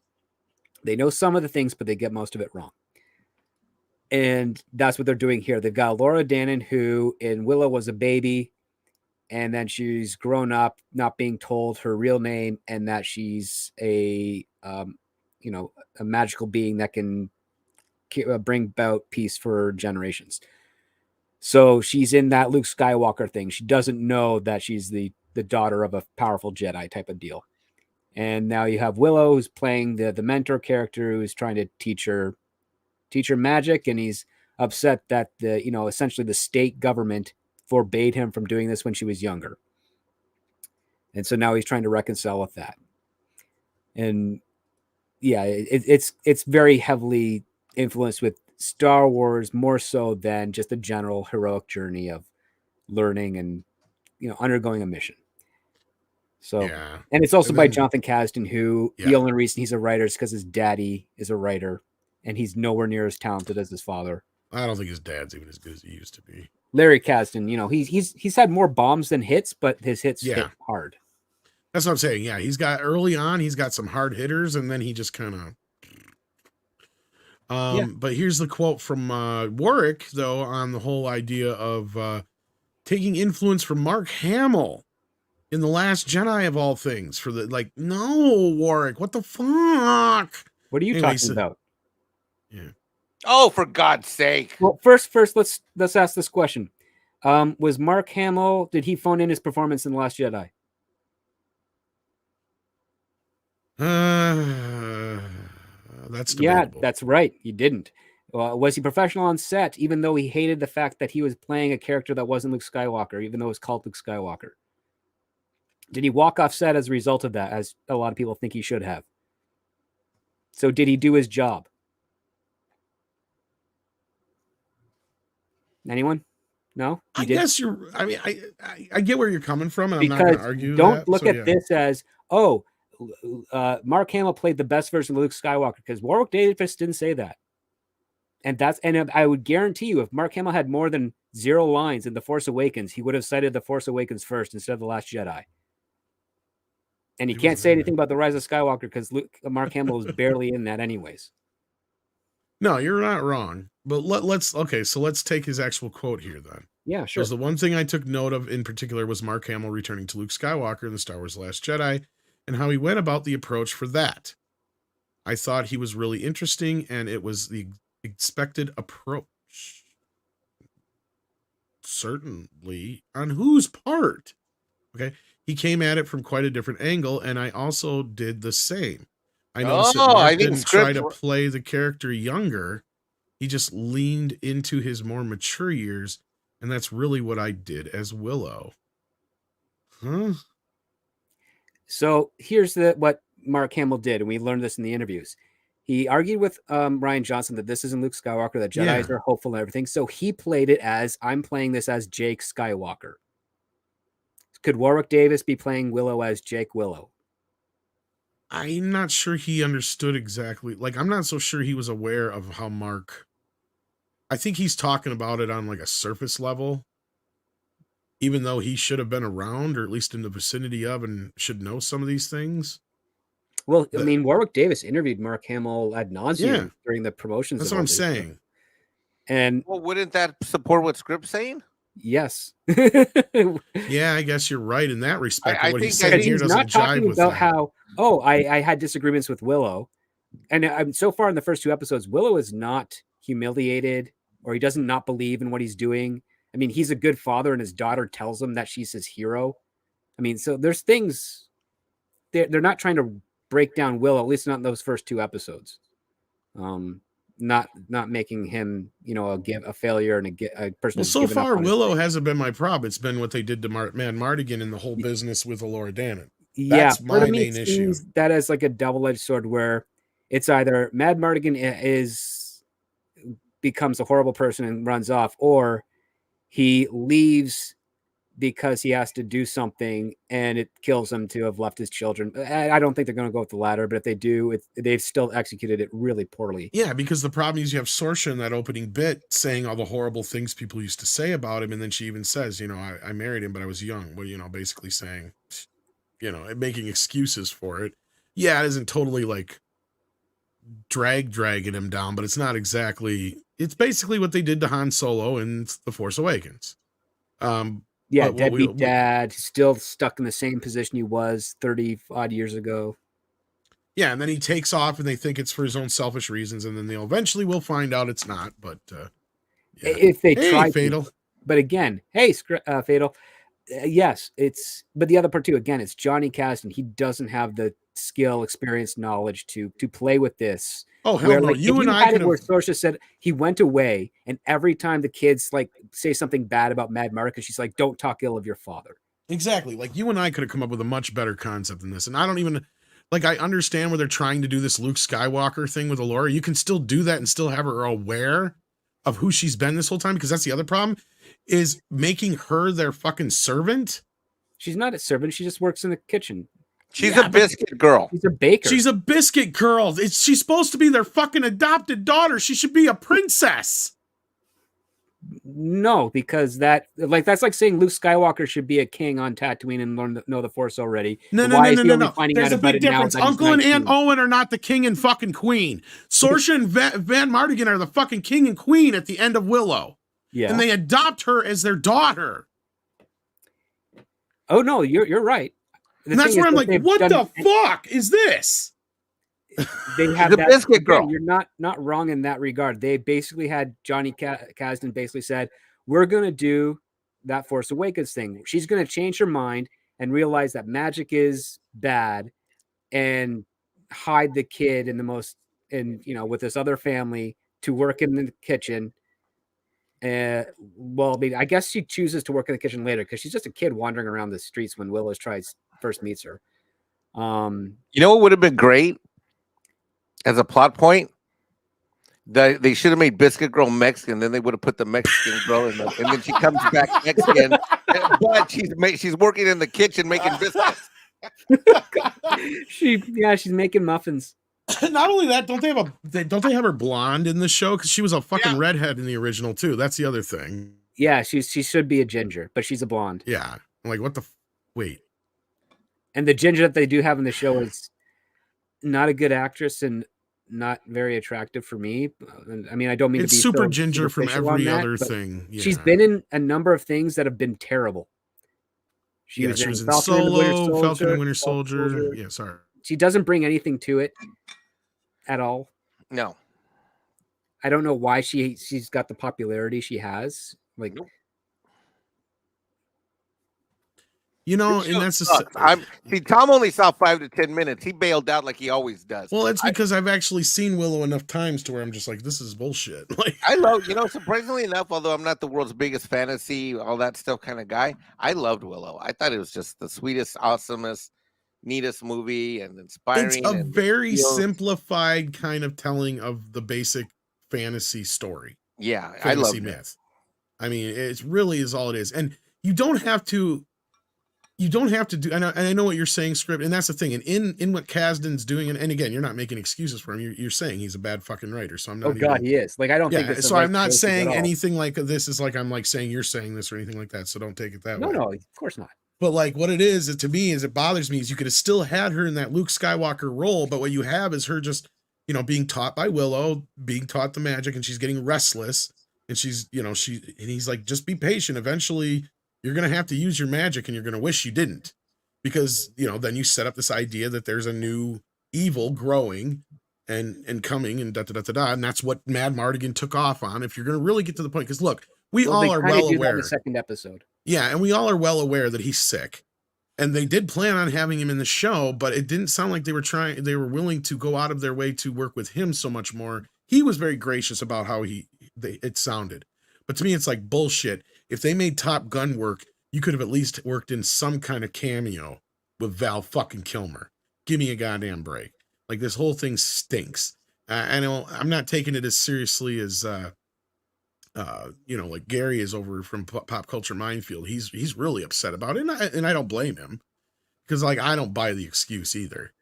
They know some of the things, but they get most of it wrong. And that's what they're doing here. They've got Laura Dannon, who in Willow was a baby, and then she's grown up, not being told her real name, and that she's a magical being that can bring about peace for generations. So she's in that Luke Skywalker thing. She doesn't know that she's the daughter of a powerful Jedi type of deal. And now you have Willow, who's playing the mentor character, who's trying to teach her magic, and he's upset that essentially the state government forbade him from doing this when she was younger. And so now he's trying to reconcile with that. And yeah, it's very heavily influenced with Star Wars, more so than just a general heroic journey of learning and undergoing a mission. So, Yeah. And it's also And by then- Jonathan Kasdan, who the only reason he's a writer is because his daddy is a writer, and he's nowhere near as talented as his father. I don't think his dad's even as good as he used to be. Larry Kasdan, he's had more bombs than hits, but his hits hit hard. That's what I'm saying. Yeah, he's got some hard hitters, and then he just kind But here's the quote from Warwick, though, on the whole idea of taking influence from Mark Hamill in The Last Jedi of all things. For the like, no, Warwick, what the fuck? What are you Anyway, talking about? Yeah. Oh, for God's sake! Well, first, let's ask this question: was Mark Hamill? Did he phone in his performance in The Last Jedi? That's Yeah, debatable. that's right. He didn't. Was he professional on set, even though he hated the fact that he was playing a character that wasn't Luke Skywalker, even though it was called Luke Skywalker? Did he walk off set as a result of that, as a lot of people think he should have? So did he do his job? Anyone? No? I guess you're. I mean, I get where you're coming from, and I'm not Because going to argue. don't that, look so, at yeah. this as, oh, Mark Hamill played the best version of Luke Skywalker, because Warwick Davis didn't say that. And I would guarantee you, if Mark Hamill had more than 0 lines in The Force Awakens, he would have cited The Force Awakens first instead of The Last Jedi. And he can't say anything about The Rise of Skywalker because Mark Hamill is barely in that anyways. No, you're not wrong. But let's take his actual quote here then. Yeah, sure. Because the one thing I took note of in particular was Mark Hamill returning to Luke Skywalker in the Star Wars The Last Jedi and how he went about the approach for that. I thought he was really interesting, and it was the expected approach. Certainly. On whose part? Okay. He came at it from quite a different angle, and I also did the same. I noticed that Mark didn't try to play the character younger. He just leaned into his more mature years, and that's really what I did as Willow. Huh? So here's what Mark Hamill did, and we learned this in the interviews. He argued with Rian Johnson that this isn't Luke Skywalker, that Jedis are hopeful and everything. So he played it as, I'm playing this as Jake Skywalker. Could Warwick Davis be playing Willow as Jake Willow? I'm not sure he understood exactly. Like, I'm not so sure he was aware of how Mark... I think he's talking about it on like a surface level, even though he should have been around, or at least in the vicinity of, and should know some of these things. Well, I mean, Warwick Davis interviewed Mark Hamill ad nauseum during the promotions. That's what I'm saying. And well, wouldn't that support what Script's saying? Yes. Yeah, I guess you're right in that respect. What he's saying here doesn't jive with that. How, I had disagreements with Willow. And so far in the first 2 episodes, Willow is not humiliated, or he doesn't not believe in what he's doing. I mean, he's a good father, and his daughter tells him that she's his hero. I mean, so there's things they're not trying to break down Willow, at least not in those first 2 episodes. Not making him, a failure and a person. Well, so far, Willow hasn't been my problem. It's been what they did to Mad Mardigan in the whole business with Elora Danan. That's my main issue. That is like a double-edged sword, where it's either Mad Mardigan becomes a horrible person and runs off, or he leaves because he has to do something and it kills him to have left his children. I don't think they're going to go with the latter, but if they do, they've still executed it really poorly. Yeah, because the problem is you have Saoirse in that opening bit saying all the horrible things people used to say about him, and then she even says, I married him, but I was young. Well, basically saying, making excuses for it. Yeah, it isn't totally like dragging him down, but it's not exactly. It's basically what they did to Han Solo in The Force Awakens. Yeah, deadbeat dad, still stuck in the same position he was 30-odd years ago. Yeah, and then he takes off, and they think it's for his own selfish reasons, and then they'll eventually will find out it's not. But if they try, Fatal. But again, Fatal. Yes, but the other part too. Again, it's Johnny Caston. He doesn't have the skill, experience, knowledge to play with this. Oh, hell no. You and I could have... Where Saoirse said he went away, and every time the kids say something bad about Mad Mardigan, she's like, don't talk ill of your father. Exactly. Like, you and I could have come up with a much better concept than this. And I don't even, I understand where they're trying to do this Luke Skywalker thing with Elora. You can still do that and still have her aware of who she's been this whole time, because that's the other problem, is making her their fucking servant. She's not a servant. She just works in the kitchen. She's a biscuit girl. She's a baker. She's a biscuit girl. She's supposed to be their fucking adopted daughter. She should be a princess. No, because that's like saying Luke Skywalker should be a king on Tatooine and learn to know the Force already. No. Finding There's out a about big it now difference. that he's Uncle and Aunt 19? Owen are not the king and fucking queen. Saoirse and Van Mardigan are the fucking king and queen at the end of Willow. Yeah. And they adopt her as their daughter. Oh no, you're right. And that's where I'm like, what the fuck is this? They have The that biscuit girl. You're not wrong in that regard. They basically had Johnny Kasdan basically said, we're going to do that Force Awakens thing. She's going to change her mind and realize that magic is bad and hide the kid with this other family to work in the kitchen. Well, I mean, I guess she chooses to work in the kitchen later because she's just a kid wandering around the streets when Willow first meets her. You know what would have been great as a plot point? They should have made Biscuit Girl Mexican. Then they would have put the Mexican girl in, and then she comes back Mexican, but she's working in the kitchen making biscuits. She's making muffins. Not only that, don't they have her blonde in the show? Because she was a fucking redhead in the original too. That's the other thing. Yeah, she should be a ginger, but she's a blonde. Yeah, I'm like, what the wait. And the ginger that they do have in the show is not a good actress and not very attractive for me. I mean, I don't mean it's to be super ginger from every that, other thing. Yeah. She's been in a number of things that have been terrible. She was in Solo, Falcon and Winter Soldier. Yeah, sorry. She doesn't bring anything to it at all. No. I don't know why she's got the popularity she has. Like, nope. You know, and that's Tom only saw 5 to 10 minutes. He bailed out like he always does. Well, it's because I've actually seen Willow enough times to where I'm just like, this is bullshit. Like, I love, surprisingly enough, although I'm not the world's biggest fantasy, all that stuff kind of guy, I loved Willow. I thought it was just the sweetest, awesomest, neatest movie and inspiring. It's a very simplified kind of telling of the basic fantasy story. Yeah, I love myth. I mean, it really is all it is. And you don't have to do, and I know what you're saying, Script, and that's the thing. And in what Kasdan's doing, and again, you're not making excuses for him. You're saying he's a bad fucking writer. So I'm not. Oh God, he is. Like, I don't think. Yeah, so I'm not saying anything like this is like I'm like saying you're saying this or anything like that. So don't take it that way. No, of course not. But like what it is to me is it bothers me is you could have still had her in that Luke Skywalker role, but what you have is her just being taught by Willow, being taught the magic, and she's getting restless, and she's and he's like, just be patient. Eventually, you're going to have to use your magic and you're going to wish you didn't, because, then you set up this idea that there's a new evil growing and coming and da-da-da-da-da. And that's what Mad Mardigan took off on. If you're going to really get to the point, because look, we all are well aware. In the second episode. Yeah. And we all are well aware that he's sick, and they did plan on having him in the show, but it didn't sound like they were willing to go out of their way to work with him so much more. He was very gracious about how it sounded. But to me, it's like bullshit. If they made Top Gun work, you could have at least worked in some kind of cameo with Val fucking Kilmer. Give me a goddamn break. Like, this whole thing stinks. I know I'm not taking it as seriously as, like Gary is over from Pop Culture Minefield. He's really upset about it, and I don't blame him, because like I don't buy the excuse either.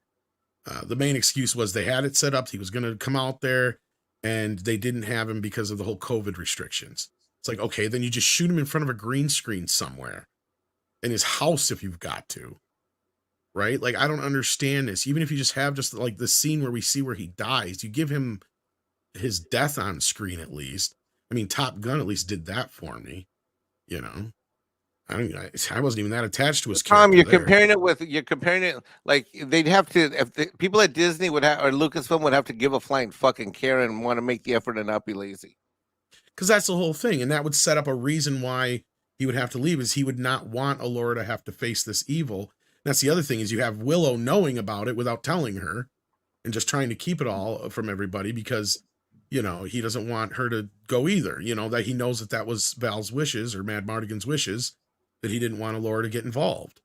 The main excuse was they had it set up. He was going to come out there, and they didn't have him because of the whole COVID restrictions. It's like, okay, then you just shoot him in front of a green screen somewhere in his house if you've got to, right? Like, I don't understand this. Even if you just have just like the scene where we see where he dies, you give him his death on screen at least. I mean, Top Gun at least did that for me, I wasn't even that attached to his character. Tom, you're comparing it like they'd have to, if the people at Disney would have, or Lucasfilm would have to give a flying fucking care and want to make the effort and not be lazy. Because that's the whole thing. And that would set up a reason why he would have to leave, is he would not want Allura to have to face this evil. And that's the other thing, is you have Willow knowing about it without telling her and just trying to keep it all from everybody because, he doesn't want her to go either. That he knows that was Val's wishes or Mad Mardigan's wishes, that he didn't want Allura to get involved,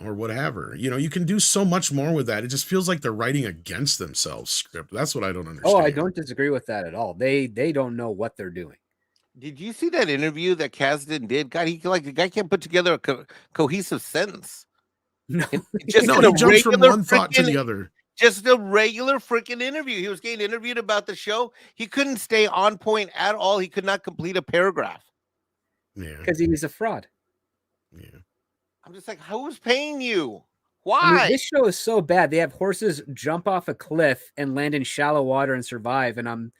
or whatever. You can do so much more with that. It just feels like they're writing against themselves, Script. That's what I don't understand. Oh, I don't disagree with that at all. They don't know what they're doing. Did you see that interview that Kasdan did? God, the guy can't put together a cohesive sentence. No, he jumps from one thought to the other. just a regular freaking interview. He was getting interviewed about the show. He couldn't stay on point at all. He could not complete a paragraph. Yeah. Because he was a fraud. Yeah. I'm just like, who's paying you? I Why? mean, this show is so bad. They have horses jump off a cliff and land in shallow water and survive. And I'm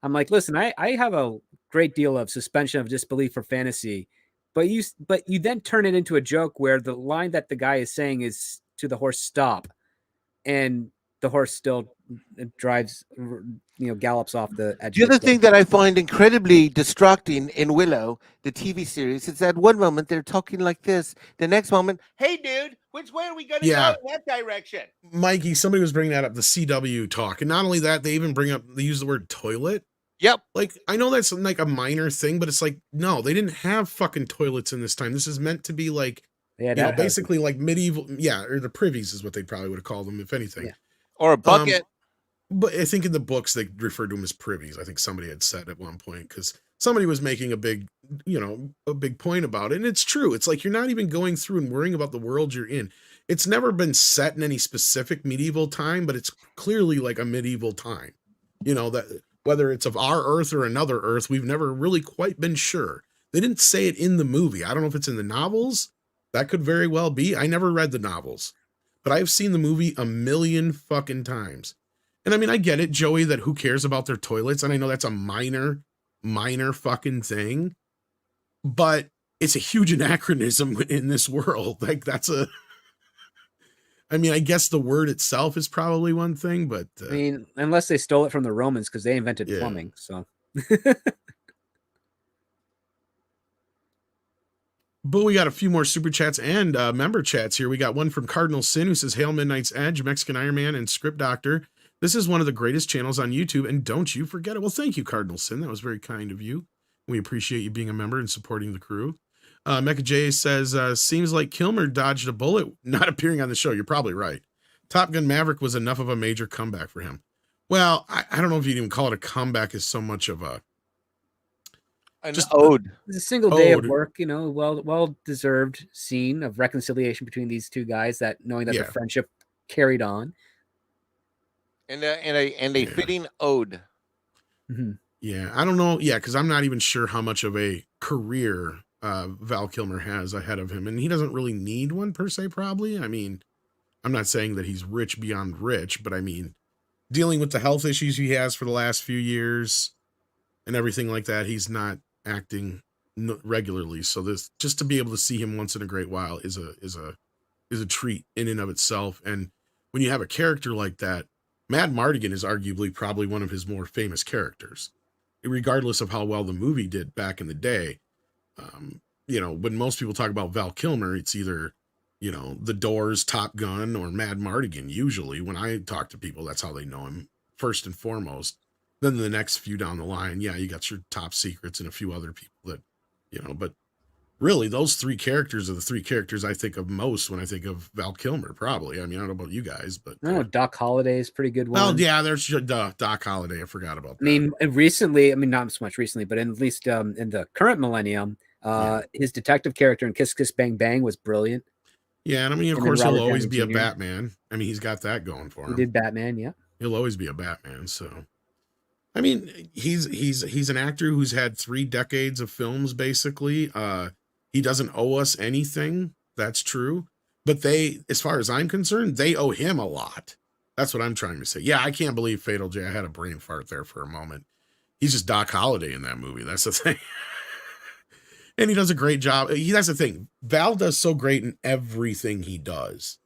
like, listen, I have a great deal of suspension of disbelief for fantasy, but you then turn it into a joke where the line that the guy is saying is to the horse, stop, and the horse still drives, gallops off the edge. The other thing that I find incredibly distracting in Willow, the TV series, is that one moment they're talking like this, the next moment, hey dude, which way are we going to go in that direction? Mikey, somebody was bringing that up, the CW talk, and not only that, they use the word toilet. Yep. Like, I know that's like a minor thing, but it's like, no, they didn't have fucking toilets in this time. This is meant to be like, basically like medieval, or the privies is what they probably would have called them, if anything. Yeah. Or a bucket. But I think in the books they referred to them as privies. I think somebody had said at one point, because somebody was making a big point about it. And it's true. It's like, you're not even going through and worrying about the world you're in. It's never been set in any specific medieval time, but it's clearly like a medieval time. That whether it's of our Earth or another Earth, we've never really quite been sure. They didn't say it in the movie. I don't know if it's in the novels. That could very well be. I never read the novels, but I've seen the movie a million fucking times. And I mean, I get it, Joey, that who cares about their toilets? And I know that's a minor fucking thing, but it's a huge anachronism in this world. Like, I mean, I guess the word itself is probably one thing, but I mean, unless they stole it from the Romans, because they invented plumbing. So, but we got a few more super chats and member chats here. We got one from Cardinal Sin, who says, Hail Midnight's Edge, Mexican Iron Man, and Script Doctor. This is one of the greatest channels on YouTube, and don't you forget it. Well, thank you, Cardinal Sin. That was very kind of you. We appreciate you being a member and supporting the crew. Mecha J says, seems like Kilmer dodged a bullet not appearing on the show. You're probably right. Top Gun Maverick was enough of a major comeback for him. Well, I don't know if you'd even call it a comeback, as so much of a ode. It's a single day of work, well deserved scene of reconciliation between these two guys, that knowing that the friendship carried on. And a fitting ode. Mm-hmm. Yeah, I don't know. Yeah, because I'm not even sure how much of a career Val Kilmer has ahead of him. And he doesn't really need one per se, probably. I mean, I'm not saying that he's rich beyond rich, but I mean, dealing with the health issues he has for the last few years and everything like that, he's not acting regularly. So this, just to be able to see him once in a great while is a treat in and of itself. And when you have a character like that, Mad Mardigan is arguably probably one of his more famous characters, regardless of how well the movie did back in the day. When most people talk about Val Kilmer, it's either, The Doors, Top Gun, or Mad Mardigan. Usually when I talk to people, that's how they know him first and foremost. Then the next few down the line, you got your Top Secrets and a few other people that, but really those three characters are the three characters I think of most when I think of Val Kilmer, probably. I mean, I don't know about you guys, but Doc Holliday is a pretty good one. Well, yeah, there's Doc Holliday. I forgot about that. I mean, recently, not so much recently, but at least in the current millennium, his detective character in Kiss Kiss Bang Bang was brilliant. Yeah, and I mean, of course, he'll always be a Batman. I mean, he's got that going for him. He did Batman, yeah. He'll always be a Batman. So, I mean, he's an actor who's had 3 decades of films, basically. He doesn't owe us anything. That's true. But as far as I'm concerned, they owe him a lot. That's what I'm trying to say. Yeah, I can't believe Fatal J. I had a brain fart there for a moment. He's just Doc Holliday in that movie. That's the thing. And he does a great job. That's the thing. Val does so great in everything he does.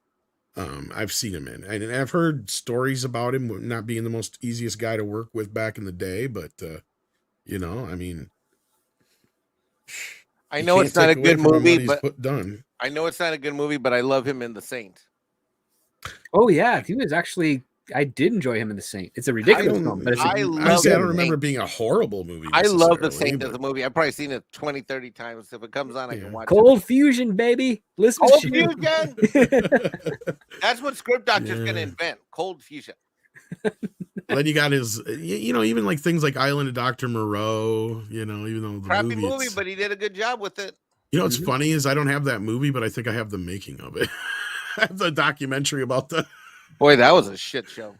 I've seen him in. And I've heard stories about him not being the most easiest guy to work with back in the day. But, I mean... I know it's not a good movie, but I know it's not a good movie, but I love him in The Saint. Oh yeah, he was actually. I did enjoy him in The Saint. It's a ridiculous film, but I don't remember it being a horrible movie. I love The Saint as a movie. I've probably seen it 20, 30 times. If it comes on, I can watch Cold Fusion, baby. Listen, Cold Fusion. That's what Script Doctor's going to invent. Cold Fusion. Then you got his, even like things like Island of Dr. Moreau, even though the crappy movie, but he did a good job with it. What's funny is I don't have that movie, but I think I have the making of it. I have the documentary about Boy, that was a shit show.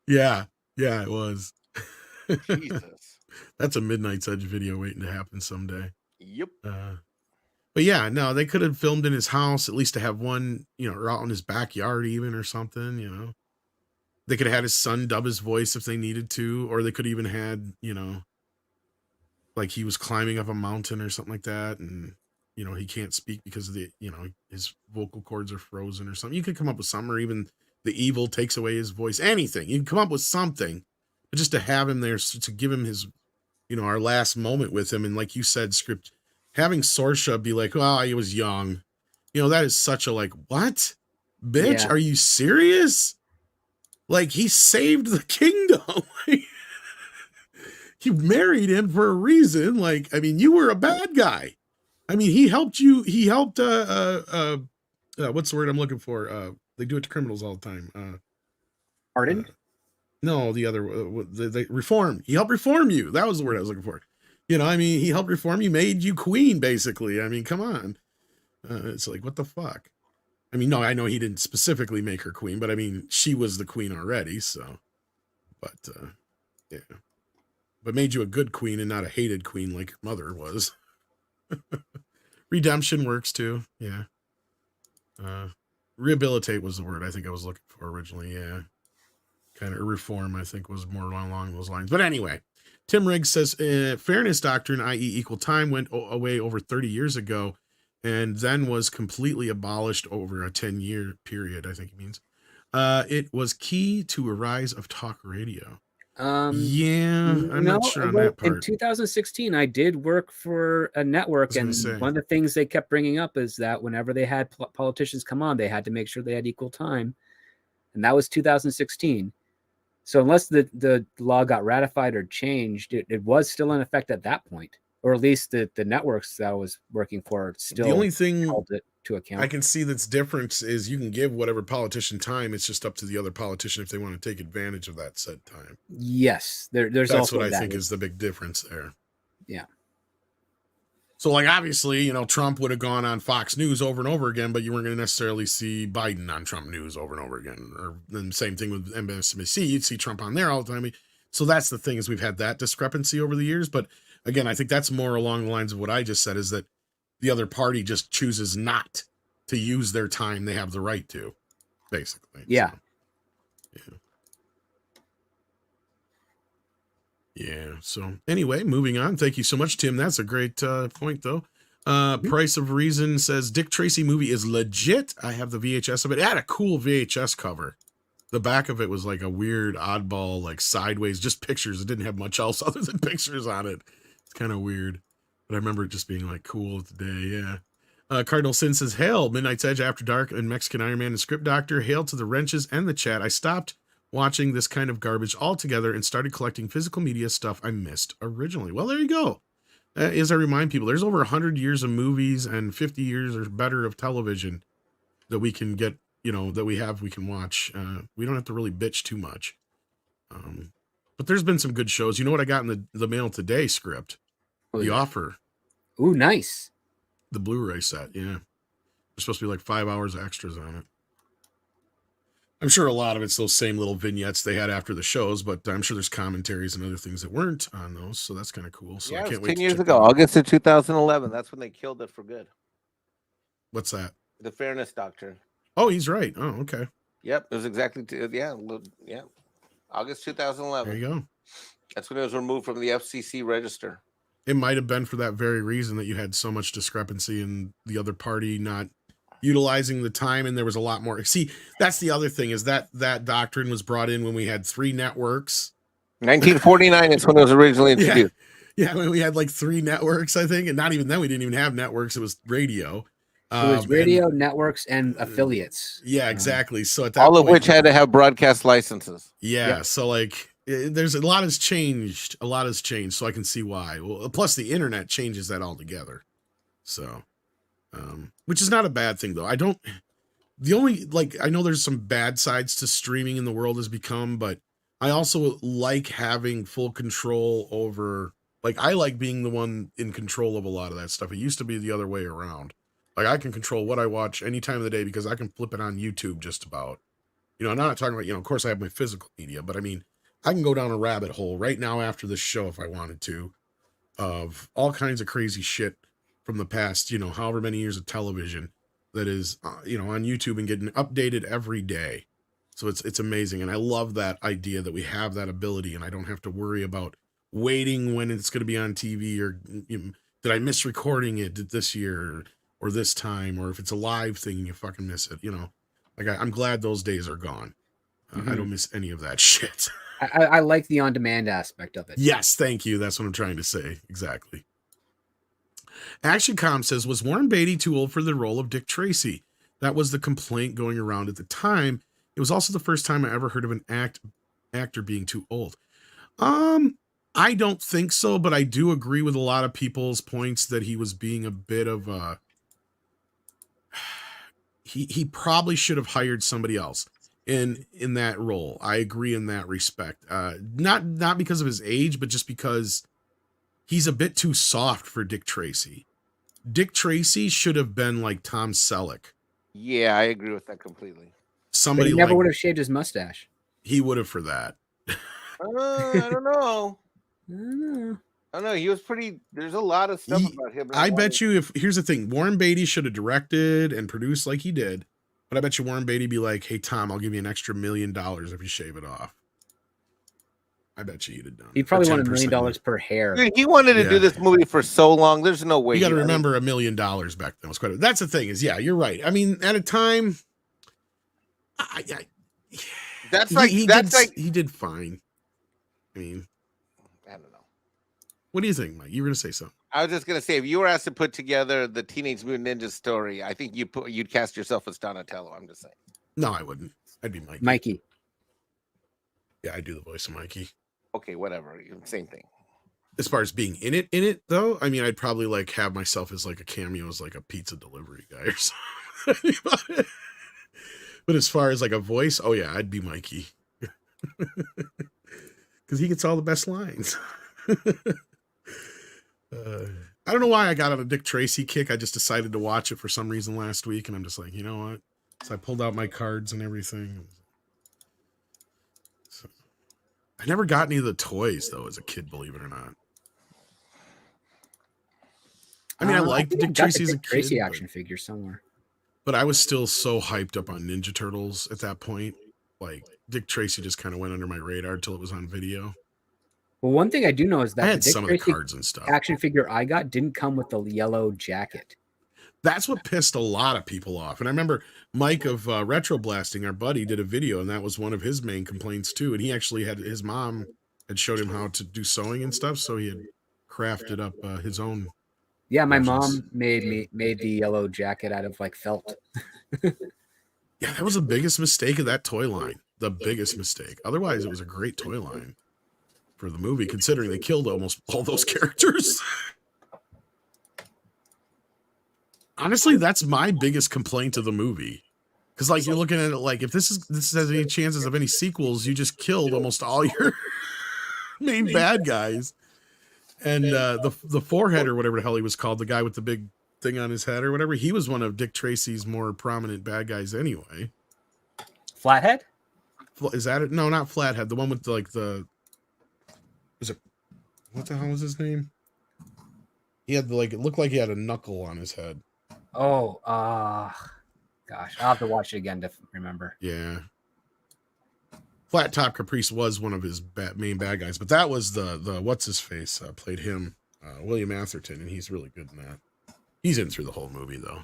Yeah, it was. Jesus. That's a Midnight's Edge video waiting to happen someday. Yep. But yeah, no, they could have filmed in his house, at least to have one, or out in his backyard even or something, They could have had his son dub his voice if they needed to, or they could even had, like he was climbing up a mountain or something like that, and he can't speak because of the, his vocal cords are frozen or something. You could come up with something, or even the evil takes away his voice. Anything. You can come up with something, but just to have him there, to give him his, our last moment with him, and like you said, script, having Sorsha be like, "Well, he was young," that is such a like, what, bitch? Yeah. Are you serious? Like, he saved the kingdom. You married him for a reason. Like, I mean, you were a bad guy. I mean, he helped you. He helped, what's the word I'm looking for? They do it to criminals all the time. Pardon? No, the other, they reform. He helped reform you. That was the word I was looking for. I mean, he helped reform you, made you queen, basically. I mean, come on. It's like, what the fuck? I mean, no, I know he didn't specifically make her queen, but I mean, she was the queen already, so. But, yeah. But made you a good queen and not a hated queen like your mother was. Redemption works too, yeah. Rehabilitate was the word I think I was looking for originally, yeah. Kind of reform, I think, was more along those lines. But anyway, Tim Riggs says, fairness doctrine, i.e. equal time, went away over 30 years ago and then was completely abolished over a 10-year period, I think he means. It was key to a rise of talk radio. Yeah, I'm not sure on that part. In 2016, I did work for a network, and one of the things they kept bringing up is that whenever they had politicians come on, they had to make sure they had equal time. And that was 2016. So unless the law got ratified or changed, it was still in effect at that point. Or at least the networks that I was working for still the only thing held it to account. I can see that's different is you can give whatever politician time. It's just up to the other politician if they want to take advantage of that said time. Yes, there's that's also what I think is the big difference there. Yeah. So, like, obviously, Trump would have gone on Fox News over and over again, but you weren't going to necessarily see Biden on Trump News over and over again. Or then same thing with MSNBC. You'd see Trump on there all the time. So that's the thing is we've had that discrepancy over the years. But again, I think that's more along the lines of what I just said is that the other party just chooses not to use their time. They have the right to, basically. Yeah. So, yeah. So anyway, moving on. Thank you so much, Tim. That's a great point, though. Price of Reason says Dick Tracy movie is legit. I have the VHS of it. It had a cool VHS cover. The back of it was like a weird oddball, like sideways, just pictures. It didn't have much else other than pictures on it. It's kind of weird. But I remember it just being like cool today. Yeah. Cardinal Sin says, hail, Midnight's Edge, After Dark, and Mexican Iron Man and Script Doctor. Hail to the wrenches and the chat. I stopped watching this kind of garbage altogether and started collecting physical media stuff I missed originally. Well, there you go. As I remind people, there's over 100 years of movies and 50 years or better of television that we can get, that we can watch. We don't have to really bitch too much. But there's been some good shows. You know what I got in the mail today, Script? Oh, The Offer. Ooh, nice. The Blu-ray set, yeah. There's supposed to be like 5 hours extras on it. I'm sure a lot of it's those same little vignettes they had after the shows, but I'm sure there's commentaries and other things that weren't on those, so that's kind of cool. So yeah, I can't it was wait 10 years check ago, that out. August of 2011. That's when they killed it for good. What's that? The Fairness Doctrine. Oh, he's right. Oh, okay. Yep, it was exactly August 2011. There you go. That's when it was removed from the FCC register. It might have been for that very reason that you had so much discrepancy in the other party not utilizing the time, and there was a lot more. See, that's the other thing is that doctrine was brought in when we had 3 networks. 1949 is when it was originally introduced. Yeah, when we had like 3 networks, I think, and not even then we didn't even have networks. It was radio. It was radio, networks, and affiliates. Yeah, exactly. So at that all of point, which had to have broadcast licenses. Yeah, Yep. so like there's a lot has changed. A lot has changed, so I can see why. Well, plus the internet changes that altogether. So, which is not a bad thing though. I know there's some bad sides to streaming in the world has become, but I also like having full control over. Like I like being the one in control of a lot of that stuff. It used to be the other way around. Like I can control what I watch any time of the day because I can flip it on YouTube just about. You know, I'm not talking about, you know, of course I have my physical media, but I mean, I can go down a rabbit hole right now after this show if I wanted to, of all kinds of crazy shit from the past, you know, however many years of television that is, you know, on YouTube and getting updated every day. So it's amazing. And I love that idea that we have that ability and I don't have to worry about waiting when it's going to be on TV or did I miss recording it this year or this time, or if it's a live thing and you fucking miss it, you know, like I'm glad those days are gone. I don't miss any of that shit. I like the on-demand aspect of it. Yes, thank you. That's what I'm trying to say. Exactly. ActionCom says, was Warren Beatty too old for the role of Dick Tracy? That was the complaint going around at the time. It was also the first time I ever heard of an actor being too old. I don't think so, but I do agree with a lot of people's points that he was being a bit of a... He probably should have hired somebody else in that role. I agree in that respect. Not because of his age, but just because he's a bit too soft for Dick Tracy. Dick Tracy should have been like Tom Selleck. Yeah, I agree with that completely. Somebody but he never like, would have shaved his mustache. He would have for that. I don't know. I don't know. He was pretty. There's a lot of stuff about him. I bet you here's the thing, Warren Beatty should have directed and produced like he did. But I bet you Warren Beatty be like, hey, Tom, I'll give you an extra $1 million if you shave it off. I bet you he'd have done it. He probably wanted $1 10% million per hair. Dude, he wanted to do this movie for so long. There's no way. You got to remember $1 million back then was quite. That's the thing is, yeah, you're right. I mean, at a time, he did fine. I mean, I don't know. What do you think, Mike? You were going to say something. I was just gonna say, if you were asked to put together the Teenage Mutant Ninja story, I think you'd cast yourself as Donatello. I'm just saying. No, I wouldn't. I'd be Mikey. Mikey. Yeah, I do the voice of Mikey. Okay, whatever. Same thing. As far as being in it though, I mean, I'd probably like have myself as like a cameo as like a pizza delivery guy or something. But as far as like a voice, oh yeah, I'd be Mikey. Because he gets all the best lines. I don't know why I got on a Dick Tracy kick. I just decided to watch it for some reason last week, and I'm just like, you know what? So I pulled out my cards and everything. So, I never got any of the toys though as a kid, believe it or not. I mean, I liked Dick Tracy as a kid. Tracy action figure somewhere. But I was still so hyped up on Ninja Turtles at that point. Like Dick Tracy just kind of went under my radar until it was on video. Well, one thing I do know is that I had the Dick some of the Tracy cards and stuff. action figure I got didn't come with the yellow jacket. That's what pissed a lot of people off. And I remember Mike of Retro Blasting, our buddy, did a video, and that was one of his main complaints too. And he actually had his mom had showed him how to do sewing and stuff, so he had crafted up his own. Yeah, my mom made the yellow jacket out of like felt. Yeah, that was the biggest mistake of that toy line. The biggest mistake. Otherwise, it was a great toy line for the movie, considering they killed almost all those characters. Honestly, that's my biggest complaint of the movie. Because like you're looking at it like if this has any chances of any sequels, you just killed almost all your main bad guys. And the forehead or whatever the hell he was called, the guy with the big thing on his head or whatever, he was one of Dick Tracy's more prominent bad guys anyway. Flathead? Is that it? No, not Flathead. The one with what the hell was his name? He had it looked like he had a knuckle on his head. Oh, gosh, I'll have to watch it again to remember. Yeah. Flat Top Caprice was one of his main bad guys, but that was the what's his face played him, William Atherton, and he's really good in that. He's in through the whole movie though.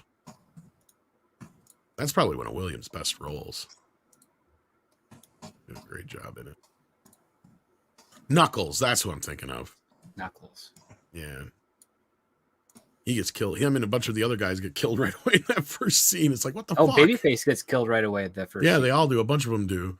That's probably one of William's best roles. Did a great job in it. Knuckles, that's who I'm thinking of. Knuckles. Yeah. He gets killed. Him and a bunch of the other guys get killed right away in that first scene. It's like, what the fuck? Babyface gets killed right away at that first scene. They all do. A bunch of them do.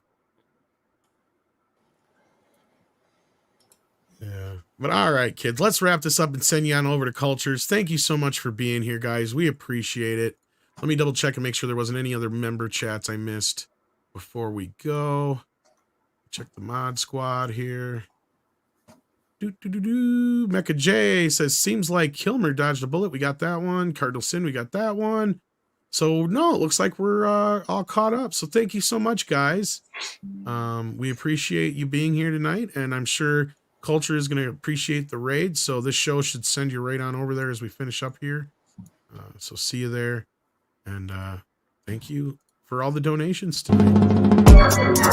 Yeah. But all right, kids, let's wrap this up and send you on over to Cultures. Thank you so much for being here, guys. We appreciate it. Let me double check and make sure there wasn't any other member chats I missed before we go. Check the mod squad here. Mecha J says, seems like Kilmer dodged a bullet. We got that one. Cardinal Sin, we got that one. So no, it looks like we're all caught up. So thank you so much, guys. We appreciate you being here tonight, and I'm sure Culture is going to appreciate the raid. So this show should send you right on over there as we finish up here. So see you there, and thank you for all the donations tonight.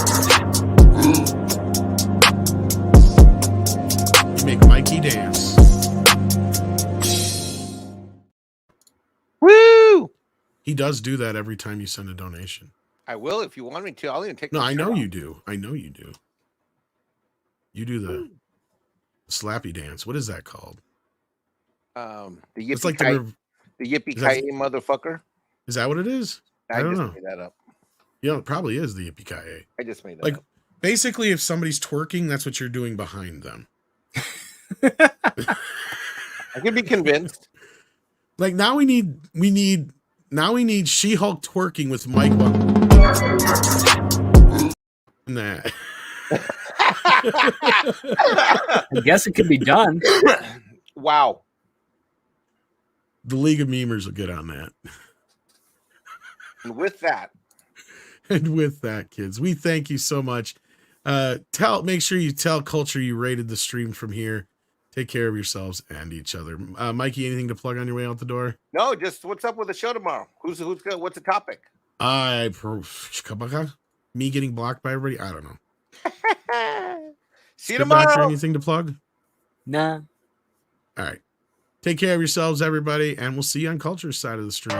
You make Mikey dance. Woo! He does do that every time you send a donation. I will if you want me to. I'll even take. No, my I shirt know off. you do. I know you do. You do the slappy dance. What is that called? The It's yippee like the yippee ki motherfucker. Is that what it is? I don't just know. made that up. Yeah, it probably is the yippee ki. I just made that Like up. basically, if somebody's twerking, that's what you're doing behind them. I can be convinced. Like now we need She-Hulk twerking with Mike. Nah. I guess it could be done. Wow. The League of Memers will get on that. And with that, kids, we thank you so much. Make sure you tell Culture you rated the stream from here. Take care of yourselves and each other. Mikey, anything to plug on your way out the door? no, just what's up with the show tomorrow? What's the topic? Me getting blocked by everybody? I don't know. See you Good Doctor, tomorrow. anything to plug? Nah. All right. Take care of yourselves, everybody, and we'll see you on Culture's side of the stream.